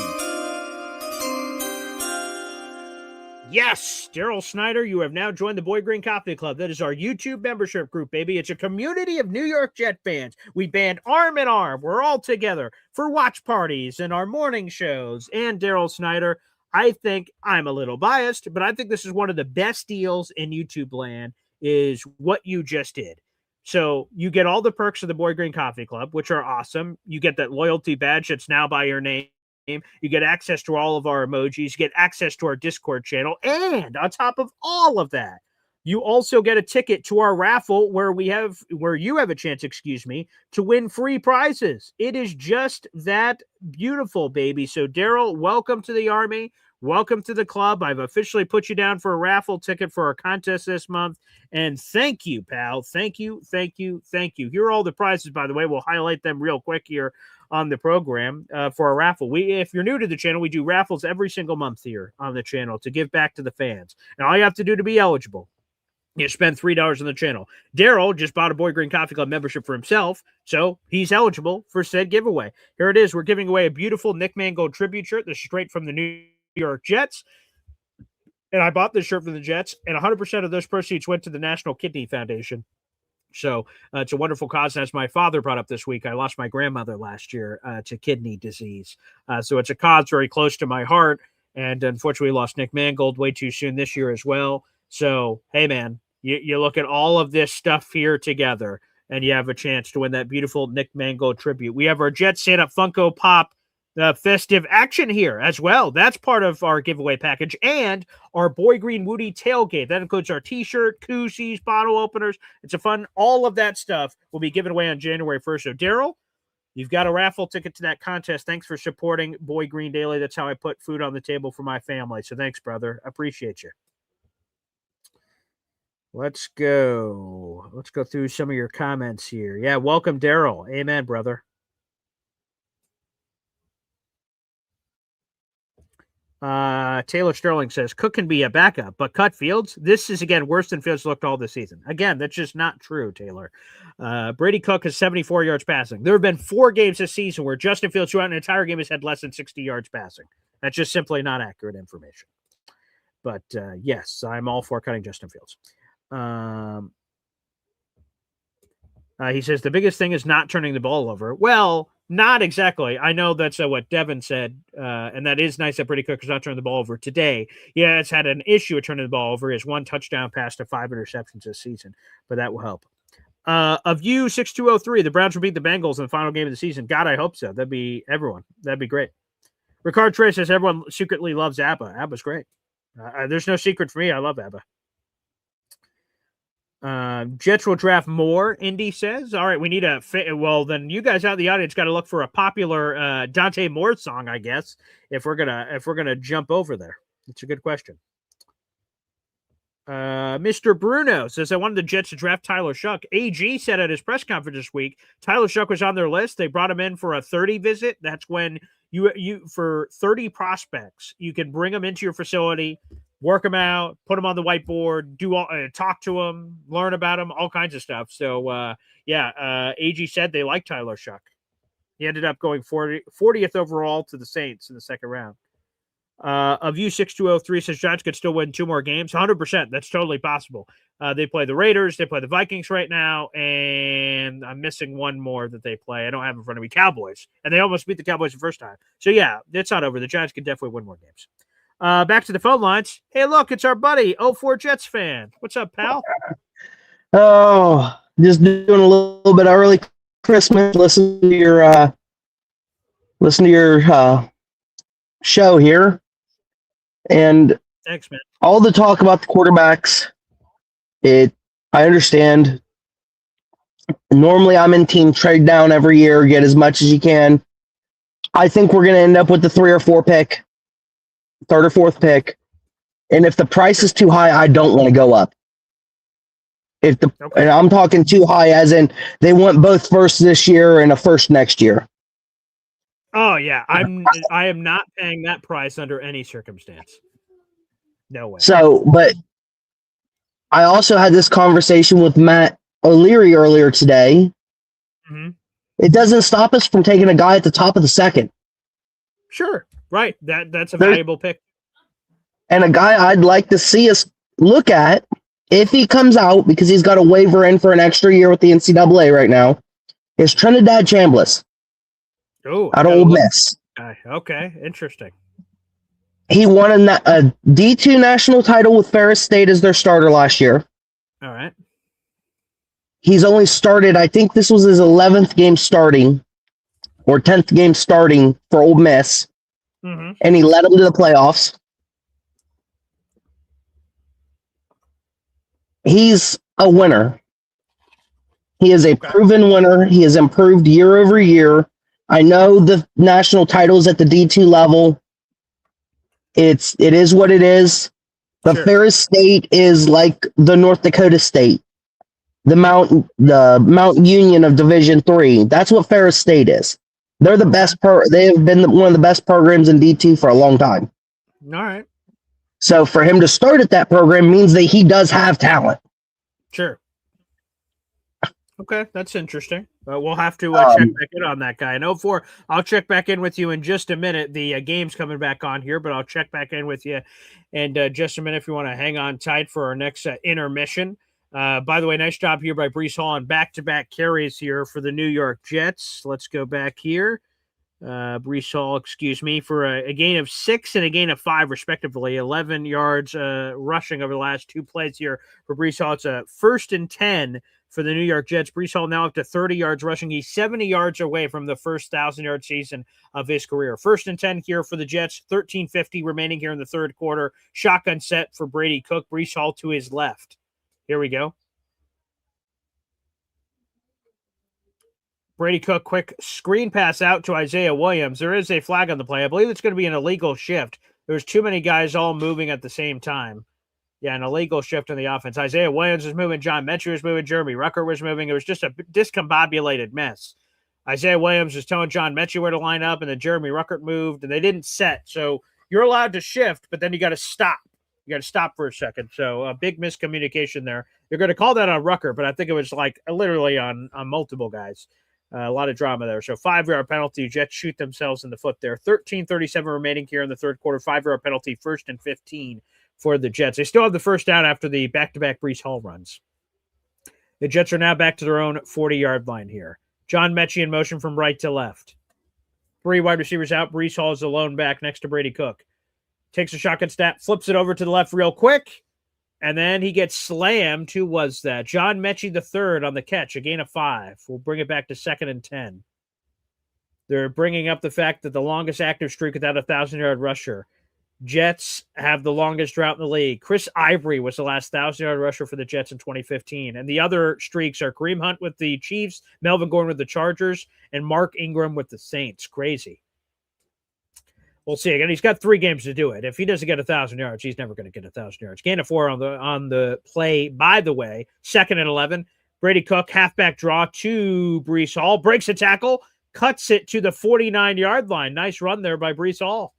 Yes, Daryl Snyder, you have now joined the Boy Green Coffee Club. That is our YouTube membership group, baby. It's a community of New York Jet fans. We band arm in arm. We're all together for watch parties and our morning shows. And Daryl Snyder, I think I'm a little biased, but I think this is one of the best deals in YouTube land is what you just did. So you get all the perks of the Boy Green Coffee Club, which are awesome. You get that loyalty badge that's now by your name. You get access to all of our emojis, you get access to our Discord channel, and on top of all of that, you also get a ticket to our raffle where you have a chance, to win free prizes. It is just that beautiful, baby. So Daryl, welcome to the Army. Welcome to the club. I've officially put you down for a raffle ticket for our contest this month. And thank you, pal. Thank you, thank you, thank you. Here are all the prizes, by the way. We'll highlight them real quick here on the program for a raffle. If you're new to the channel, we do raffles every single month here on the channel to give back to the fans. And all you have to do to be eligible, you spend $3 on the channel. Daryl just bought a Boy Green Coffee Club membership for himself, so he's eligible for said giveaway. Here it is. We're giving away a beautiful Nick Mangold tribute shirt. This is straight from the New York Jets. And I bought this shirt for the Jets, and 100% of those proceeds went to the National Kidney Foundation. So it's a wonderful cause. And as my father brought up this week, I lost my grandmother last year to kidney disease. So it's a cause very close to my heart. And unfortunately, lost Nick Mangold way too soon this year as well. So, hey, man, you look at all of this stuff here together, and you have a chance to win that beautiful Nick Mangold tribute. We have our Jets Santa Funko Pop festive action here as well. That's part of our giveaway package, and our Boy Green Woody tailgate. That includes our t-shirt, koozies, bottle openers. It's a fun, all of that stuff will be given away on January 1st. So Daryl, you've got a raffle ticket to that contest. Thanks for supporting Boy Green Daily. That's how I put food on the table for my family. So thanks, brother. Appreciate you. Let's go. Let's go through some of your comments here. Yeah, welcome, Daryl. Amen, brother. Taylor Sterling says Cook can be a backup, but cut Fields. This is again worse than Fields looked all this season. Again, that's just not true, Taylor. Brady Cook has 74 yards passing. There have been 4 games this season where Justin Fields throughout an entire game has had less than 60 yards passing. That's just simply not accurate information. But yes, I'm all for cutting Justin Fields. He says the biggest thing is not turning the ball over. Well, not exactly. I know that's what Devin said, and that is nice that Brady Cook is not turning the ball over today. Yeah, it's had an issue of turning the ball over. He has 1 touchdown pass to 5 interceptions this season, but that will help. Of you 6203, the Browns will beat the Bengals in the final game of the season. God, I hope so. That'd be everyone. That'd be great. Ricard Trey says everyone secretly loves ABBA. ABBA's great. There's no secret for me. I love ABBA. Jets will draft more, Indy says. All right, we need a well, then you guys out in the audience got to look for a popular Dante Moore song, I guess, if we're gonna jump over there. It's a good question. Mr. Bruno says I wanted the Jets to draft Tyler Shuck. AG said at his press conference this week, Tyler Shuck was on their list. They brought him in for a 30 visit. That's when you for 30 prospects, you can bring them into your facility, work them out, put them on the whiteboard, talk to them, learn about them, all kinds of stuff. So, AG said they like Tyler Shuck. He ended up going 40th overall to the Saints in the second round. Of you 6203 says Giants could still win 2 more games. 100%. That's totally possible. They play the Raiders. They play the Vikings right now. And I'm missing one more that they play. I don't have in front of me. Cowboys. And they almost beat the Cowboys the first time. So, yeah, it's not over. The Giants can definitely win more games. Back to the phone lines. Hey, look, it's our buddy, 04 Jets fan. What's up, pal? Oh, just doing a little bit of early Christmas. Listen to your show here, and thanks, man. All the talk about the quarterbacks. I understand. Normally, I'm in team trade down every year, get as much as you can. I think we're going to end up with the 3 or 4 pick. 3rd or 4th pick, and if the price is too high, I don't want to go up. And I'm talking too high, as in they want both firsts this year and a first next year. Oh yeah, I am not paying that price under any circumstance. No way. So, but I also had this conversation with Matt O'Leary earlier today. Mm-hmm. It doesn't stop us from taking a guy at the top of the second. Sure. Right. That's a valuable pick. And a guy I'd like to see us look at, if he comes out, because he's got a waiver in for an extra year with the NCAA right now, is Trinidad Chambliss. Oh, out of Ole Miss. Okay, interesting. He won a D2 national title with Ferris State as their starter last year. All right. He's only started, I think this was his 11th game starting, or 10th game starting for Ole Miss. Mm-hmm. And he led them to the playoffs. He's a winner. He is a proven winner. He has improved year over year. I know the national titles at the D2 level. It is what it is. The Sure. Ferris State is like the North Dakota State, the Mount Union of Division III. That's what Ferris State is. They're the best. They have been one of the best programs in D2 for a long time. All right. So for him to start at that program means that he does have talent. Sure. Okay, that's interesting. We'll have to check back in on that guy. And 04, I'll check back in with you in just a minute. The game's coming back on here, but I'll check back in with you in just a minute if you want to hang on tight for our next intermission. By the way, nice job here by Breece Hall on back-to-back carries here for the New York Jets. Let's go back here. Breece Hall, for a gain of 6 and a gain of 5, respectively. 11 yards rushing over the last 2 plays here for Breece Hall. It's a 1st and 10 for the New York Jets. Breece Hall now up to 30 yards rushing. He's 70 yards away from the first 1,000-yard season of his career. 1st and 10 here for the Jets. 13:50 remaining here in the third quarter. Shotgun set for Brady Cook. Breece Hall to his left. Here we go. Brady Cook, quick screen pass out to Isaiah Williams. There is a flag on the play. I believe it's going to be an illegal shift. There's too many guys all moving at the same time. Yeah, an illegal shift in the offense. Isaiah Williams was moving. John Mechie was moving. Jeremy Rucker was moving. It was just a discombobulated mess. Isaiah Williams was telling John Mechie where to line up, and then Jeremy Rucker moved, and they didn't set. So you're allowed to shift, but then you got to stop. You got to stop for a second. So a big miscommunication there. They're going to call that on Rucker, but I think it was like literally on multiple guys. A lot of drama there. So 5-yard penalty. Jets shoot themselves in the foot there. 13:37 remaining here in the third quarter. 5-yard penalty, 1st and 15 for the Jets. They still have the first down after the back-to-back Breece Hall runs. The Jets are now back to their own 40-yard line here. John Mechie in motion from right to left. 3 wide receivers out. Breece Hall is alone back next to Brady Cook. Takes a shotgun snap, flips it over to the left real quick, and then he gets slammed. Who was that? John Mechie the third on the catch, a gain of 5. We'll bring it back to 2nd and 10. They're bringing up the fact that the longest active streak without a 1,000-yard rusher. Jets have the longest drought in the league. Chris Ivory was the last 1,000-yard rusher for the Jets in 2015. And the other streaks are Kareem Hunt with the Chiefs, Melvin Gordon with the Chargers, and Mark Ingram with the Saints. Crazy. We'll see. Again, he's got 3 games to do it. If he doesn't get 1,000 yards, he's never going to get 1,000 yards. Gain of 4 on the play, by the way. 2nd and 11. Brady Cook, halfback draw to Breece Hall. Breaks a tackle, cuts it to the 49-yard line. Nice run there by Breece Hall.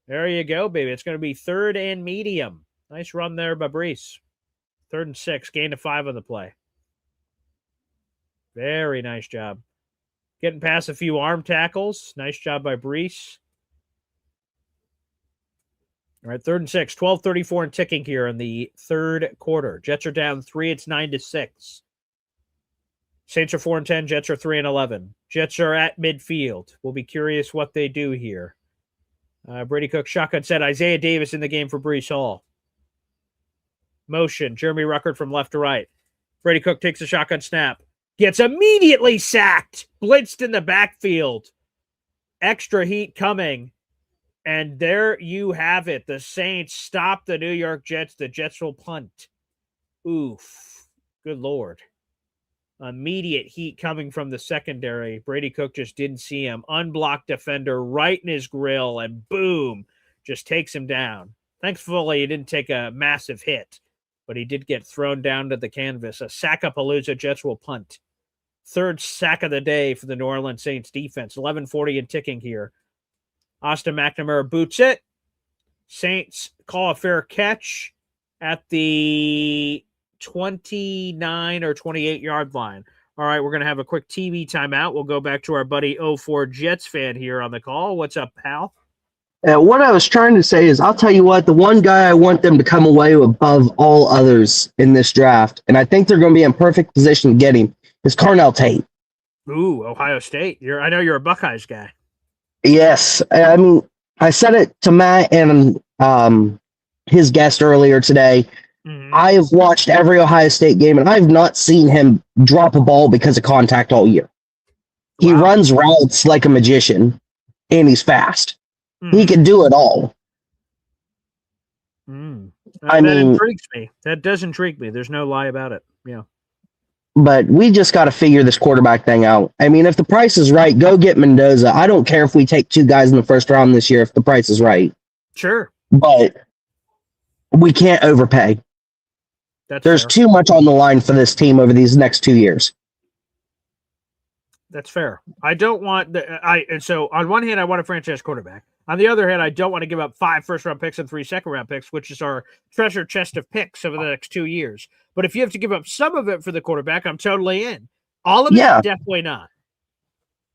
There you go, baby. It's going to be 3rd and medium. Nice run there by Breece. 3rd and 6. Gain of 5 on the play. Very nice job. Getting past a few arm tackles. Nice job by Breece. All right, 3rd and 6. 12:34 and ticking here in the third quarter. Jets are down 3. It's 9-6. Saints are 4 and 10. Jets are 3 and 11. Jets are at midfield. We'll be curious what they do here. Brady Cook shotgun set. Isaiah Davis in the game for Breece Hall. Motion. Jeremy Ruckert from left to right. Brady Cook takes a shotgun snap. Gets immediately sacked. Blitzed in the backfield. Extra heat coming. And there you have it. The Saints stop the New York Jets. The Jets will punt. Oof. Good Lord. Immediate heat coming from the secondary. Brady Cook just didn't see him. Unblocked defender right in his grill, and boom, just takes him down. Thankfully, he didn't take a massive hit, but he did get thrown down to the canvas. A sack-a-palooza. Jets will punt. 3rd sack of the day for the New Orleans Saints defense. 11:40 and ticking here. Austin McNamara boots it. Saints call a fair catch at the 29 or 28-yard line. All right, we're going to have a quick TV timeout. We'll go back to our buddy 04 Jets fan here on the call. What's up, pal? What I was trying to say is, I'll tell you what, the one guy I want them to come away above all others in this draft, and I think they're going to be in perfect position to get him, is Carnell Tate. Ooh, Ohio State. I know you're a Buckeyes guy. Yes. I mean, I said it to Matt and his guest earlier today. Mm-hmm. I have watched every Ohio State game, and I have not seen him drop a ball because of contact all year. Wow. He runs routes like a magician, and he's fast. Mm. He can do it all. That intrigues me. That does intrigue me. There's no lie about it. Yeah. But we just got to figure this quarterback thing out. I mean, if the price is right, go get Mendoza. I don't care if we take 2 guys in the first round this year if the price is right. Sure. But we can't overpay. There's too much on the line for this team over these next 2 years. That's fair. I don't want and so on one hand, I want a franchise quarterback. On the other hand, I don't want to give up 5 first-round picks and 3 second-round picks, which is our treasure chest of picks over the next 2 years. But if you have to give up some of it for the quarterback, I'm totally in. All of it, definitely not.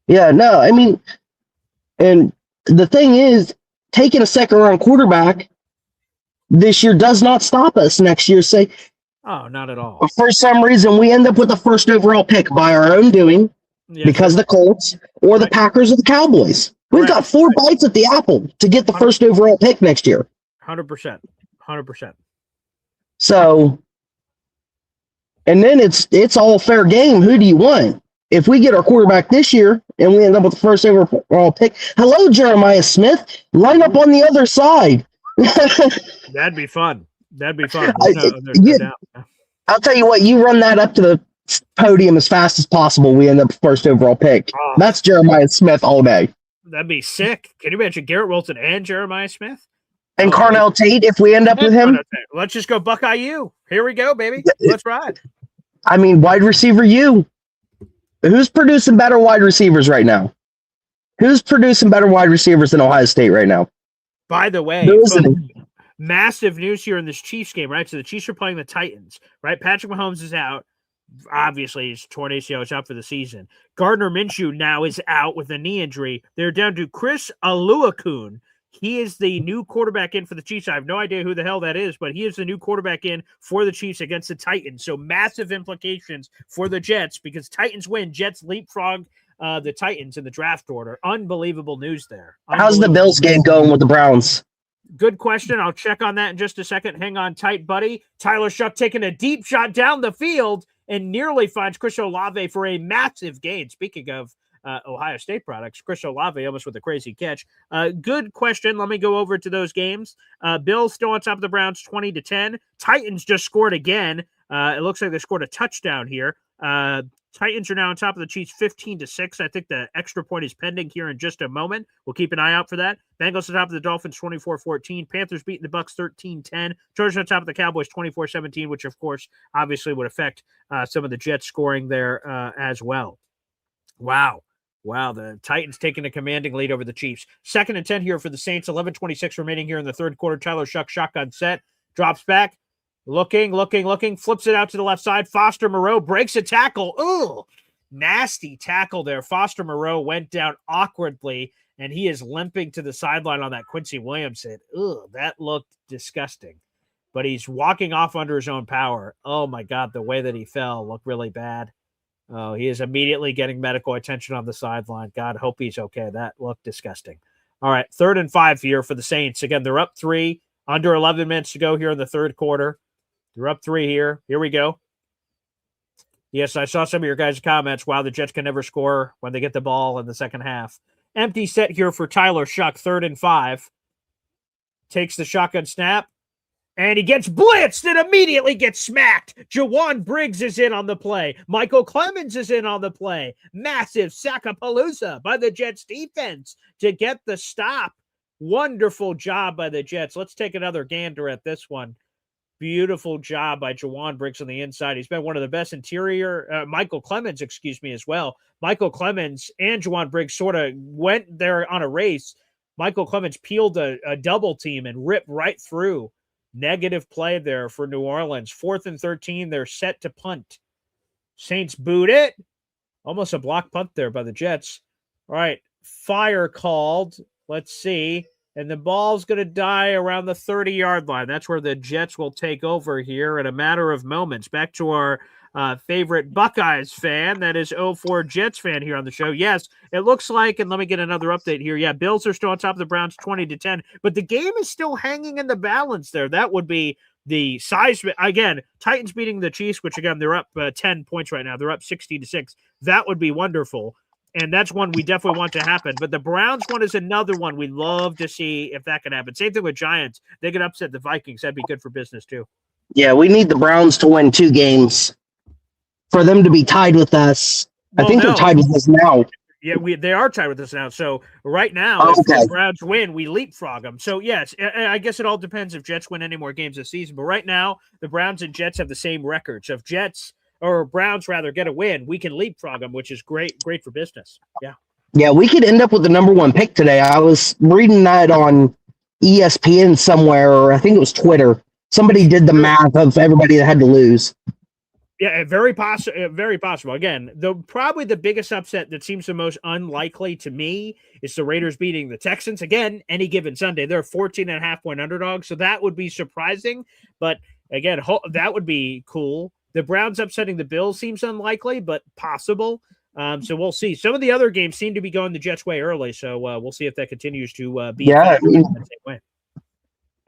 Yeah, no, I mean, and the thing is, taking a second-round quarterback this year does not stop us next year. Say, oh, not at all. For some reason, we end up with the first overall pick by our own doing, because of the Colts or the Packers or the Cowboys. We've got 4 bites at the apple to get the first overall pick next year. 100%. 100%. So, and then it's all fair game. Who do you want? If we get our quarterback this year and we end up with the first overall pick, hello, Jeremiah Smith, line up on the other side. That'd be fun. There's no doubt. I'll tell you what, you run that up to the podium as fast as possible. We end up first overall pick. Oh. That's Jeremiah Smith all day. That'd be sick. Can you imagine Garrett Wilson and Jeremiah Smith? And Oh, Carnell Tate, if we end up with him. Let's just go Buckeye U. Here we go, baby. Let's ride. I mean, wide receiver U. Who's producing better wide receivers right now? Who's producing better wide receivers than Ohio State right now? By the way, There isn't. massive news here in this Chiefs game, right? So the Chiefs are playing the Titans, right? Patrick Mahomes is out. Obviously, he's torn ACL. He's out for the season. Gardner Minshew now is out with a knee injury. They're down to Chris Aluakun. He is the new quarterback in for the Chiefs. I have no idea who the hell that is, but he is the new quarterback in for the Chiefs against the Titans. So massive implications for the Jets because Titans win. Jets leapfrog the Titans in the draft order. Unbelievable news there. How's the Bills game going with the Browns? Good question. I'll check on that in just a second. Hang on tight, buddy. Tyler Shuck taking a deep shot down the field and nearly finds Chris Olave for a massive gain. Speaking of Ohio State products, Chris Olave almost with a crazy catch. Good question. Let me go over to those games. Bills still on top of the Browns 20-10. Titans just scored again. It looks like they scored a touchdown here. Titans are now on top of the Chiefs 15-6. I think the extra point is pending here in just a moment. We'll keep an eye out for that. Bengals on top of the Dolphins 24-14. Panthers beating the Bucks 13-10. Chargers on top of the Cowboys 24-17, which of course obviously would affect some of the Jets scoring there as well. Wow, the Titans taking a commanding lead over the Chiefs. 2nd and 10 here for the Saints. 11:26 remaining here in the third quarter. Tyler Shuck shotgun set, drops back. Looking, flips it out to the left side. Foster Moreau breaks a tackle. Ooh, nasty tackle there. Foster Moreau went down awkwardly, and he is limping to the sideline on that Quincy Williams hit. Ooh, that looked disgusting. But he's walking off under his own power. Oh, my God, the way that he fell looked really bad. Oh, he is immediately getting medical attention on the sideline. God, hope he's okay. That looked disgusting. All right, 3rd and 5 here for the Saints. Again, they're up 3, under 11 minutes to go here in the third quarter. They're up 3 here. Here we go. Yes, I saw some of your guys' comments. Wow, the Jets can never score when they get the ball in the second half. Empty set here for Tyler Shuck, 3rd and 5. Takes the shotgun snap, and he gets blitzed and immediately gets smacked. Jawan Briggs is in on the play. Michael Clemens is in on the play. Massive sackapalooza by the Jets defense to get the stop. Wonderful job by the Jets. Let's take another gander at this one. Beautiful job by Jawan Briggs on the inside. He's been one of the best interior, Michael Clemens, as well. Michael Clemens and Jawan Briggs sort of went there on a race. Michael Clemens peeled a double team and ripped right through. Negative play there for New Orleans. 4th and 13, they're set to punt. Saints boot it. Almost a block punt there by the Jets. All right, fire called. Let's see. And the ball's going to die around the 30-yard line. That's where the Jets will take over here in a matter of moments. Back to our favorite Buckeyes fan. That is 04 Jets fan here on the show. Yes, it looks like, and let me get another update here. Yeah, Bills are still on top of the Browns 20-10, but the game is still hanging in the balance there. That would be the size. Again, Titans beating the Chiefs, which again, they're up 10 points right now. They're up 60-6. That would be wonderful. And that's one we definitely want to happen. But the Browns one is another one we'd love to see if that can happen. Same thing with Giants. They could upset the Vikings. That'd be good for business, too. Yeah, we need the Browns to win 2 games for them to be tied with us. I think they're tied with us now. Yeah, they are tied with us now. So right now, if the Browns win, we leapfrog them. So, yes, I guess it all depends if Jets win any more games this season. But right now, the Browns and Jets have the same record. So if Jets – or Browns rather get a win, we can leapfrog them, which is great for business. Yeah, we could end up with the number 1 pick today. I was reading that on ESPN somewhere, or I think it was Twitter. Somebody did the math of everybody that had to lose. Yeah, very possible. Again, probably the biggest upset that seems the most unlikely to me is the Raiders beating the Texans. Again, any given Sunday, they're 14.5-point underdogs, so that would be surprising. But again, that would be cool. The Browns upsetting the Bills seems unlikely, but possible. So we'll see. Some of the other games seem to be going the Jets' way early, so we'll see if that continues to be the same way.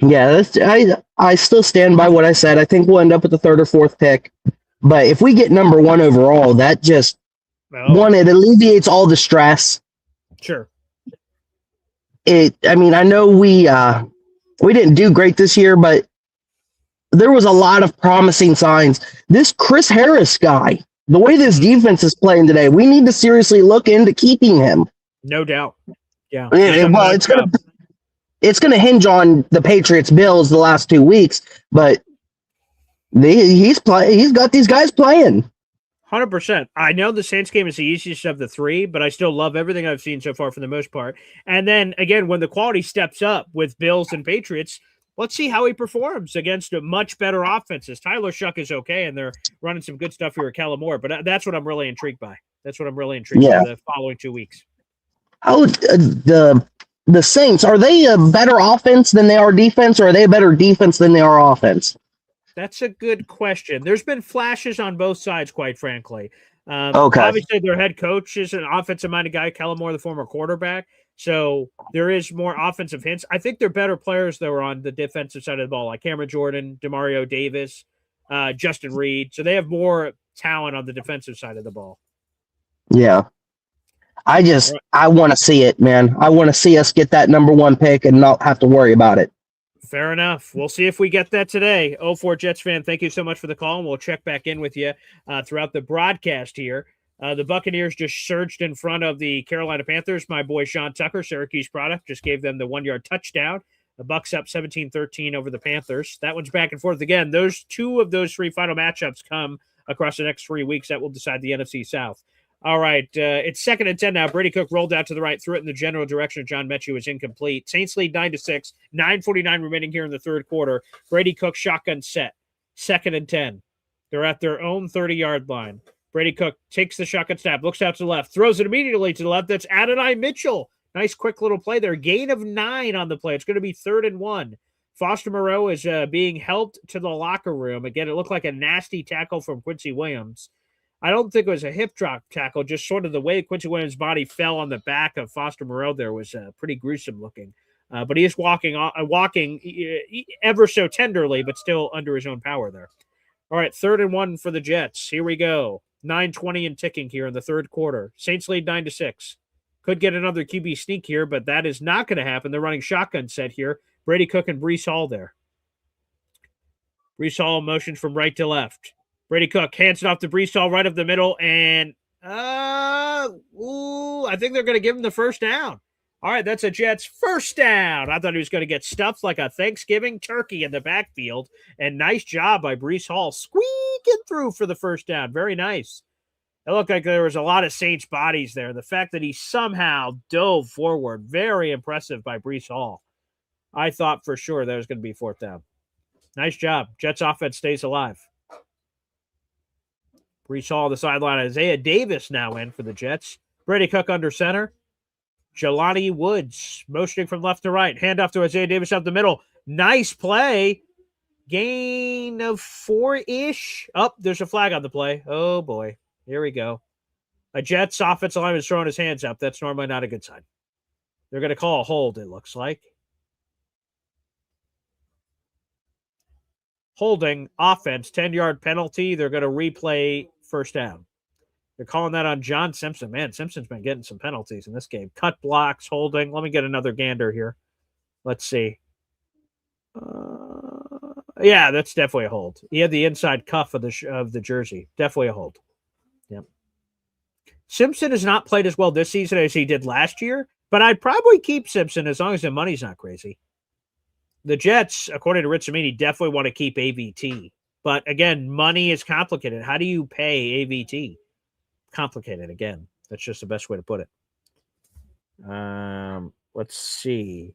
Yeah, I still stand by what I said. I think we'll end up with the 3rd or 4th pick. But if we get number 1 overall, that just it alleviates all the stress. Sure. I know we didn't do great this year, but there was a lot of promising signs. This Chris Harris guy, The way this defense is playing today, we need to seriously look into keeping him. No doubt. Yeah. Well, it's gonna hinge on the Patriots Bills the last 2 weeks, but he's got these guys playing. 100%. I know the Saints game is the easiest of the three, but I still love everything I've seen so far for the most part. And then again, when the quality steps up with Bills and Patriots, let's see how he performs against a much better offenses. Tyler Shuck is okay, and they're running some good stuff here at Kellen Moore, but that's what I'm really intrigued by. That's what I'm really intrigued by the following 2 weeks. How the Saints, are they a better offense than they are defense, or are they a better defense than they are offense? That's a good question. There's been flashes on both sides, quite frankly. Okay. Obviously, their head coach is an offensive-minded guy, Kellen Moore, the former quarterback. So there is more offensive hints. I think they're better players, though, on the defensive side of the ball, like Cameron Jordan, Demario Davis, Justin Reed. So they have more talent on the defensive side of the ball. Yeah. I want to see it, man. I want to see us get that number 1 pick and not have to worry about it. Fair enough. We'll see if we get that today. 04 Jets fan, thank you so much for the call, and we'll check back in with you throughout the broadcast here. The Buccaneers just surged in front of the Carolina Panthers. My boy Sean Tucker, Syracuse product, just gave them the 1-yard touchdown. The Bucs up 17-13 over the Panthers. That one's back and forth again. Those 2 of those 3 final matchups come across the next 3 weeks. That will decide the NFC South. All right, it's 2nd and 10 now. Brady Cook rolled out to the right, threw it in the general direction of John Mechie, was incomplete. Saints lead 9-6, 9:49 remaining here in the third quarter. Brady Cook shotgun set, 2nd and 10. They're at their own 30-yard line. Brady Cook takes the shotgun snap, looks out to the left, throws it immediately to the left. That's Adonai Mitchell. Nice quick little play there. Gain of 9 on the play. It's going to be 3rd and 1. Foster Moreau is being helped to the locker room. Again, it looked like a nasty tackle from Quincy Williams. I don't think it was a hip drop tackle, just sort of the way Quincy Williams' body fell on the back of Foster Moreau there was pretty gruesome looking. But he is walking ever so tenderly, but still under his own power there. All right, 3rd and 1 for the Jets. Here we go. 9:20 and ticking here in the third quarter. Saints lead 9-6. Could get another QB sneak here, but that is not going to happen. They're running shotgun set here. Brady Cook and Breece Hall there. Breece Hall motions from right to left. Brady Cook hands it off to Breece Hall right up the middle, and I think they're going to give him the first down. All right, that's a Jets first down. I thought he was going to get stuffed like a Thanksgiving turkey in the backfield, and nice job by Breece Hall squeaking through for the first down. Very nice. It looked like there was a lot of Saints bodies there. The fact that he somehow dove forward, very impressive by Breece Hall. I thought for sure that was going to be 4th down. Nice job. Jets offense stays alive. Breece Hall on the sideline. Isaiah Davis now in for the Jets. Brady Cook under center. Jelani Woods motioning from left to right. Handoff to Isaiah Davis up the middle. Nice play. Gain of 4-ish. Oh, there's a flag on the play. Oh, boy. Here we go. A Jets offensive lineman is throwing his hands up. That's normally not a good sign. They're going to call a hold, it looks like. Holding, offense, 10-yard penalty. They're going to replay first down. They're calling that on John Simpson. Man, Simpson's been getting some penalties in this game. Cut blocks, holding. Let me get another gander here. Let's see. Yeah, that's definitely a hold. He had the inside cuff of the jersey. Definitely a hold. Yep. Simpson has not played as well this season as he did last year, but I'd probably keep Simpson as long as the money's not crazy. The Jets, according to Rich Cimini, definitely want to keep AVT. But again, money is complicated. How do you pay AVT? Complicated again. That's just the best way to put it. Let's see.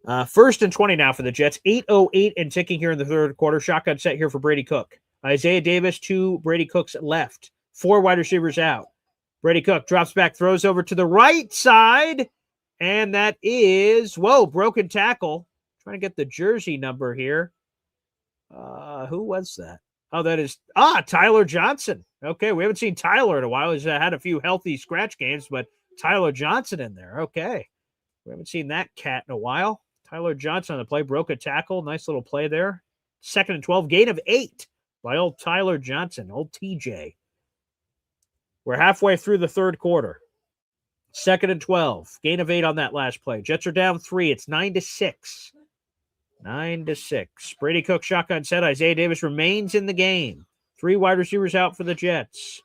1st and 20 now for the Jets. 8:08 and ticking here in the third quarter. Shotgun set here for Brady Cook. Isaiah Davis to Brady Cook's left. 4 wide receivers out. Brady Cook drops back, throws over to the right side. And that is, broken tackle. Trying to get the jersey number here. Who was that? Oh, that is Tyler Johnson. Okay, we haven't seen Tyler in a while. He's had a few healthy scratch games, but Tyler Johnson in there. Okay. We haven't seen that cat in a while. Tyler Johnson on the play, broke a tackle. Nice little play there. 2nd and 12, gain of 8 by old Tyler Johnson, old TJ. We're halfway through the third quarter. 2nd and 12, gain of 8 on that last play. Jets are down 3. It's 9-6. 9-6. Brady Cook shotgun set. Isaiah Davis remains in the game. 3 wide receivers out for the Jets.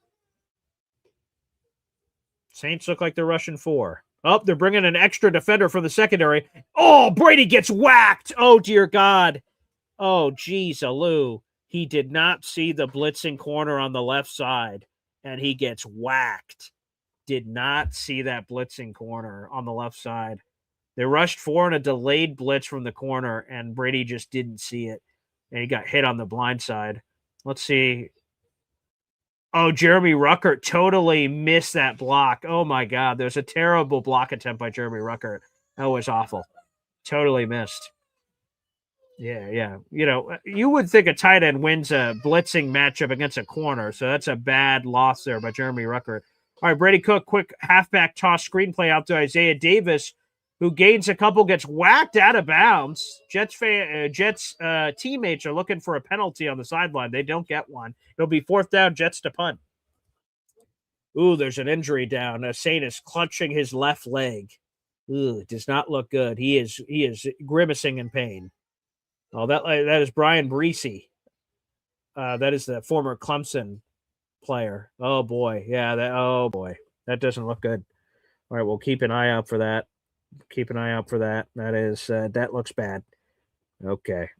Saints look like they're rushing 4. Oh, they're bringing an extra defender from the secondary. Oh, Brady gets whacked. Oh, dear God. Oh, geez, Alou. He did not see the blitzing corner on the left side, and he gets whacked. Did not see that blitzing corner on the left side. They rushed 4 in a delayed blitz from the corner, and Brady just didn't see it. And he got hit on the blind side. Let's see. Oh, Jeremy Ruckert totally missed that block. Oh, my God. There's a terrible block attempt by Jeremy Ruckert. That was awful. Totally missed. Yeah. You know, you would think a tight end wins a blitzing matchup against a corner, so that's a bad loss there by Jeremy Ruckert. All right, Brady Cook, quick halfback toss screenplay out to Isaiah Davis, who gains a couple, gets whacked out of bounds. Jets teammates are looking for a penalty on the sideline. They don't get one. It'll be 4th down, Jets to punt. Ooh, there's an injury down. Saint is clutching his left leg. Ooh, it does not look good. He is grimacing in pain. Oh, that is Brian Breesy. That is the former Clemson player. Oh boy, yeah. That doesn't look good. All right, we'll keep an eye out for that. That looks bad. Okay.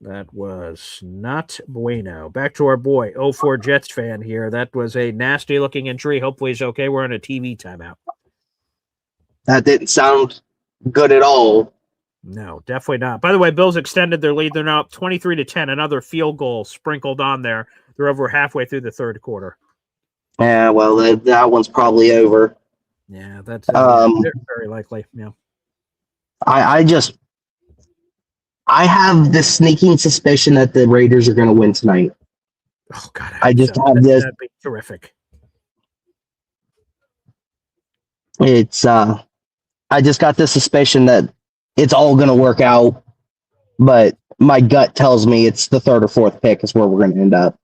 That was not bueno. Back to our boy, 04 Jets fan here. That was a nasty looking injury. Hopefully he's okay. We're on a TV timeout. That didn't sound good at all. No, definitely not. By the way, Bills extended their lead. They're now up 23-10. Another field goal sprinkled on there. They're over halfway through the third quarter. Yeah, well, that one's probably over. Yeah, that's very likely. Yeah. I have this sneaking suspicion that the Raiders are going to win tonight. Oh God, I just have this. That'd be terrific. It's I just got this suspicion that it's all going to work out, but my gut tells me it's the 3rd or 4th pick is where we're going to end up.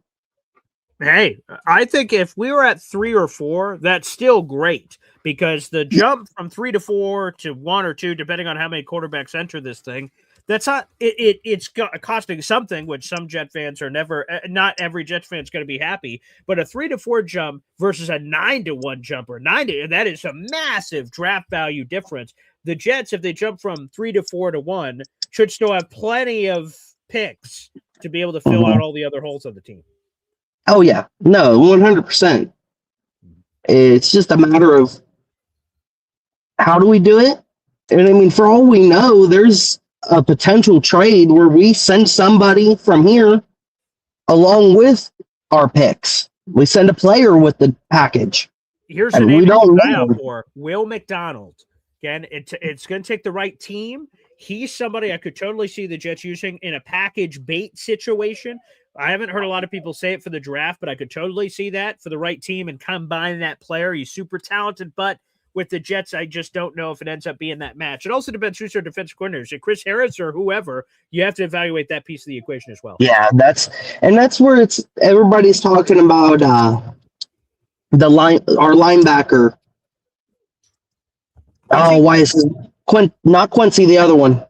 Hey, I think if we were at 3 or 4, that's still great because the jump from 3 to 4 to 1 or 2, depending on how many quarterbacks enter this thing, that's not it's costing something, which some Jet fans are never. Not every Jet fan is going to be happy, but a 3 to 4 jump versus a 9 to 1 jump or 9 to that is a massive draft value difference. The Jets, if they jump from 3 to 4 to 1, should still have plenty of picks to be able to fill out all the other holes on the team. Oh yeah, no, 100%. It's just a matter of how do we do it? And I mean, for all we know, there's a potential trade where we send somebody from here along with our picks. We send a player with the package. Here's a name to eye out for: Will McDonald. Again, it's going to take the right team. He's somebody I could totally see the Jets using in a package bait situation. I haven't heard a lot of people say it for the draft, but I could totally see that for the right team and combine that player. He's super talented, but with the Jets, I just don't know if it ends up being that match. It also depends who's their defensive coordinator. Is it Chris Harris or whoever? You have to evaluate that piece of the equation as well. Yeah, that's where everybody's talking about our linebacker. Oh, why is it not Quincy, the other one?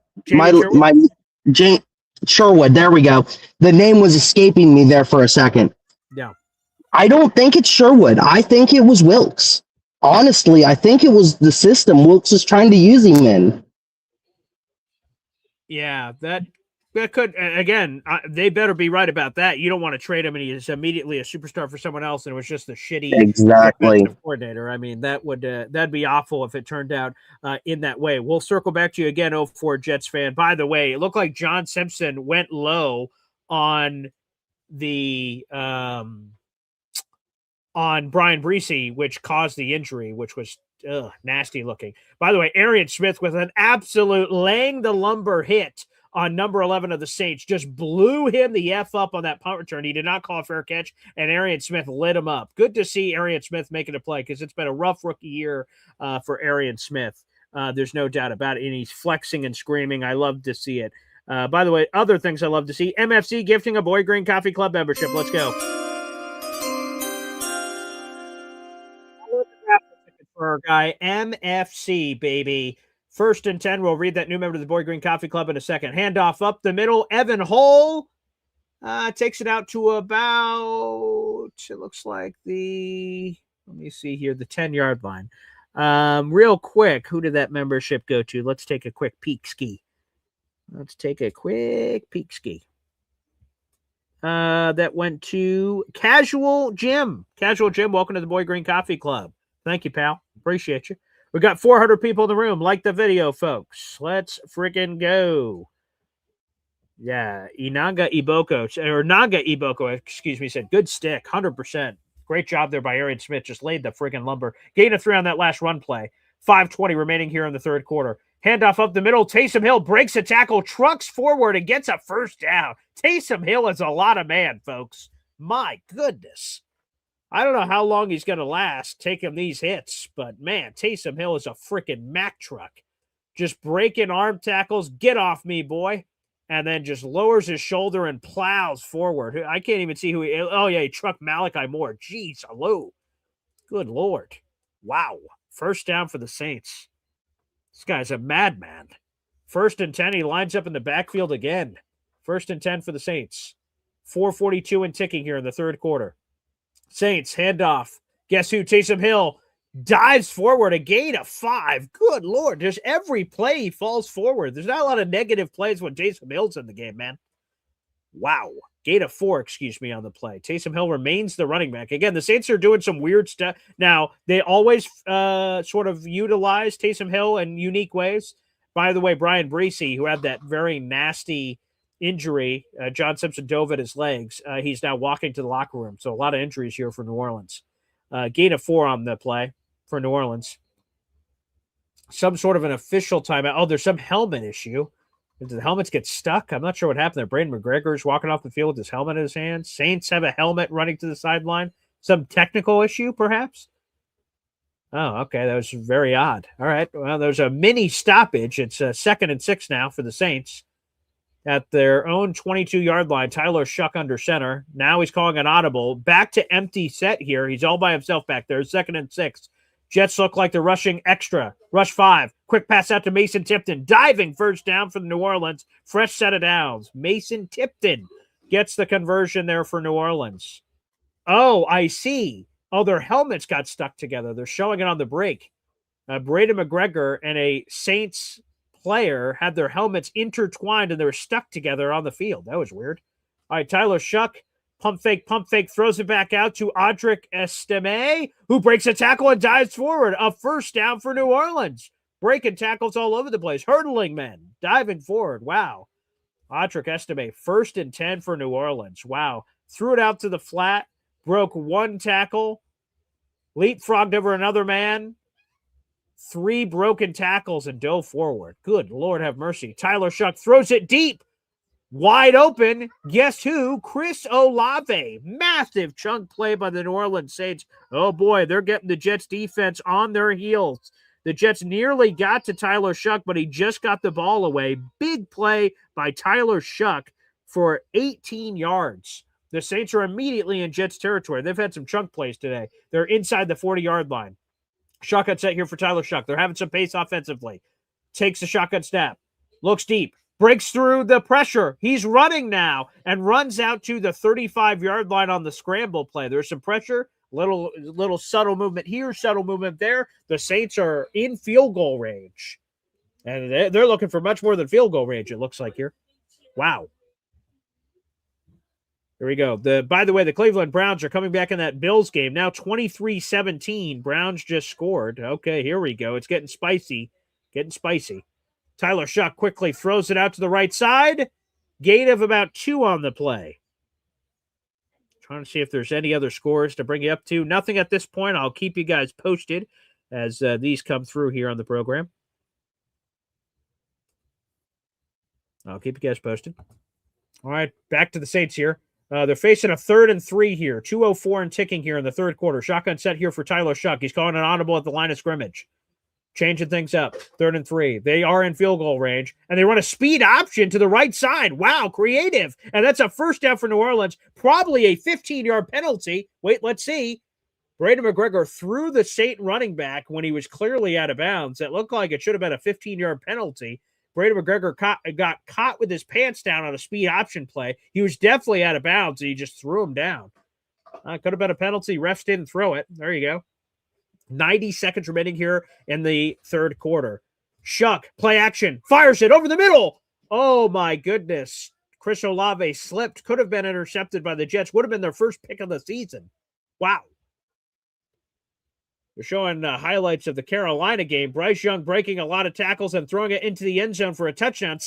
Jane Sherwood. There we go. The name was escaping me there for a second. Yeah. I don't think it's Sherwood. I think it was Wilkes. Honestly, I think it was the system Wilkes is trying to use him in. Yeah, that could, again, they better be right about that. You don't want to trade him and he's immediately a superstar for someone else and it was just a shitty coordinator. I mean, that'd be awful if it turned out in that way. We'll circle back to you again, 04 Jets fan. By the way, it looked like John Simpson went low on the on Brian Breesy, which caused the injury, which was nasty looking. By the way, Arian Smith with an absolute laying the lumber hit on number 11 of the Saints, just blew him the F up on that punt return. He did not call a fair catch, and Arian Smith lit him up. Good to see Arian Smith making a play because it's been a rough rookie year for Arian Smith. There's no doubt about it, and he's flexing and screaming. I love to see it. By the way, other things I love to see, MFC gifting a Boy Green Coffee Club membership. Let's go. For our guy, MFC, baby. 1st and 10. We'll read that new member of the Boy Green Coffee Club in a second. Handoff up the middle. Evan Hull takes it out to about, it looks like the Let me see here, the 10-yard line. Real quick, who did that membership go to? Let's take a quick peek ski. That went to Casual Jim. Casual Jim, welcome to the Boy Green Coffee Club. Thank you, pal. Appreciate you. We got 400 people in the room. Like the video, folks. Let's freaking go. Yeah, Naga Iboko, excuse me, said, good stick, 100%. Great job there by Arian Smith. Just laid the freaking lumber. Gain of 3 on that last run play. 5:20 remaining here in the third quarter. Handoff up the middle. Taysom Hill breaks a tackle, trucks forward, and gets a first down. Taysom Hill is a lot of man, folks. My goodness. I don't know how long he's going to last taking these hits, but man, Taysom Hill is a freaking Mack truck. Just breaking arm tackles. Get off me, boy. And then just lowers his shoulder and plows forward. I can't even see who he... Oh, yeah, he trucked Malachi Moore. Jeez, hello. Good Lord. Wow. First down for the Saints. This guy's a madman. 1st and 10. He lines up in the backfield again. 1st and 10 for the Saints. 4:42 and ticking here in the third quarter. Saints, handoff. Guess who? Taysom Hill dives forward, a gain of 5. Good Lord. Just every play he falls forward. There's not a lot of negative plays when Taysom Hill's in the game, man. Wow. Gain of 4, excuse me, on the play. Taysom Hill remains the running back. Again, the Saints are doing some weird stuff. Now, they always sort of utilize Taysom Hill in unique ways. By the way, Brian Breesy, who had that very nasty injury, John Simpson dove at his legs. He's now walking to the locker room. So a lot of injuries here for New Orleans. Gain of 4 on the play for New Orleans. Some sort of an official timeout. Oh, there's some helmet issue. Did the helmets get stuck? I'm not sure what happened there. Braden McGregor's walking off the field with his helmet in his hand. Saints have a helmet running to the sideline. Some technical issue, perhaps? Oh, okay. That was very odd. All right. Well, there's a mini stoppage. It's 2nd and 6 now for the Saints. At their own 22-yard line, Tyler Shuck under center. Now he's calling an audible. Back to empty set here. He's all by himself back there. 2nd and 6. Jets look like they're rushing extra. Rush 5. Quick pass out to Mason Tipton. Diving first down for the New Orleans. Fresh set of downs. Mason Tipton gets the conversion there for New Orleans. Oh, I see. Oh, their helmets got stuck together. They're showing it on the break. Braden McGregor and a Saints player had their helmets intertwined and they were stuck together on the field. That was weird. All right, Tyler Shuck. Pump fake, throws it back out to Audric Estime, who breaks a tackle and dives forward. A first down for New Orleans. Breaking tackles all over the place. Hurdling men, diving forward. Wow. Audric Estime, 1st and 10 for New Orleans. Wow. Threw it out to the flat, broke 1 tackle, leapfrogged over another man, 3 broken tackles, and dove forward. Good Lord have mercy. Tyler Shuck throws it deep. Wide open. Guess who? Chris Olave. Massive chunk play by the New Orleans Saints. Oh, boy, they're getting the Jets defense on their heels. The Jets nearly got to Tyler Shuck, but he just got the ball away. Big play by Tyler Shuck for 18 yards. The Saints are immediately in Jets territory. They've had some chunk plays today. They're inside the 40-yard line. Shotgun set here for Tyler Shuck. They're having some pace offensively. Takes the shotgun snap. Looks deep. Breaks through the pressure. He's running now and runs out to the 35-yard line on the scramble play. There's some pressure, little subtle movement here, subtle movement there. The Saints are in field goal range. And they're looking for much more than field goal range, it looks like here. Wow. Here we go. By the way, the Cleveland Browns are coming back in that Bills game. Now 23-17. Browns just scored. Okay, here we go. It's getting spicy. Tyler Shuck quickly throws it out to the right side. Gain of about 2 on the play. Trying to see if there's any other scores to bring you up to. Nothing at this point. I'll keep you guys posted as these come through here on the program. I'll keep you guys posted. All right, back to the Saints here. They're facing a 3rd and 3 here. 2:04 and ticking here in the third quarter. Shotgun set here for Tyler Shuck. He's calling an audible at the line of scrimmage. Changing things up. 3rd and 3. They are in field goal range, and they run a speed option to the right side. Wow, creative. And that's a first down for New Orleans. Probably a 15-yard penalty. Wait, let's see. Braden McGregor threw the Saint running back when he was clearly out of bounds. It looked like it should have been a 15-yard penalty. Braden McGregor got caught with his pants down on a speed option play. He was definitely out of bounds, and he just threw him down. Could have been a penalty. Refs didn't throw it. There you go. 90 seconds remaining here in the third quarter. Shuck, play action, fires it over the middle. Oh, my goodness. Chris Olave slipped, could have been intercepted by the Jets, would have been their first pick of the season. Wow. They're showing highlights of the Carolina game. Bryce Young breaking a lot of tackles and throwing it into the end zone for a touchdown.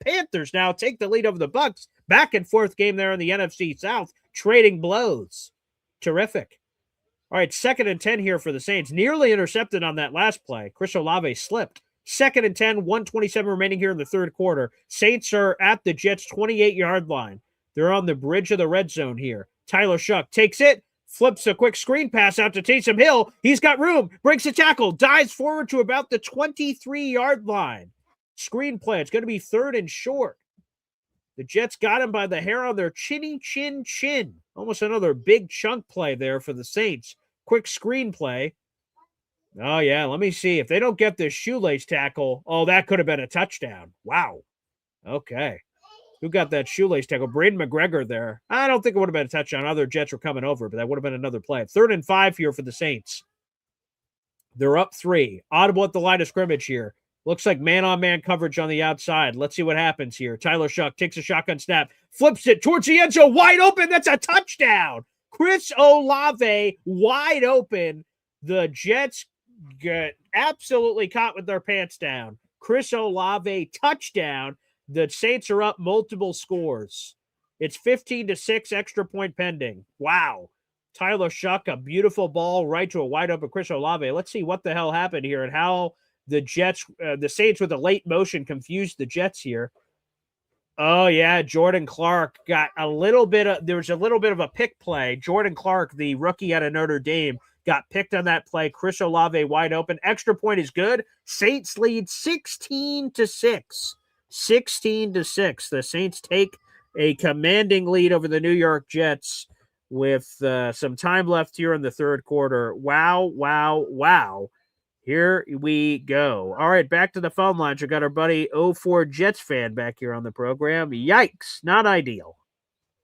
Panthers now take the lead over the Bucs. Back and forth game there in the NFC South, trading blows. Terrific. All right, 2nd and 10 here for the Saints. Nearly intercepted on that last play. Chris Olave slipped. 2nd and 10, 1:27 remaining here in the third quarter. Saints are at the Jets' 28-yard line. They're on the bridge of the red zone here. Tyler Shuck takes it, flips a quick screen pass out to Taysom Hill. He's got room, breaks a tackle, dives forward to about the 23-yard line. Screen play. It's going to be 3rd and short. The Jets got him by the hair on their chinny chin. Almost another big chunk play there for the Saints. Quick screen play. Oh, yeah, let me see. If they don't get this shoelace tackle, oh, that could have been a touchdown. Wow. Okay. Who got that shoelace tackle? Braden McGregor there. I don't think it would have been a touchdown. Other Jets were coming over, but that would have been another play. 3rd and 5 here for the Saints. They're up 3. Audible at the line of scrimmage here. Looks like man-on-man coverage on the outside. Let's see what happens here. Tyler Shuck takes a shotgun snap, flips it towards the end zone, wide open. That's a touchdown. Chris Olave wide open. The Jets get absolutely caught with their pants down. Chris Olave touchdown. The Saints are up multiple scores. It's 15-6, extra point pending. Wow. Tyler Shuck, a beautiful ball right to a wide open Chris Olave. Let's see what the hell happened here and how the Jets, the Saints with a late motion confused the Jets here. Oh, yeah, Jordan Clark got a little bit of, there was a little bit of a pick play. Jordan Clark, the rookie out of Notre Dame, got picked on that play. Chris Olave wide open. Extra point is good. Saints lead 16-6. 16-6. The Saints take a commanding lead over the New York Jets with some time left here in the third quarter. Wow, wow, wow. Here we go. All right, back to the phone lines. We got our buddy 04 Jets fan back here on the program. Yikes, not ideal.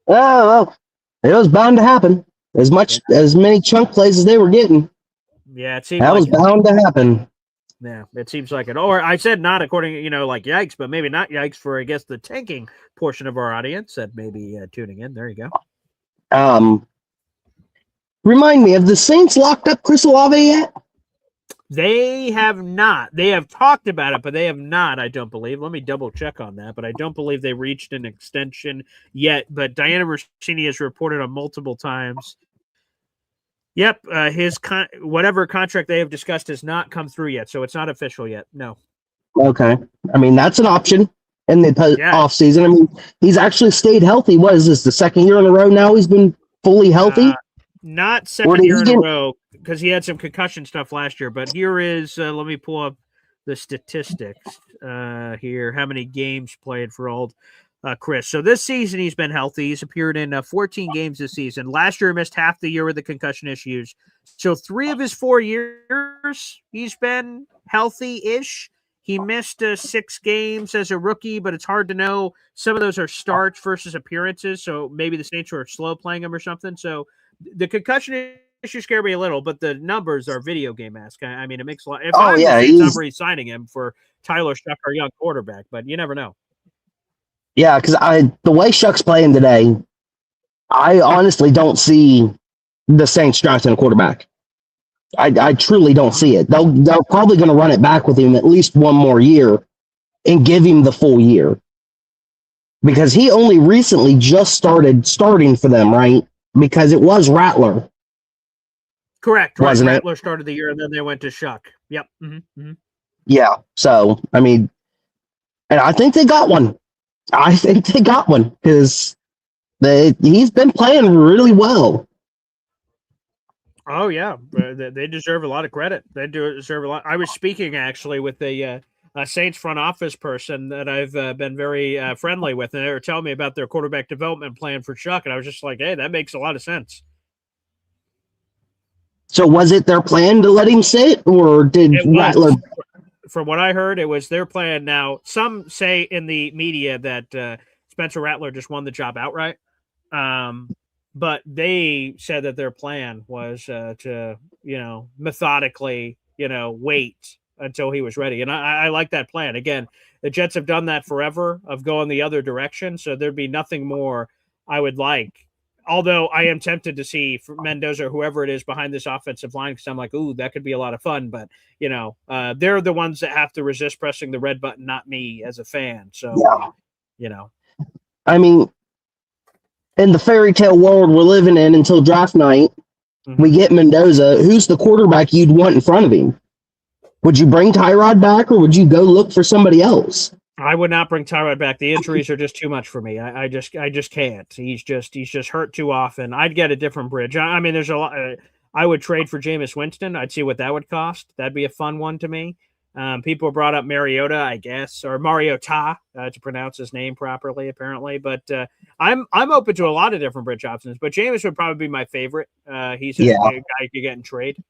Oh, well, it was bound to happen. As many chunk plays as they were getting. Yeah, it seemed that was bound to happen. Yeah, it seems like it. Or I said not according, like yikes, but maybe not yikes for, I guess, the tanking portion of our audience that may be tuning in. There you go. Remind me, have the Saints locked up Chris Olave yet? They have not. They have talked about it, but they have not, I don't believe. Let me double check on that, but I don't believe they reached an extension yet. But Diana Rossini has reported on multiple times. Yep, his whatever contract they have discussed has not come through yet, so it's not official yet. No. Okay. I mean, that's an option in the offseason. I mean, he's actually stayed healthy. What is this, the 2nd year in a row now he's been fully healthy? Not 2nd year in a row, because he had some concussion stuff last year. But here is, let me pull up the statistics here. How many games played for old Chris? So this season he's been healthy. He's appeared in 14 games this season. Last year he missed half the year with the concussion issues. So 3 of his 4 years he's been healthy-ish. He missed 6 games as a rookie, but it's hard to know. Some of those are starts versus appearances, so maybe the Saints were slow playing him or something. So the concussion issue scare me a little, but the numbers are video game-esque. I mean, it makes a lot. If I'm re-signing him for Tyler Shuck, our young quarterback, but you never know. Yeah, because the way Shuck's playing today, I honestly don't see the Saints drafting a quarterback. I truly don't see it. They're probably going to run it back with him at least one more year and give him the full year. Because he only recently just started starting for them, right? Because it was Rattler. Correct. Right. Wasn't Rattler started the year and then they went to Shuck. Yep. Mm-hmm. Mm-hmm. Yeah. So, I mean, and I think they got one. Because he's been playing really well. Oh, yeah. They deserve a lot of credit. They do deserve a lot. I was speaking actually with a Saints front office person that I've been very friendly with, and they were telling me about their quarterback development plan for Shuck, and I was just like, hey, that makes a lot of sense. So was it their plan to let him sit, or did Rattler? From what I heard, it was their plan. Now, some say in the media that Spencer Rattler just won the job outright. but they said that their plan was to, methodically, wait until he was ready. And I like that plan. Again, the Jets have done that forever of going the other direction. So there'd be nothing more I would like. Although I am tempted to see Mendoza or whoever it is behind this offensive line, because I'm like, ooh, that could be a lot of fun. But, they're the ones that have to resist pressing the red button, not me as a fan. So, I mean, in the fairy tale world we're living in until draft night, we get Mendoza. Who's the quarterback you'd want in front of him? Would you bring Tyrod back, or would you go look for somebody else? I would not bring Tyrod back. The injuries are just too much for me. I just can't. He's just hurt too often. I'd get a different bridge. I mean, there's a lot. I would trade for Jameis Winston. I'd see what that would cost. That'd be a fun one to me. People brought up Mariota, I guess, or Mariota to pronounce his name properly, apparently. But I'm open to a lot of different bridge options. But Jameis would probably be my favorite. He's a guy you could get in trade.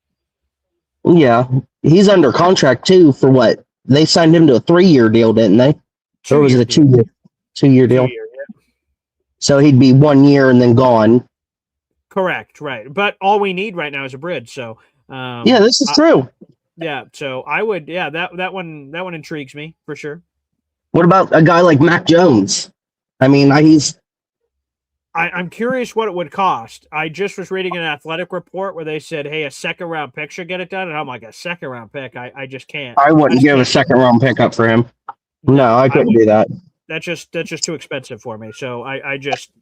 Yeah, he's under contract too for what? They signed him to a 3-year deal, didn't they? Or was it a 2-year deal? 2 year, yeah. So he'd be 1 year and then gone. Correct, right. But all we need right now is a bridge. So this is true. Yeah, so I would, that one intrigues me for sure. What about a guy like Mac Jones? I mean, I'm curious what it would cost. I just was reading an athletic report where they said, hey, a second round pick should get it done. And I'm like, a second round pick? I just can't. I wouldn't give a second round pick up for him. No, I couldn't do that. That's just too expensive for me. So I just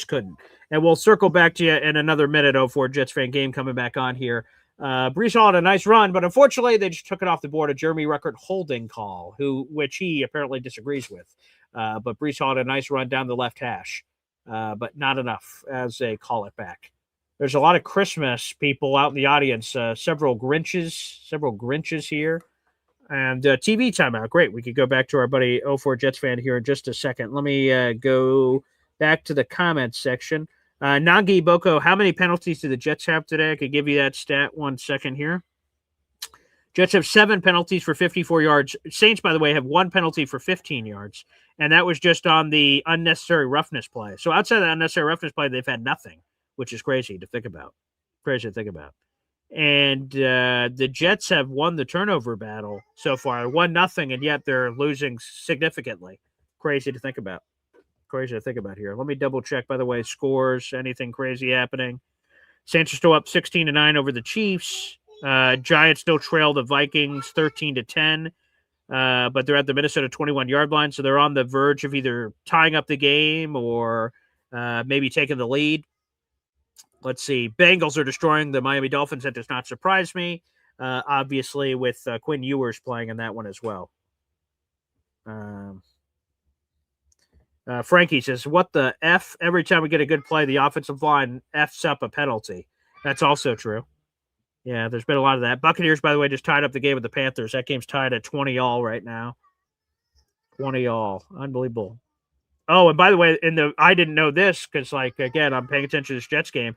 couldn't. And we'll circle back to you in another minute. 04 Jets fan game coming back on here. Breece Hall had a nice run, but unfortunately they just took it off the board. A Jeremy Ruckert holding call, which he apparently disagrees with. But Breece Hall had a nice run down the left hash. But not enough as they call it back. There's a lot of Christmas people out in the audience, several Grinches here. And TV timeout. Great. We could go back to our buddy 04 Jets fan here in just a second. Let me go back to the comments section. Nagi Boko, how many penalties do the Jets have today? I could give you that stat 1 second here. Jets have 7 penalties for 54 yards. Saints, by the way, have 1 penalty for 15 yards. And that was just on the unnecessary roughness play. So outside of the unnecessary roughness play, they've had nothing, which is crazy to think about. And the Jets have won the turnover battle so far, 1-0, and yet they're losing significantly. Crazy to think about here. Let me double check, by the way, scores, anything crazy happening. Saints are still up 16-9 over the Chiefs. Giants still trail the Vikings 13-10. But they're at the Minnesota 21-yard line, so they're on the verge of either tying up the game or maybe taking the lead. Let's see. Bengals are destroying the Miami Dolphins. That does not surprise me, obviously, with Quinn Ewers playing in that one as well. Frankie says, what the F? Every time we get a good play, the offensive line F's up a penalty. That's also true. Yeah, there's been a lot of that. Buccaneers, by the way, just tied up the game with the Panthers. That game's tied at 20-all right now. 20-all. Unbelievable. Oh, and by the way, I didn't know this because, again, I'm paying attention to this Jets game.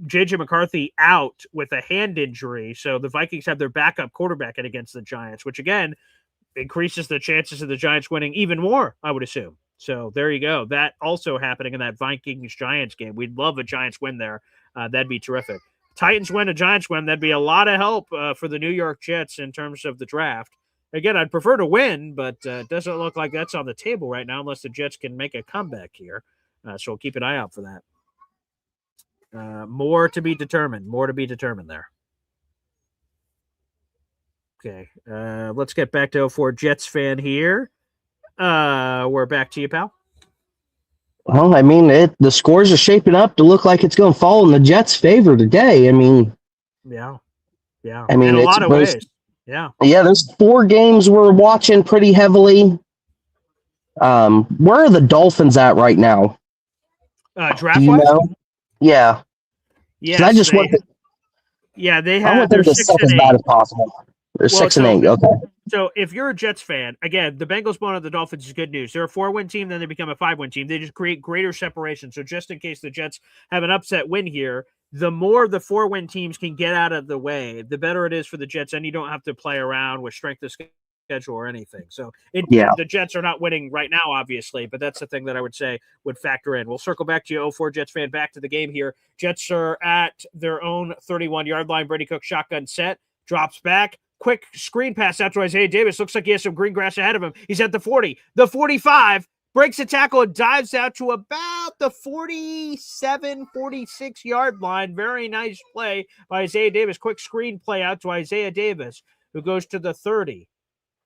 J.J. McCarthy out with a hand injury. So the Vikings have their backup quarterback in against the Giants, which, again, increases the chances of the Giants winning even more, I would assume. So there you go. That also happening in that Vikings-Giants game. We'd love a Giants win there. That'd be terrific. Titans win, a Giants win, that'd be a lot of help for the New York Jets in terms of the draft. Again, I'd prefer to win, but it doesn't look like that's on the table right now unless the Jets can make a comeback here. So we'll keep an eye out for that. More to be determined there. Okay, let's get back to 04 Jets fan here. We're back to you, pal. Well, I mean, the scores are shaping up to look like it's going to fall in the Jets' favor today. I mean, yeah. I mean, in a lot of ways. Yeah. There's 4 games we're watching pretty heavily. Where are the Dolphins at right now? Draft wise? Yeah. Yeah. I just want. They I have. want them to suck as bad as possible. They're 6-8. Okay. So if you're a Jets fan, again, the Bengals blowing out the Dolphins is good news. They're a 4-win team, then they become a 5-win team. They just create greater separation. So just in case the Jets have an upset win here, the more the 4-win teams can get out of the way, the better it is for the Jets. And you don't have to play around with strength of schedule or anything. So the Jets are not winning right now, obviously, but that's the thing that I would say would factor in. We'll circle back to you, 04 Jets fan, back to the game here. Jets are at their own 31-yard line. Brady Cook shotgun set, drops back. Quick screen pass out to Isaiah Davis. Looks like he has some green grass ahead of him. He's at the 40, the 45, breaks a tackle and dives out to about the 47, 46-yard line. Very nice play by Isaiah Davis. Quick screen play out to Isaiah Davis, who goes to the 30,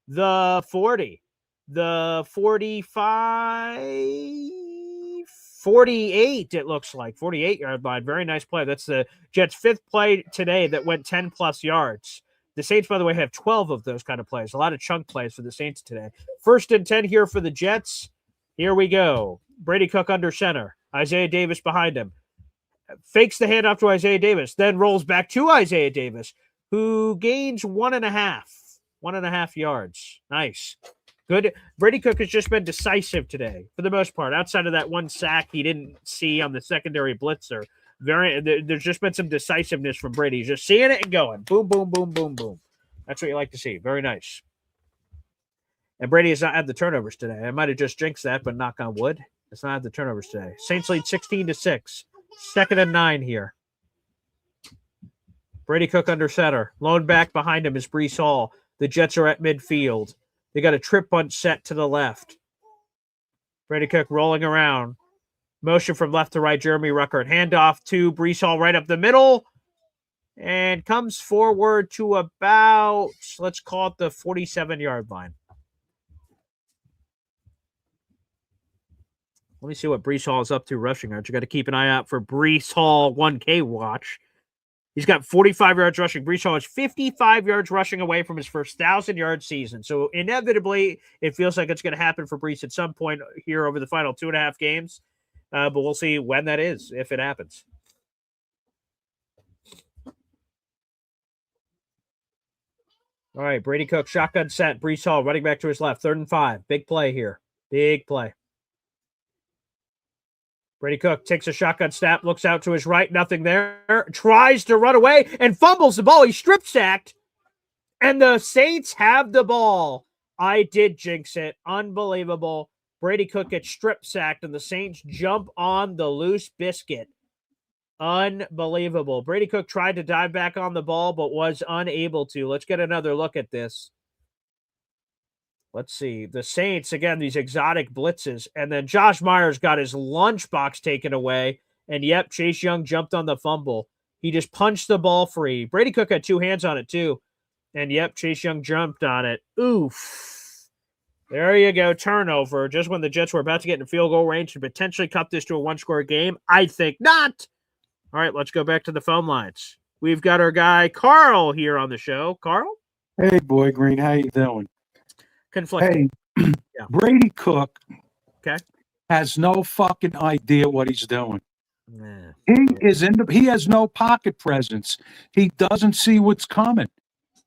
the 40, the 45, 48, it looks like. 48-yard line. Very nice play. That's the Jets' 5th play today that went 10-plus yards. The Saints, by the way, have 12 of those kind of plays. A lot of chunk plays for the Saints today. 1st and 10 here for the Jets. Here we go. Brady Cook under center. Isaiah Davis behind him. Fakes the handoff to Isaiah Davis, then rolls back to Isaiah Davis, who gains 1.5 yards. Nice. Good. Brady Cook has just been decisive today, for the most part. Outside of that one sack he didn't see on the secondary blitzer. There's just been some decisiveness from Brady. He's just seeing it and going. Boom, boom, boom, boom, boom. That's what you like to see. Very nice. And Brady has not had the turnovers today. I might have just jinxed that, but knock on wood. It's not had the turnovers today. Saints lead 16-6. 2nd and 9 here. Brady Cook under center. Lone back behind him is Breece Hall. The Jets are at midfield. They got a trip bunch set to the left. Brady Cook rolling around. Motion from left to right, Jeremy Ruckert. Handoff to Breece Hall right up the middle. And comes forward to about, let's call it the 47-yard line. Let me see what Breece Hall is up to rushing yards. You got to keep an eye out for Breece Hall 1K watch. He's got 45 yards rushing. Breece Hall is 55 yards rushing away from his first 1,000-yard season. So inevitably, it feels like it's going to happen for Breece at some point here over the final 2.5 games. But we'll see when that is, if it happens. All right, Brady Cook, shotgun set. Breece Hall running back to his left. 3rd and 5. Big play here. Big play. Brady Cook takes a shotgun snap, looks out to his right, nothing there. Tries to run away and fumbles the ball. He's strip sacked. And the Saints have the ball. I did jinx it. Unbelievable. Brady Cook gets strip sacked, and the Saints jump on the loose biscuit. Unbelievable. Brady Cook tried to dive back on the ball, but was unable to. Let's get another look at this. Let's see. The Saints, again, these exotic blitzes. And then Josh Myers got his lunchbox taken away. And, yep, Chase Young jumped on the fumble. He just punched the ball free. Brady Cook had 2 hands on it, too. And, yep, Chase Young jumped on it. Oof. There you go. Turnover. Just when the Jets were about to get in field goal range and potentially cut this to a 1-score game. I think not. All right, let's go back to the phone lines. We've got our guy Carl here on the show. Carl? Hey, Boy Green. How you doing? Conflicted. Hey, yeah. Brady Cook has no fucking idea what he's doing. Nah. He has no pocket presence. He doesn't see what's coming.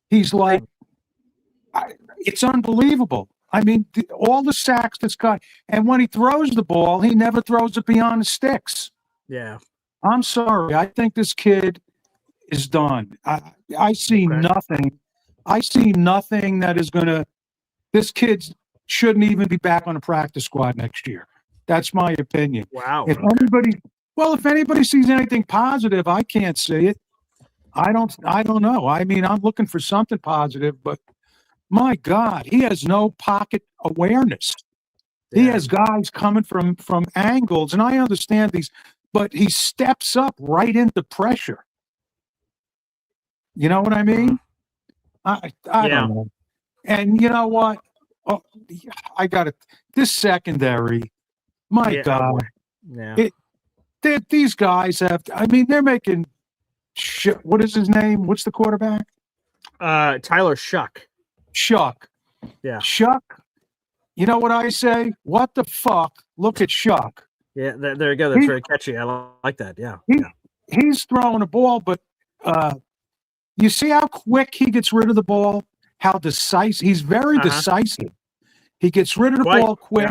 He's like, it's unbelievable. I mean, all the sacks that's got, and when he throws the ball, he never throws it beyond the sticks. Yeah. I'm sorry. I think this kid is done. I see nothing. I see nothing that is going to, this kid shouldn't even be back on the practice squad next year. That's my opinion. Wow. If anybody sees anything positive, I can't see it. I don't know. I mean, I'm looking for something positive, but my God, he has no pocket awareness. Yeah. He has guys coming from angles, and I understand these, but he steps up right into pressure. You know what I mean? I don't know. And you know what? Oh, I got it. This secondary, my God. Yeah. These guys have, I mean, they're making, what is his name? What's the quarterback? Tyler Shuck. Yeah. Shuck. You know what I say? What the fuck? Look at Shuck. Yeah, there you go. That's very catchy. I like that. Yeah. He's throwing a ball, but you see how quick he gets rid of the ball? How decisive. He's very decisive. He gets rid of the ball quick.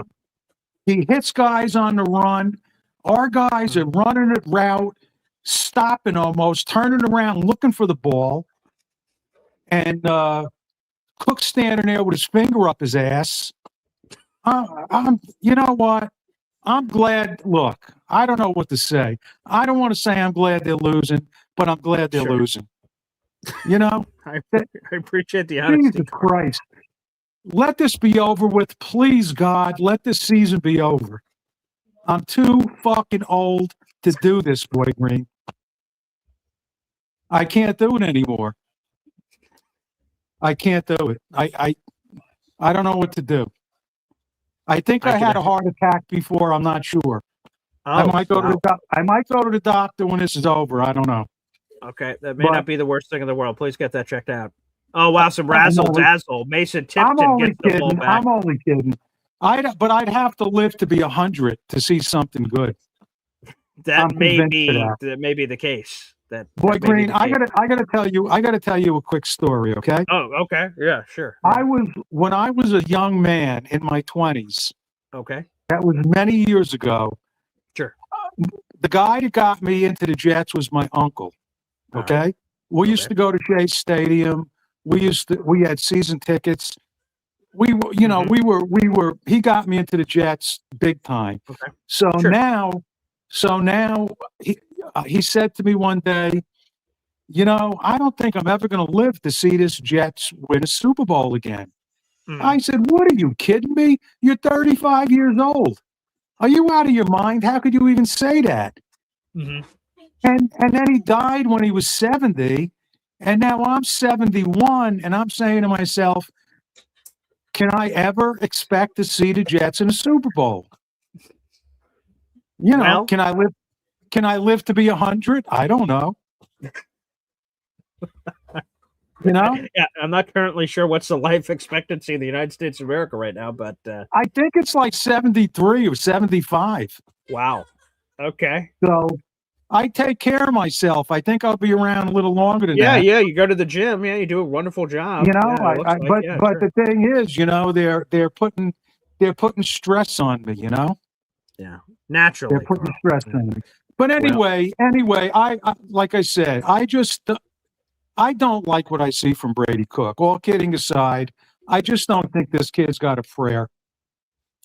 Yeah. He hits guys on the run. Our guys are running it route, stopping almost, turning around, looking for the ball. And Cook standing there with his finger up his ass. You know what? I'm glad. Look, I don't know what to say. I don't want to say I'm glad they're losing, but I'm glad they're losing. You know? I appreciate the honesty. Jesus Christ. Let this be over with. Please, God, let this season be over. I'm too fucking old to do this, Boy Green. I can't do it anymore. I can't do it. I don't know what to do. I think I had a heart attack before. I'm not sure. I might go to the doctor when this is over. I don't know. Okay, that may not be the worst thing in the world. Please get that checked out. Oh wow, some razzle dazzle. Mason Tipton gets the ball back. I'm only kidding. But I'd have to live to be 100 to see something good. That may be the case. Boy Green, I gotta tell you a quick story, okay? Oh, okay. Yeah, sure. When I was a young man in my 20s. Okay. That was many years ago. Sure. The guy that got me into the Jets was my uncle. Okay. We used to go to Shea Stadium. We had season tickets. He got me into the Jets big time. Okay. So now he said to me one day, you know, I don't think I'm ever going to live to see this Jets win a Super Bowl again. I said, what are you kidding me? You're 35 years old. Are you out of your mind? How could you even say that? Mm-hmm. And then he died when he was 70, and now I'm 71, and I'm saying to myself, can I ever expect to see the Jets in a Super Bowl? You know, can I live to be 100? I don't know. You know? Yeah, I'm not currently sure what's the life expectancy in the United States of America right now, but I think it's like 73 or 75. Wow. Okay. So I take care of myself. I think I'll be around a little longer than that. Yeah. You go to the gym. Yeah, you do a wonderful job. You know, but the thing is, you know, they're putting stress on me. You know. Yeah. Naturally. They're putting stress on me. But anyway, I like I said, I don't like what I see from Brady Cook. All kidding aside, I just don't think this kid's got a prayer.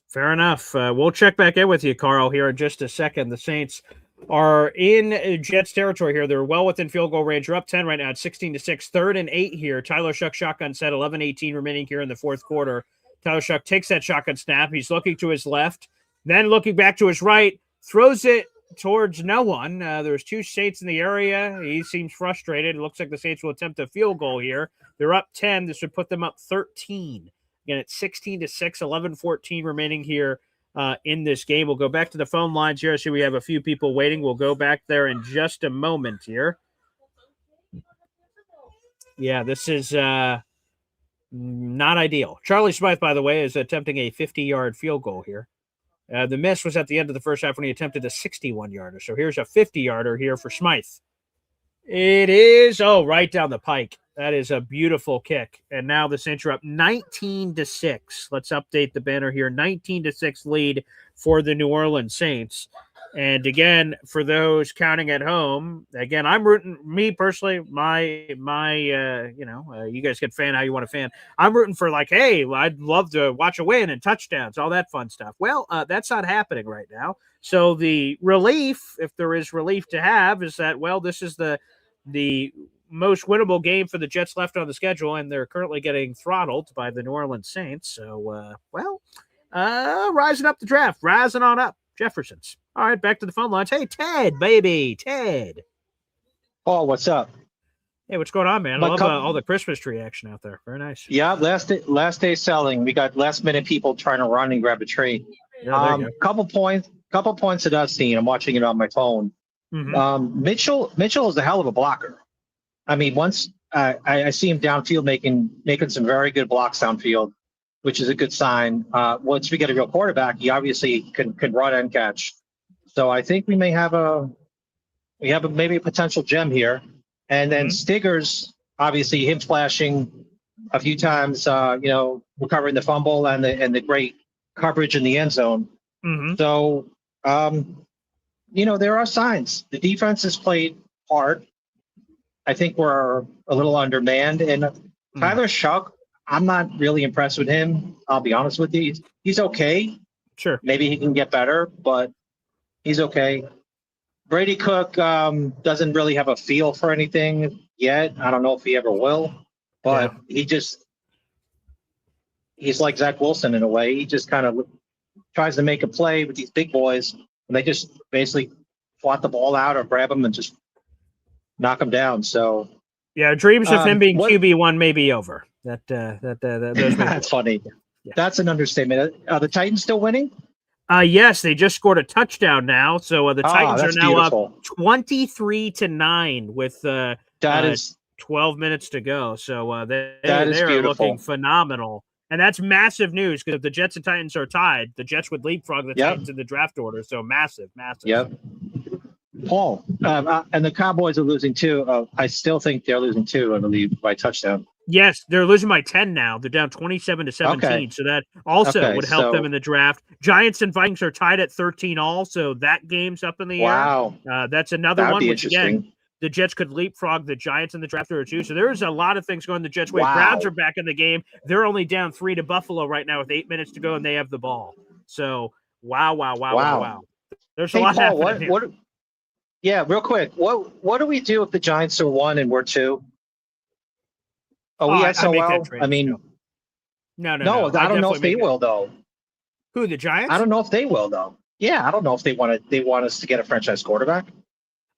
Fair enough. We'll check back in with you, Carl, here in just a second. The Saints are in Jets territory here. They're well within field goal range. They're up 10 right now at 16-6. 3rd and 8 here. Tyler Shough shotgun set, 11:18 remaining here in the fourth quarter. Tyler Shough takes that shotgun snap. He's looking to his left, then looking back to his right, throws it towards no one. There's two Saints in the area. He seems frustrated. It looks like the Saints will attempt a field goal here. They're up 10. This would put them up 13. Again, it's 16-6, 11:14 remaining here in this game. We'll go back to the phone lines here. I see we have a few people waiting. We'll go back there in just a moment here. Yeah, this is not ideal. Charlie Smythe, by the way, is attempting a 50-yard field goal here. The miss was at the end of the first half when he attempted a 61-yarder. So here's a 50-yarder here for Smythe. It is, right down the pike. That is a beautiful kick. And now the Saints are up 19-6. Let's update the banner here. 19-6 lead for the New Orleans Saints. And again, for those counting at home, again, I'm rooting, me personally, you guys can fan how you want to fan. I'm rooting for hey, I'd love to watch a win and touchdowns, all that fun stuff. Well, that's not happening right now. So the relief, if there is relief to have, is that, this is the most winnable game for the Jets left on the schedule, and they're currently getting throttled by the New Orleans Saints. So, rising up the draft, rising on up, Jefferson's. All right, back to the phone lines. Hey, Ted, baby, Ted. Oh, what's up? Hey, what's going on, man? I love all the Christmas tree action out there. Very nice. Yeah, last day selling. We got last minute people trying to run and grab a tree. Yeah, couple points that I've seen. I'm watching it on my phone. Mm-hmm. Mitchell is a hell of a blocker. I mean, once I see him downfield making some very good blocks downfield, which is a good sign. Once we get a real quarterback, he obviously can run and catch. So I think we may have maybe a potential gem here. And then Stiggers, obviously him flashing a few times, recovering the fumble and the great coverage in the end zone. Mm-hmm. So, there are signs. The defense has played hard. I think we're a little undermanned. And Tyler Shough, I'm not really impressed with him. I'll be honest with you. He's okay. Sure. Maybe he can get better, but he's okay. Brady Cook doesn't really have a feel for anything yet. I don't know if he ever will, but he's like Zach Wilson in a way. He just kind of tries to make a play with these big boys, and they just basically swat the ball out or grab him and just knock him down. So yeah, dreams of him being QB1 may be over. That's funny. Yeah. That's an understatement. Are the Titans still winning? Yes, they just scored a touchdown now. So the Titans are now beautiful. up 23-9 with that is 12 minutes to go. So they is are looking phenomenal. And that's massive news because if the Jets and Titans are tied, the Jets would leapfrog the Titans in the draft order. So massive. Yep. Paul, and the Cowboys are losing too. I still think they're losing too, I believe, by touchdown. Yes, they're losing by 10 now. They're down 27-17. Okay. So that also would help them in the draft. Giants and Vikings are tied at 13 all. So that game's up in the air. That's another That'd one, be which again, the Jets could leapfrog the Giants in the draft order too. So there's a lot of things going the Jets' way. Browns are back in the game. They're only down 3 to Buffalo right now with 8 minutes to go, and they have the ball. So wow. There's a lot happening here. Yeah, real quick. What do we do if the Giants are 1 and we're 2? Are we SOL? I mean, no. I don't know if they will though. Who, the Giants? I don't know if they will though. Yeah, I don't know if they want us to get a franchise quarterback.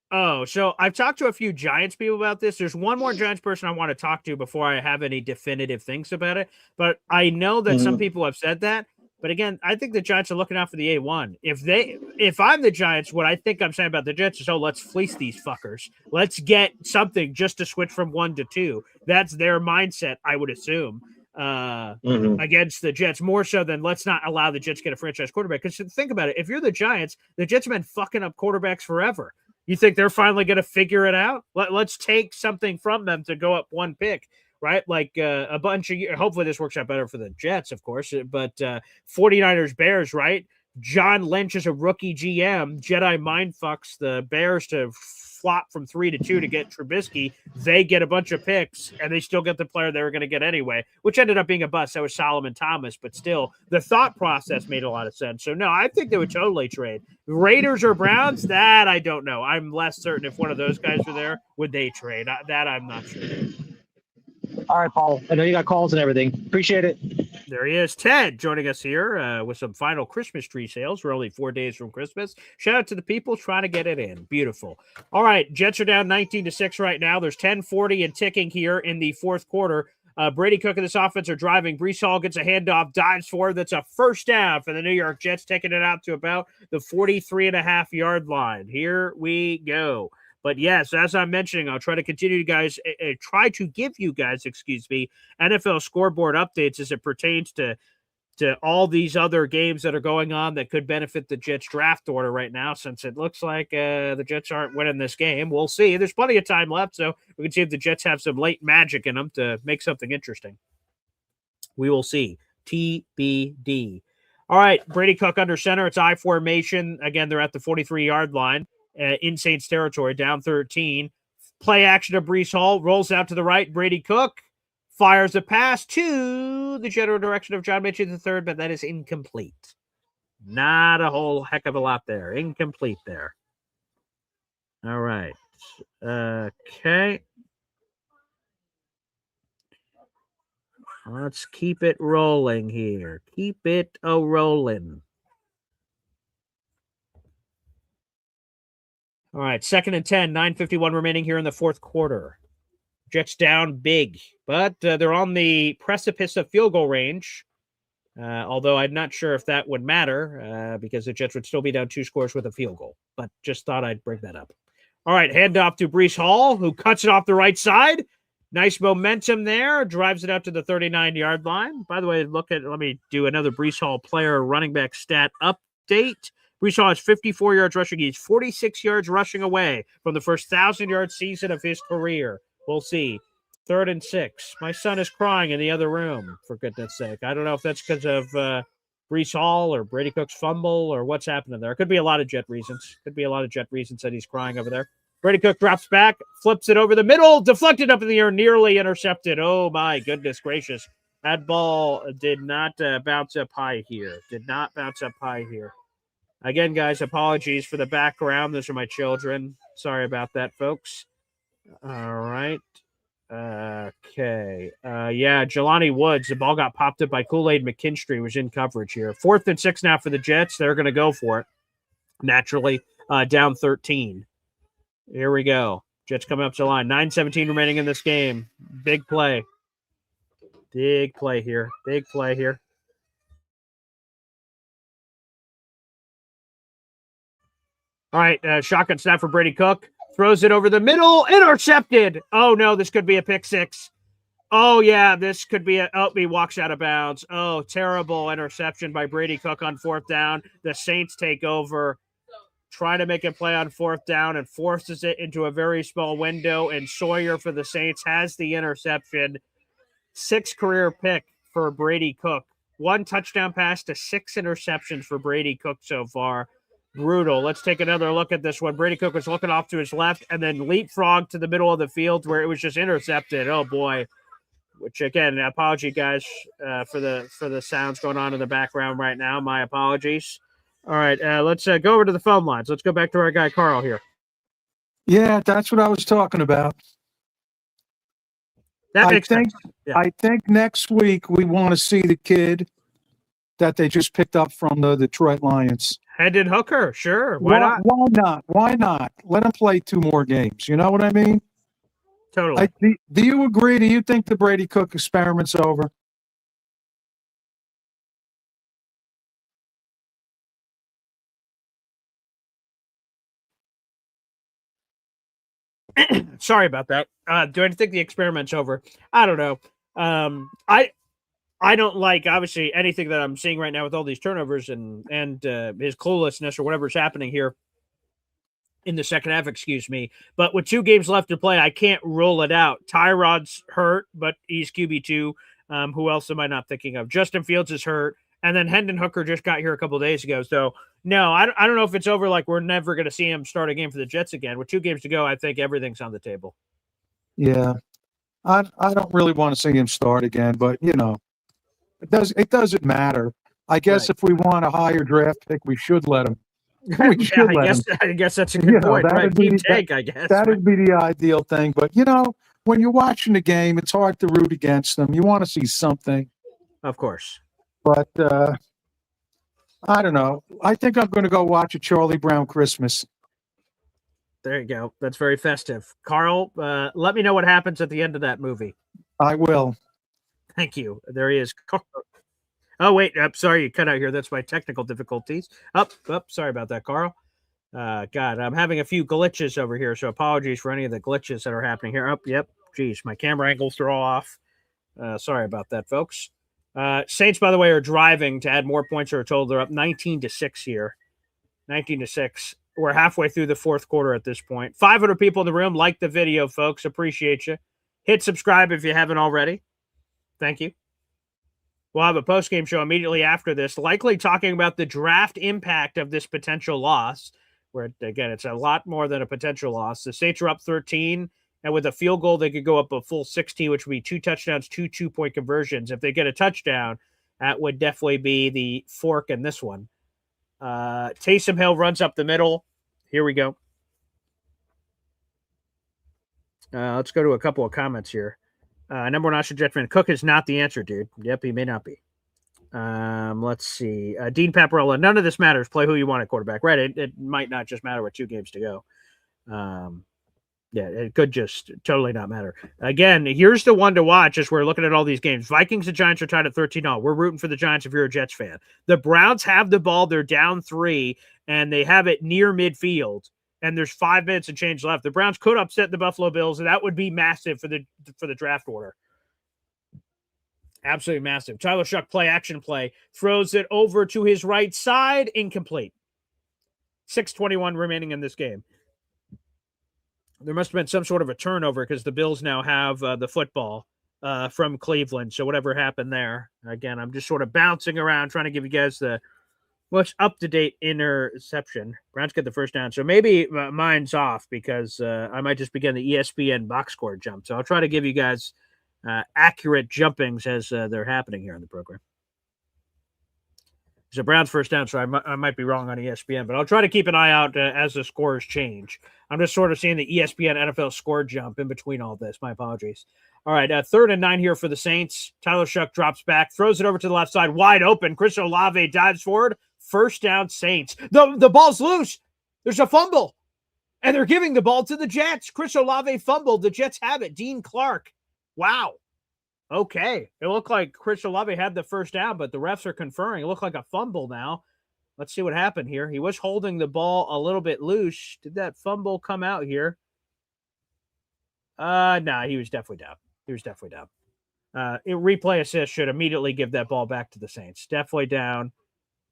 Oh, so I've talked to a few Giants people about this. There's one more Giants person I want to talk to before I have any definitive things about it. But I know that some people have said that. But again, I think the Giants are looking out for the A1. If I'm the Giants, what I think I'm saying about the Jets is, let's fleece these fuckers. Let's get something just to switch from 1 to 2. That's their mindset, I would assume, against the Jets, more so than let's not allow the Jets to get a franchise quarterback. Because think about it. If you're the Giants, the Jets have been fucking up quarterbacks forever. You think they're finally going to figure it out? Let's take something from them to go up 1 pick. Right? Like a bunch of years. Hopefully this works out better for the Jets, of course, but 49ers Bears, right? John Lynch is a rookie GM. Jedi mind fucks the Bears to flop from 3 to 2 to get Trubisky. They get a bunch of picks and they still get the player they were going to get anyway, which ended up being a bust. That was Solomon Thomas, but still the thought process made a lot of sense. So no, I think they would totally trade. Raiders or Browns, that I don't know. I'm less certain if one of those guys were there, would they trade? That I'm not sure. All right, Paul. I know you got calls and everything. Appreciate it. There he is, Ted, joining us here with some final Christmas tree sales. We're only 4 days from Christmas. Shout out to the people trying to get it in. Beautiful. All right, Jets are down 19-6 right now. There's 10:40 and ticking here in the fourth quarter. Brady Cook and this offense are driving. Breece Hall gets a handoff, dives forward. That's a first down for the New York Jets, taking it out to about the 43.5-yard line. Here we go. But yes, as I'm mentioning, I'll try to continue, guys. Try to give you guys, NFL scoreboard updates as it pertains to all these other games that are going on that could benefit the Jets draft order right now. Since it looks like the Jets aren't winning this game, we'll see. There's plenty of time left, so we can see if the Jets have some late magic in them to make something interesting. We will see. TBD. All right, Brady Cook under center. It's I formation. Again, they're at the 43-yard line. In Saints territory, down 13. Play action to Breece Hall, rolls out to the right. Brady Cook fires a pass to the general direction of John Mitchell III, but that is incomplete. Not a whole heck of a lot there. Incomplete there. All right. Okay. Let's keep it rolling here. Keep it a-rolling. All right, 2nd and 10, 9:51 remaining here in the fourth quarter. Jets down big, but they're on the precipice of field goal range, although I'm not sure if that would matter because the Jets would still be down 2 scores with a field goal, but just thought I'd bring that up. All right, handoff to Breece Hall, who cuts it off the right side. Nice momentum there, drives it out to the 39-yard line. By the way, let me do another Breece Hall player running back stat update. Breece Hall has 54 yards rushing. He's 46 yards rushing away from the first 1,000-yard season of his career. We'll see. 3rd and 6. My son is crying in the other room, for goodness sake. I don't know if that's because of Breece Hall or Brady Cook's fumble or what's happening there. It could be a lot of Jet reasons. That he's crying over there. Brady Cook drops back, flips it over the middle, deflected up in the air, nearly intercepted. Oh, my goodness gracious. That ball did not bounce up high here. Did not bounce up high here. Again, guys, apologies for the background. Those are my children. Sorry about that, folks. All right. Okay. Yeah, Jelani Woods. The ball got popped up by Kool-Aid McKinstry. Was in coverage here. 4th and 6 now for the Jets. They're going to go for it. Naturally, down 13. Here we go. Jets coming up to the line. 9:17 remaining in this game. Big play. Big play here. Big play here. All right, shotgun snap for Brady Cook. Throws it over the middle. Intercepted. Oh, no, this could be a pick six. Oh, yeah, this could be he walks out of bounds. Oh, terrible interception by Brady Cook on 4th down. The Saints take over, try to make a play on 4th down, and forces it into a very small window, and Sawyer for the Saints has the interception. 6th career pick for Brady Cook. 1 touchdown pass to 6 interceptions for Brady Cook so far. Brutal. Let's take another look at this one. Brady Cook was looking off to his left and then leapfrogged to the middle of the field where it was just intercepted. Oh, boy. Which, again, apology, guys, for the sounds going on in the background right now. My apologies. All right, let's go over to the phone lines. Let's go back to our guy, Carl, here. Yeah, that's what I was talking about. That makes sense. Yeah. I think next week we want to see the kid that they just picked up from the Detroit Lions. Hendon Hooker, sure. Why not? Why not? Why not? Let him play 2 more games. You know what I mean? Totally. Do you agree? Do you think the Brady Cook experiment's over? Sorry about that. Do I think the experiment's over? I don't know. I don't like, obviously, anything that I'm seeing right now with all these turnovers and his cluelessness or whatever's happening here in the second half, excuse me. But with 2 games left to play, I can't rule it out. Tyrod's hurt, but he's QB2. Who else am I not thinking of? Justin Fields is hurt. And then Hendon Hooker just got here a couple of days ago. So, no, I don't know if it's over. Like, we're never going to see him start a game for the Jets again. With 2 games to go, I think everything's on the table. Yeah. I don't really want to see him start again, but, you know, it doesn't matter. I guess if we want a higher draft pick, we should let him. I guess that's a good point. Right? I guess. That would be the ideal thing. But, you know, when you're watching the game, it's hard to root against them. You want to see something. Of course. But I don't know. I think I'm going to go watch a Charlie Brown Christmas. There you go. That's very festive. Carl, let me know what happens at the end of that movie. I will. Thank you. There he is. Oh, wait. I'm sorry. You cut out here. That's my technical difficulties. Sorry about that, Carl. God, I'm having a few glitches over here, so apologies for any of the glitches that are happening here. Yep. Geez, my camera angles are all off. Sorry about that, folks. Saints, by the way, are driving to add more points. Or total. They're up 19-6 here. 19-6. We're halfway through the 4th quarter at this point. 500 people in the room. Like the video, folks. Appreciate you. Hit subscribe if you haven't already. Thank you. We'll have a post-game show immediately after this, likely talking about the draft impact of this potential loss, where, again, it's a lot more than a potential loss. The Saints are up 13, and with a field goal, they could go up a full 16, which would be 2 touchdowns, 2 2-point conversions. If they get a touchdown, that would definitely be the fork in this one. Taysom Hill runs up the middle. Here we go. Let's go to a couple of comments here. Number 1 Austin Jet fan, Cook is not the answer, dude. Yep, he may not be. Let's see. Dean Paparella, none of this matters. Play who you want at quarterback. Right, it might not just matter with 2 games to go. Yeah, it could just totally not matter. Again, here's the one to watch as we're looking at all these games. Vikings and Giants are tied at 13-0. We're rooting for the Giants if you're a Jets fan. The Browns have the ball. They're down 3, and they have it near midfield. And there's 5 minutes and change left. The Browns could upset the Buffalo Bills, and that would be massive for the draft order. Absolutely massive. Tyler Shuck action play, throws it over to his right side, incomplete. 6:21 remaining in this game. There must have been some sort of a turnover because the Bills now have the football from Cleveland. So whatever happened there, again, I'm just sort of bouncing around trying to give you guys the most up-to-date interception. Browns get the first down. So maybe mine's off because I might just begin the ESPN box score jump. So I'll try to give you guys accurate jumpings as they're happening here in the program. It's a Browns first down, so I might be wrong on ESPN, but I'll try to keep an eye out as the scores change. I'm just sort of seeing the ESPN NFL score jump in between all this. My apologies. All right, 3rd and 9 here for the Saints. Tyler Shuck drops back, throws it over to the left side, wide open. Chris Olave dives forward. First down, Saints. The ball's loose. There's a fumble, and they're giving the ball to the Jets. Chris Olave fumbled. The Jets have it. Dean Clark. Wow. Okay. It looked like Chris Olave had the first down, but the refs are conferring. It looked like a fumble now. Let's see what happened here. He was holding the ball a little bit loose. Did that fumble come out here? No, he was definitely down. Replay assist should immediately give that ball back to the Saints. Definitely down.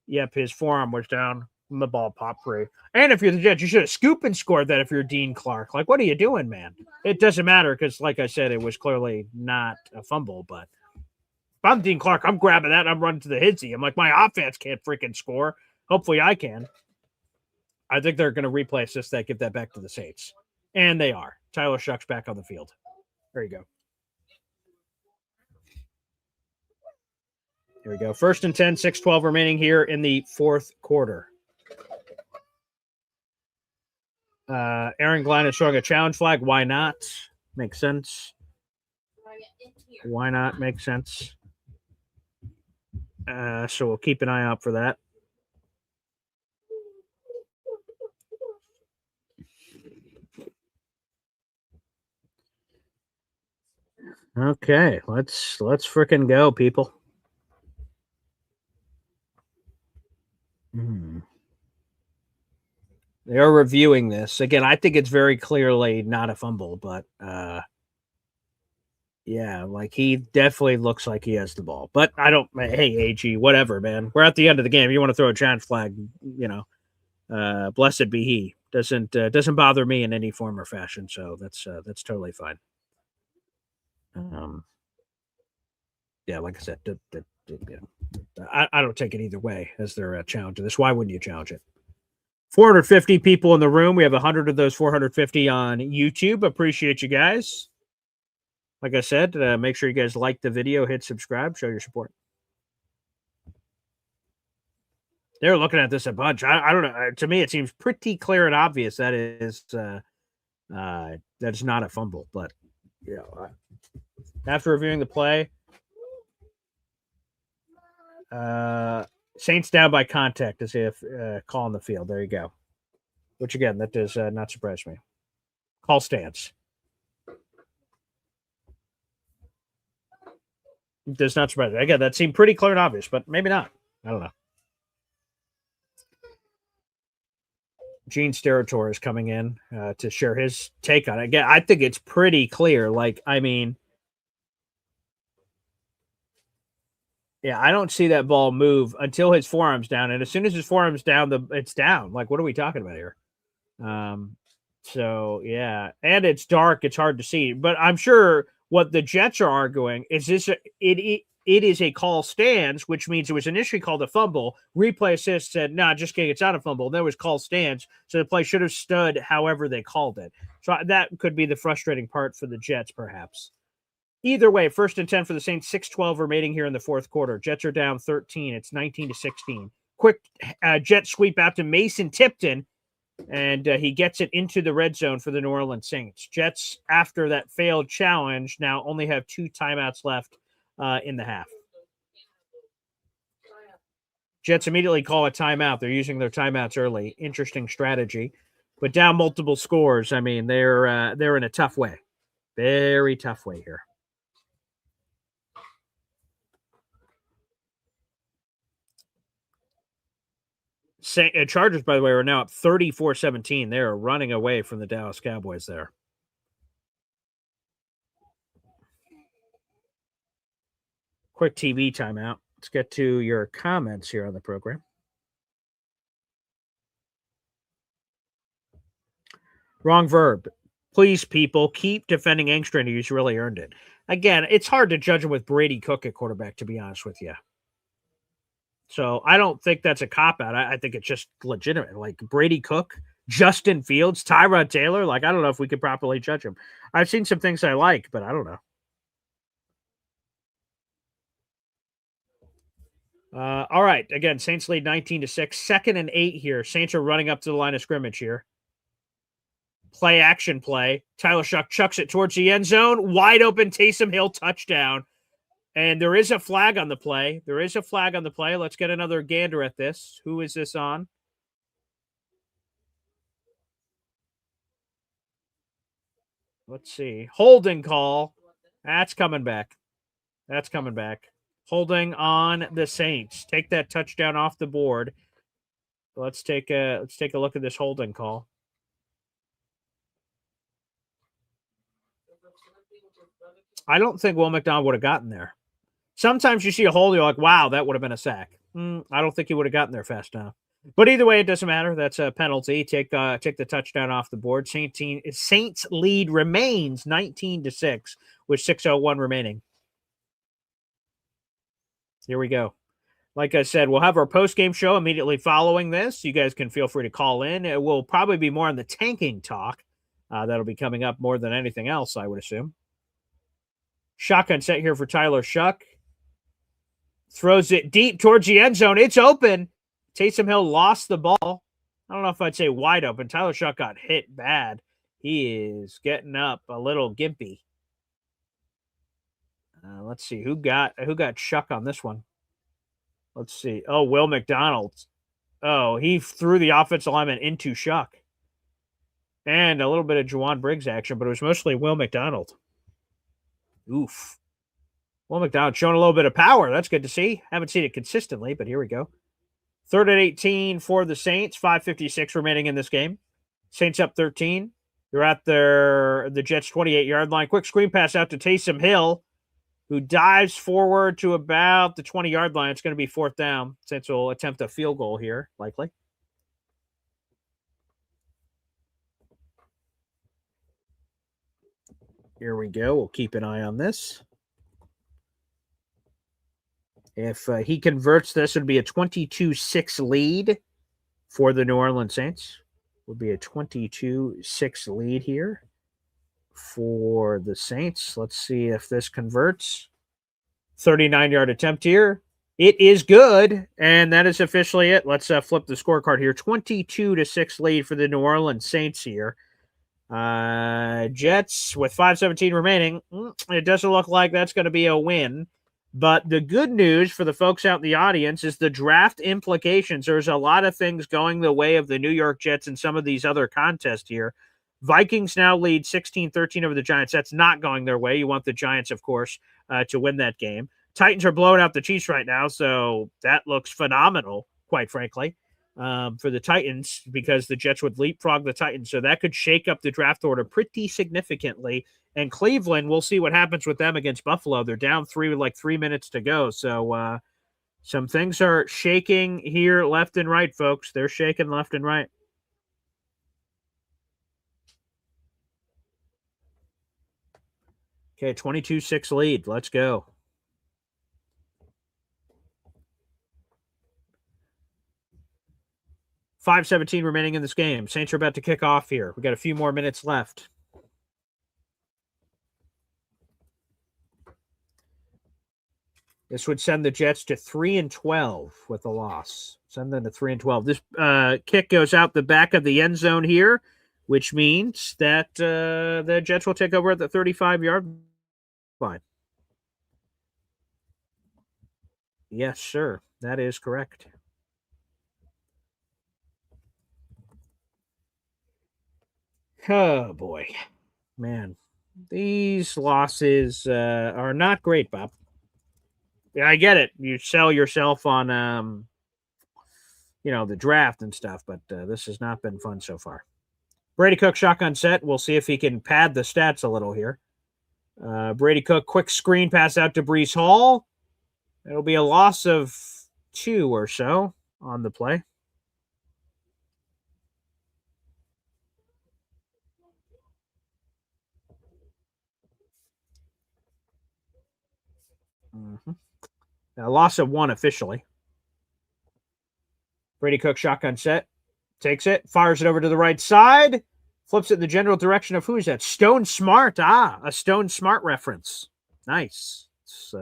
Yep, his forearm was down. And the ball popped free. And if you're the Jets, you should have scooped and scored that if you're Dean Clark. Like, what are you doing, man? It doesn't matter because, like I said, it was clearly not a fumble. But if I'm Dean Clark, I'm grabbing that and I'm running to the Hidsy. I'm like, my offense can't freaking score. Hopefully I can. I think they're going to replay assist that, give that back to the Saints. And they are. Tyler Shuck's back on the field. There you go. Here we go. 1st and 10, 6:12 remaining here in the 4th quarter. Aaron Glenn is showing a challenge flag. Why not? Makes sense. Why not? Makes sense. So we'll keep an eye out for that. Okay, let's freaking go, people. They are reviewing this. Again, I think it's very clearly not a fumble, but yeah, like he definitely looks like he has the ball. But I don't, hey, AG, whatever, man. We're at the end of the game. You want to throw a challenge flag, blessed be he. Doesn't bother me in any form or fashion, so that's totally fine. Yeah, like I said, I don't take it either way as they're challenging this. Why wouldn't you challenge it? 450 people in the room. We have 100 of those 450 on YouTube. Appreciate you guys. Like I said, make sure you guys like the video, hit subscribe, show your support. They're looking at this a bunch. I don't know. To me, it seems pretty clear and obvious that is that's not a fumble. But after reviewing the play, Saints down by contact as if call on the field. There you go. Which again, that does not surprise me. Call stands. It does not surprise me. Again, that seemed pretty clear and obvious, but maybe not. I don't know. Gene Steratore is coming in to share his take on it. Again, I think it's pretty clear. Like, I mean, yeah, I don't see that ball move until his forearm's down. And as soon as his forearm's down, it's down. Like, what are we talking about here? So, yeah. And it's dark. It's hard to see. But I'm sure what the Jets are arguing is it is a call stands, which means it was initially called a fumble. Replay assist said, nah, just kidding, it's not a fumble. That was call stands. So the play should have stood however they called it. So that could be the frustrating part for the Jets, perhaps. Either way, 1st and 10 for the Saints, 6:12 remaining here in the 4th quarter. Jets are down 13. It's 19-16. Quick jet sweep out to Mason Tipton, and he gets it into the red zone for the New Orleans Saints. Jets, after that failed challenge, now only have 2 timeouts left in the half. Jets immediately call a timeout. They're using their timeouts early. Interesting strategy. But down multiple scores, I mean, they're in a tough way. Very tough way here. Chargers, by the way, are now up 34-17. They are running away from the Dallas Cowboys there. Quick TV timeout. Let's get to your comments here on the program. Wrong verb. Please, people, keep defending Engstrand. He's really earned it. Again, it's hard to judge him with Brady Cook at quarterback, to be honest with you. So I don't think that's a cop-out. I think it's just legitimate. Like Brady Cook, Justin Fields, Tyrod Taylor. Like, I don't know if we could properly judge him. I've seen some things I like, but I don't know. All right. Again, Saints lead 19-6. 2nd and 8 here. Saints are running up to the line of scrimmage here. Play action play. Tyler Shuck chucks it towards the end zone. Wide open Taysom Hill touchdown. And there is a flag on the play. Let's get another gander at this. Who is this on? Let's see. Holding call. That's coming back. Holding on the Saints. Take that touchdown off the board. Let's take a look at this holding call. I don't think Will McDonald would have gotten there. Sometimes you see a hold, you're like, wow, that would have been a sack. I don't think he would have gotten there fast enough. But either way, it doesn't matter. That's a penalty. Take the touchdown off the board. Saints lead remains 19-6 with 6:01 remaining. Here we go. Like I said, we'll have our post-game show immediately following this. You guys can feel free to call in. It will probably be more on the tanking talk. That'll be coming up more than anything else, I would assume. Shotgun set here for Tyler Shuck. Throws it deep towards the end zone. It's open. Taysom Hill lost the ball. I don't know if I'd say wide open. Tyler Shuck got hit bad. He is getting up a little gimpy. Let's see who got Shuck on this one. Let's see. Oh, Will McDonald. Oh, he threw the offensive lineman into Shuck. And a little bit of Juwan Briggs action, but it was mostly Will McDonald. Oof. Will McDonald showing a little bit of power. That's good to see. Haven't seen it consistently, but here we go. 3rd and 18 for the Saints. 5:56 remaining in this game. Saints up 13. They're at the Jets' 28-yard line. Quick screen pass out to Taysom Hill, who dives forward to about the 20-yard line. It's going to be 4th down. Saints will attempt a field goal here, likely. Here we go. We'll keep an eye on this. If he converts this, it would be a 22-6 lead for the New Orleans Saints. Would be a 22-6 lead here for the Saints. Let's see if this converts. 39-yard attempt here. It is good, and that is officially it. Let's flip the scorecard here. 22-6 lead for the New Orleans Saints here. Jets with 5:17 remaining. It doesn't look like that's going to be a win. But the good news for the folks out in the audience is the draft implications. There's a lot of things going the way of the New York Jets and some of these other contests here. Vikings now lead 16-13 over the Giants. That's not going their way. You want the Giants, of course, to win that game. Titans are blowing out the Chiefs right now, so that looks phenomenal, quite frankly, for the Titans, because the Jets would leapfrog the Titans. So that could shake up the draft order pretty significantly. And Cleveland, we'll see what happens with them against Buffalo. They're down 3 with like 3 minutes to go. So some things are shaking here left and right, folks. They're shaking left and right. Okay, 22-6 lead. Let's go. $5:17 remaining in this game. Saints are about to kick off here. We got a few more minutes left. This would send the Jets to 3-12 with a loss. Send them to 3-12. This kick goes out the back of the end zone here, which means that the Jets will take over at the 35-yard line. Yes, sir. That is correct. Oh, boy. Man, these losses are not great, Bob. Yeah, I get it. You sell yourself on, the draft and stuff, but this has not been fun so far. Brady Cook shotgun set. We'll see if he can pad the stats a little here. Brady Cook, quick screen pass out to Breece Hall. It'll be a loss of 2 or so on the play. A loss of 1 officially. Brady Cook shotgun set. Takes it. Fires it over to the right side. Flips it in the general direction of who is that? Stone Smart. A Stone Smart reference. Nice. It's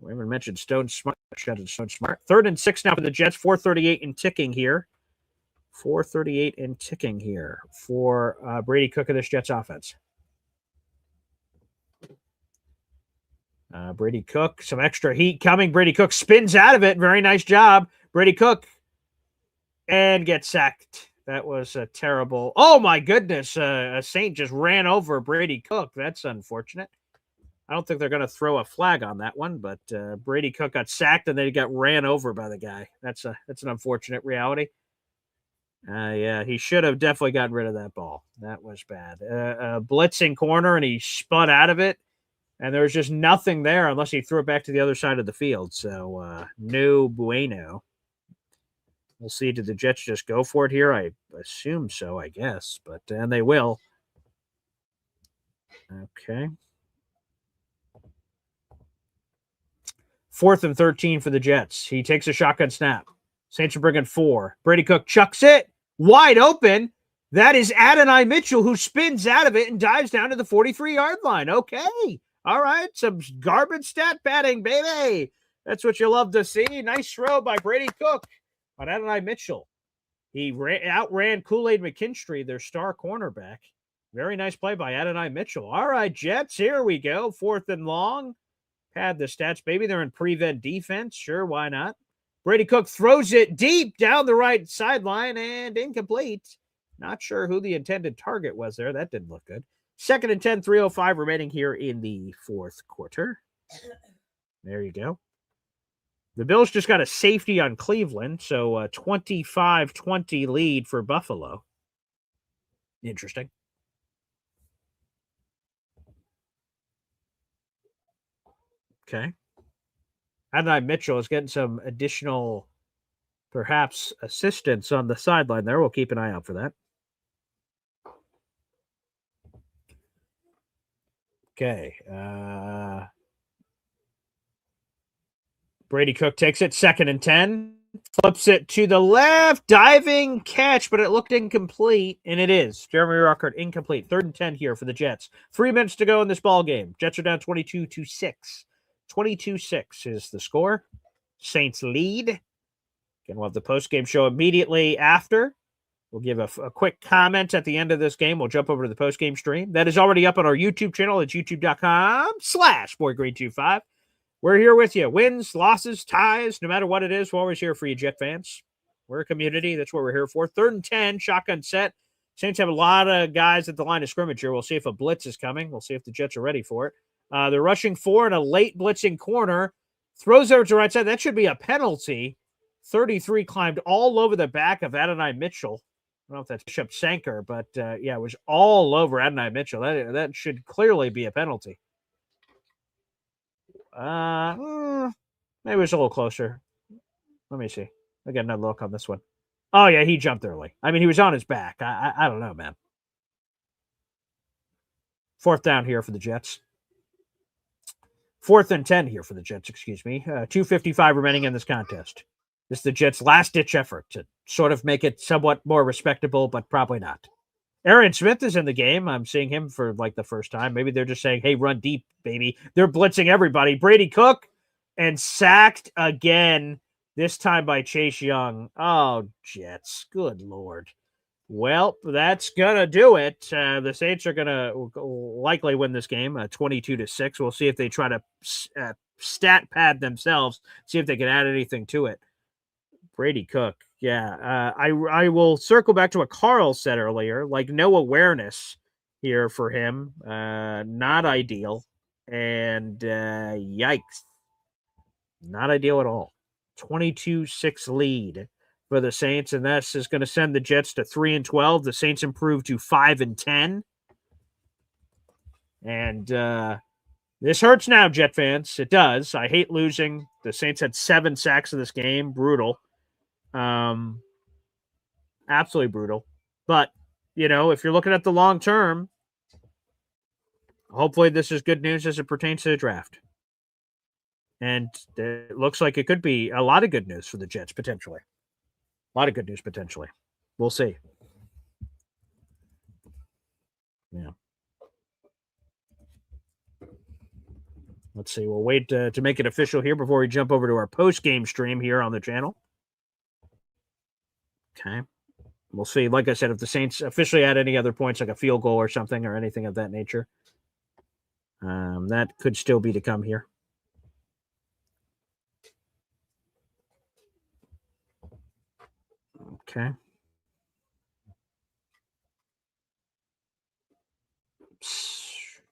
We haven't mentioned Stone Smart. Stone Smart. 3rd and 6 now for the Jets. 4:38 and ticking here. 4:38 and ticking here for Brady Cook of this Jets offense. Brady Cook, some extra heat coming. Brady Cook spins out of it. Very nice job. Brady Cook and gets sacked. That was a terrible. Oh, my goodness. A Saint just ran over Brady Cook. That's unfortunate. I don't think they're going to throw a flag on that one, but Brady Cook got sacked and then he got ran over by the guy. That's an unfortunate reality. Yeah, he should have definitely gotten rid of that ball. That was bad. A blitzing corner, and he spun out of it, and there was just nothing there unless he threw it back to the other side of the field. So, no bueno. We'll see. Did the Jets just go for it here? I assume so, I guess, and they will. Okay. 4th and 13 for the Jets. He takes a shotgun snap. Saints are bringing 4. Brady Cook chucks it wide open. That is Adonai Mitchell, who spins out of it and dives down to the 43-yard line. Okay. All right. Some garbage stat padding, baby. That's what you love to see. Nice throw by Brady Cook on Adonai Mitchell. He outran Kool-Aid McKinstry, their star cornerback. Very nice play by Adonai Mitchell. All right, Jets, here we go. 4th and long. Pad the stats, baby. They're in prevent defense. Sure, why not? Brady Cook throws it deep down the right sideline and incomplete. Not sure who the intended target was there. That didn't look good. 2nd and 10, 3:05 remaining here in the 4th quarter. There you go. The Bills just got a safety on Cleveland, so a 25-20 lead for Buffalo. Interesting. Okay. Adonai Mitchell is getting some additional, perhaps, assistance on the sideline there. We'll keep an eye out for that. Okay. Brady Cook takes it, 2nd and 10. Flips it to the left. Diving catch, but it looked incomplete, and it is. Jeremy Ruckert, incomplete. 3rd and 10 here for the Jets. 3 minutes to go in this ball game. Jets are down 22-6. 22-6 is the score. Saints lead. Again, we'll have the post-game show immediately after. We'll give a quick comment at the end of this game. We'll jump over to the post-game stream. That is already up on our YouTube channel. It's youtube.com/BoyGreen25. We're here with you. Wins, losses, ties, no matter what it is, we're always here for you, Jet fans. We're a community. That's what we're here for. 3rd and 10, shotgun set. Saints have a lot of guys at the line of scrimmage here. We'll see if a blitz is coming. We'll see if the Jets are ready for it. They're rushing 4 in a late blitzing corner. Throws over to the right side. That should be a penalty. 33 climbed all over the back of Adonai Mitchell. I don't know if that's Bishop Sanker, but yeah, it was all over Adonai Mitchell. That should clearly be a penalty. Maybe it was a little closer. Let me see. I got another look on this one. Oh, yeah, he jumped early. I mean, he was on his back. I don't know, man. 4th down here for the Jets. 4th and 10 here for the Jets, excuse me. 2:55 remaining in this contest. This is the Jets' last-ditch effort to sort of make it somewhat more respectable, but probably not. Aaron Smith is in the game. I'm seeing him for like the first time. Maybe they're just saying, hey, run deep, baby. They're blitzing everybody. Brady Cook and sacked again, this time by Chase Young. Oh, Jets. Good Lord. Well, that's going to do it. The Saints are going to likely win this game, 22-6. We'll see if they try to stat pad themselves, see if they can add anything to it. Brady Cook. Yeah, I will circle back to what Carl said earlier. Like, no awareness here for him. Not ideal. And yikes. Not ideal at all. 22-6 lead for the Saints, and this is going to send the Jets to 3-12. The Saints improve to 5-10. And this hurts now, Jet fans. It does. I hate losing. The Saints had 7 sacks in this game. Brutal. Absolutely brutal. But, you know, if you're looking at the long term, hopefully this is good news as it pertains to the draft. And it looks like it could be a lot of good news for the Jets, potentially. A lot of good news, potentially. We'll see. Yeah. Let's see. We'll wait to make it official here before we jump over to our post-game stream here on the channel. Okay. We'll see. Like I said, if the Saints officially add any other points, like a field goal or something or anything of that nature, that could still be to come here. Okay.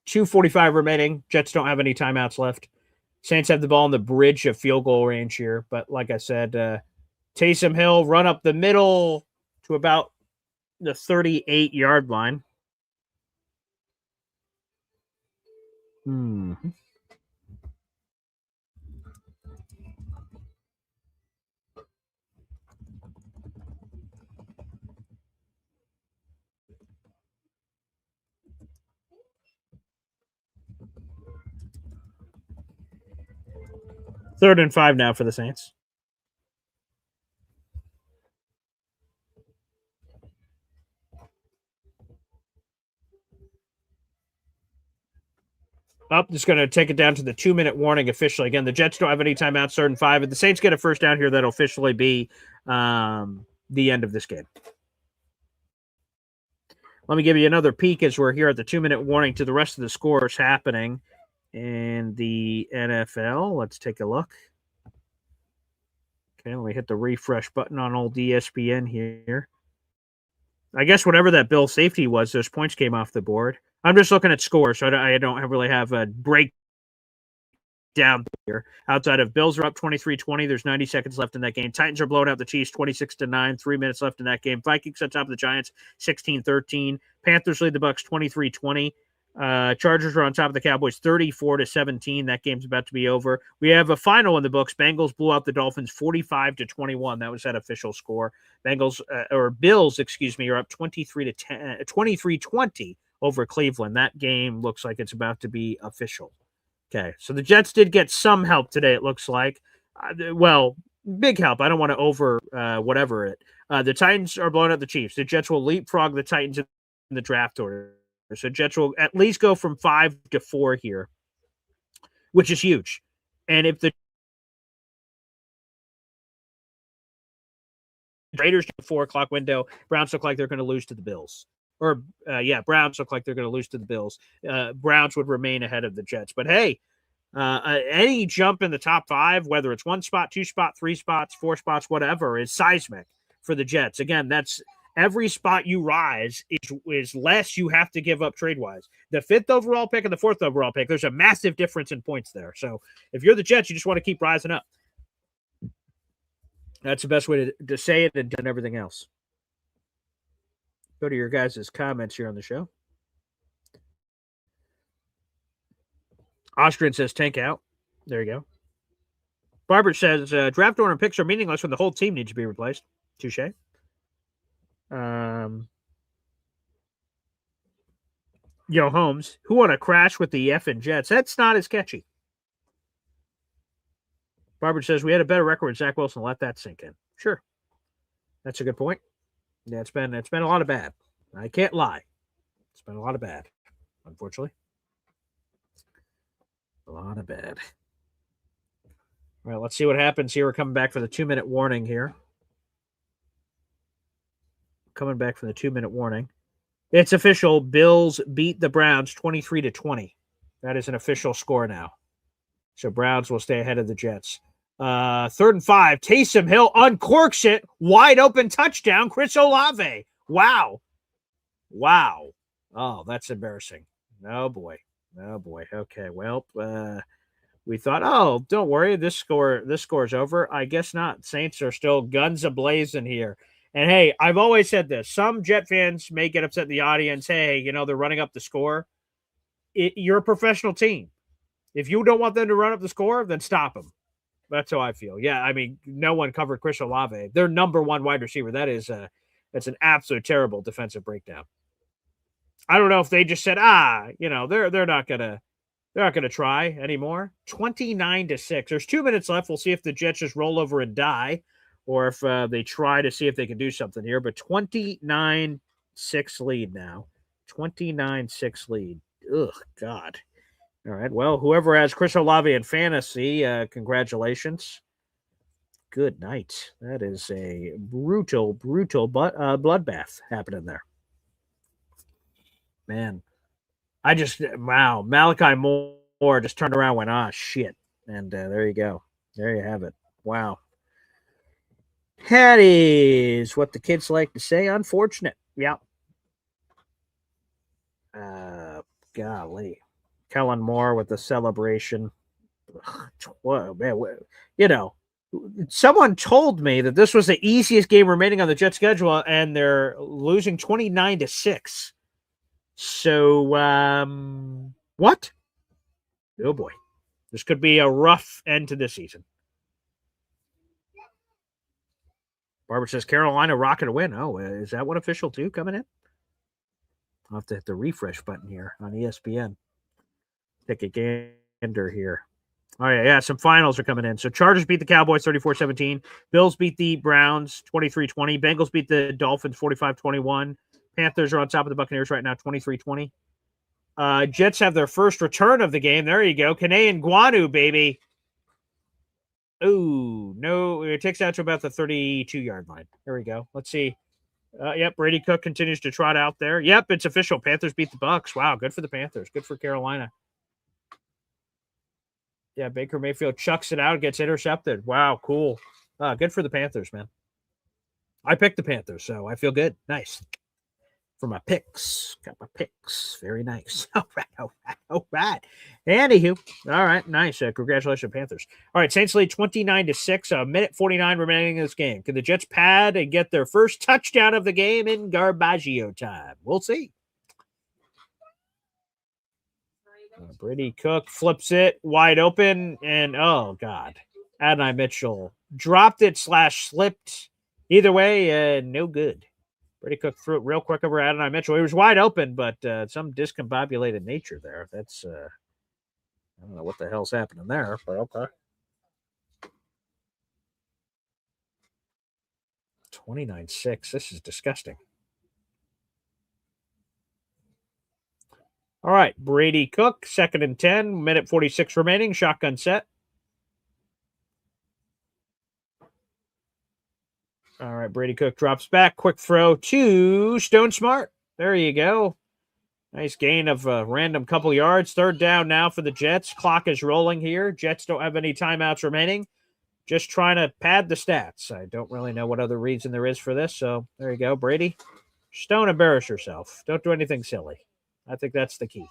2:45 remaining. Jets don't have any timeouts left. Saints have the ball in the bridge of field goal range here. But like I said, Taysom Hill run up the middle to about the 38-yard line. Third and 5 now for the Saints. Just going to take it down to the 2-minute warning officially. Again, the Jets don't have any timeouts, third and 5. If the Saints get a first down here, that'll officially be the end of this game. Let me give you another peek as we're here at the 2-minute warning to the rest of the scores happening in the NFL. Let's take a look. Okay, let me hit the refresh button on old ESPN here. I guess whatever that Bill safety was, those points came off the board. I'm just looking at scores, so I don't really have a breakdown here. Outside of Bills are up 23-20. There's 90 seconds left in that game. Titans are blowing out the Chiefs 26-9. 3 minutes left in that game. Vikings on top of the Giants 16-13. Panthers lead the Bucks 23-20. Chargers are on top of the Cowboys 34-17. That game's about to be over. We have a final in the books. Bengals blew out the Dolphins 45-21. That was that official score. Bills, are up 23-20 over Cleveland. That game looks like it's about to be official. Okay, so the Jets did get some help today, it looks like. Big help. I don't want to over whatever it. The Titans are blowing out the Chiefs. The Jets will leapfrog the Titans in the draft order. So Jets will at least go from 5 to 4 here, which is huge. And if the Raiders do a 4 o'clock window, Browns look like they're going to lose to the Bills. Browns look like they're going to lose to the Bills. Browns would remain ahead of the Jets. But hey, any jump in the top 5, whether it's 1 spot, 2 spot, 3 spots, 4 spots, whatever, is seismic for the Jets. Again, that's every spot you rise is less you have to give up trade-wise. The 5th overall pick and the 4th overall pick, there's a massive difference in points there. So if you're the Jets, you just want to keep rising up. That's the best way to say it and everything else. Go to your guys' comments here on the show. Austrian says tank out. There you go. Barber says draft order and picks are meaningless when the whole team needs to be replaced. Touche. Holmes, who want to crash with the effing Jets? That's not as catchy. Barber says we had a better record with Zach Wilson. Let that sink in. Sure. That's a good point. Yeah, it's been a lot of bad. I can't lie. It's been a lot of bad, unfortunately. A lot of bad. All right, let's see what happens here. We're coming back for the 2-minute warning here. Coming back from the 2-minute warning. It's official. Bills beat the Browns 23-20. That is an official score now. So Browns will stay ahead of the Jets. 3rd and 5. Taysom Hill uncorks it. Wide open touchdown. Chris Olave. Wow. Oh, that's embarrassing. Oh, boy. Okay, well, we thought, don't worry. This score's over. I guess not. Saints are still guns a-blazing here. And, hey, I've always said this. Some Jet fans may get upset in the audience. Hey, they're running up the score. You're a professional team. If you don't want them to run up the score, then stop them. That's how I feel. Yeah, I mean, no one covered Chris Olave. Their number 1 wide receiver. That's an absolute terrible defensive breakdown. I don't know if they just said, they're not gonna try anymore. 29-6. There's 2 minutes left. We'll see if the Jets just roll over and die, or if they try to see if they can do something here. But 29-6 lead now. 29-6 lead. Ugh, God. All right. Well, whoever has Chris Olave in fantasy, congratulations. Good night. That is a brutal bloodbath happening there. Man, wow. Malachi Moore just turned around and went, ah, shit. And there you go. There you have it. Wow. That is what the kids like to say. Unfortunate. Yeah. Golly. Kellen Moore with the celebration. Whoa, man. You know, someone told me that this was the easiest game remaining on the Jet schedule, and they're losing 29-6. So, what? Oh, boy. This could be a rough end to the season. Barbara says Carolina rocket to win. Oh, is that one official too coming in? I'll have to hit the refresh button here on ESPN. Take a gander here. Oh, yeah, some finals are coming in. So Chargers beat the Cowboys 34-17. Bills beat the Browns 23-20. Bengals beat the Dolphins 45-21. Panthers are on top of the Buccaneers right now, 23-20. Jets have their first return of the game. There you go. Kane Guanu, baby. Ooh, no, it takes out to about the 32-yard line. There we go. Let's see. Yep, Brady Cook continues to trot out there. Yep, it's official. Panthers beat the Bucs. Wow, good for the Panthers. Good for Carolina. Yeah, Baker Mayfield chucks it out, gets intercepted. Wow, cool. Good for the Panthers, man. I picked the Panthers, so I feel good. Nice. For my picks. Got my picks. Very nice. All right. Anywho. All right, nice. Congratulations, Panthers. All right, Saints lead 29-6. A minute 49 remaining in this game. Can the Jets pad and get their first touchdown of the game in Garbaggio time? We'll see. Brady Cook flips it wide open, and oh, God. Adonai Mitchell dropped it / slipped. Either way, no good. Brady Cook threw it real quick over Adonai Mitchell. He was wide open, but some discombobulated nature there. That's, I don't know what the hell's happening there, but okay. 29-6. This is disgusting. All right, Brady Cook, 2nd and 10, minute 46 remaining, shotgun set. All right, Brady Cook drops back, quick throw to Stone Smart. There you go. Nice gain of a random couple yards. 3rd down now for the Jets. Clock is rolling here. Jets don't have any timeouts remaining. Just trying to pad the stats. I don't really know what other reason there is for this, so there you go, Brady. Just don't embarrass yourself. Don't do anything silly. I think that's the key.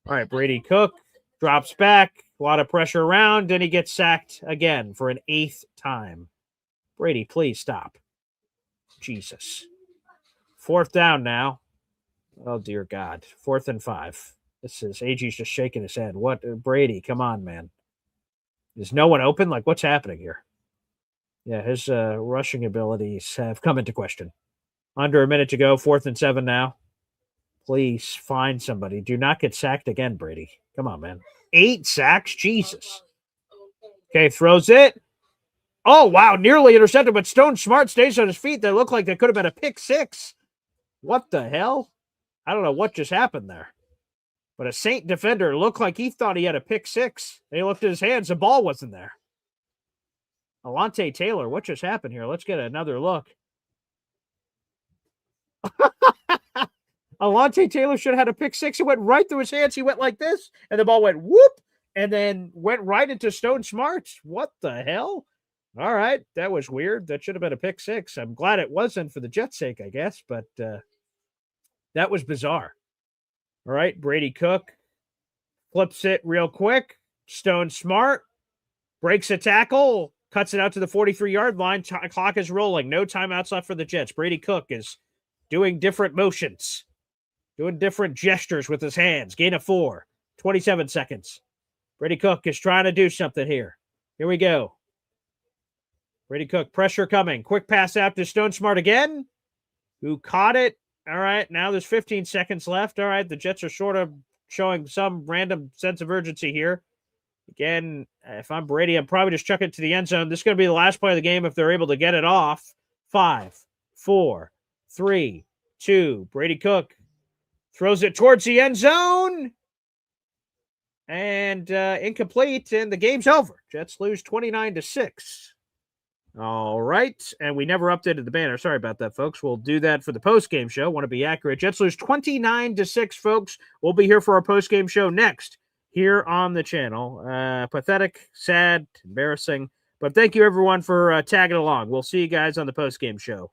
All right, Brady Cook drops back. A lot of pressure around. Then he gets sacked again for an 8th time. Brady, please stop. Jesus. 4th down now. Oh, dear God. 4th and 5. This is AG's just shaking his head. What? Brady, come on, man. Is no one open? Like, what's happening here? Yeah, his rushing abilities have come into question. Under a minute to go. 4th and 7 now. Please find somebody. Do not get sacked again, Brady. Come on, man. 8 sacks? Jesus. Okay, throws it. Oh, wow, nearly intercepted, but Stone Smart stays on his feet. That looked like there could have been a pick 6. What the hell? I don't know what just happened there. But a Saint defender looked like he thought he had a pick 6. He looked at his hands. The ball wasn't there. Alontae Taylor, what just happened here? Let's get another look. Alontae Taylor should have had a pick 6. It went right through his hands. He went like this, and the ball went whoop, and then went right into Stone Smart. What the hell? All right, that was weird. That should have been a pick 6. I'm glad it wasn't for the Jets' sake, I guess, but that was bizarre. All right, Brady Cook flips it real quick. Stone Smart breaks a tackle, cuts it out to the 43-yard line. Clock is rolling. No timeouts left for the Jets. Brady Cook is doing different motions, doing different gestures with his hands. Gain of 4, 27 seconds. Brady Cook is trying to do something here. Here we go. Brady Cook, pressure coming. Quick pass out to Stone Smart again, who caught it. All right, now there's 15 seconds left. All right, the Jets are sort of showing some random sense of urgency here. Again, if I'm Brady, I'm probably just chucking it to the end zone. This is going to be the last play of the game if they're able to get it off. 5, 4, 3, 2. Brady Cook throws it towards the end zone. And incomplete, and the game's over. Jets lose 29-6. All right. And we never updated the banner. Sorry about that, folks. We'll do that for the post-game show. Want to be accurate. Jets lose 29-6, folks. We'll be here for our post-game show next here on the channel. Pathetic, sad, embarrassing. But thank you, everyone, for tagging along. We'll see you guys on the post-game show.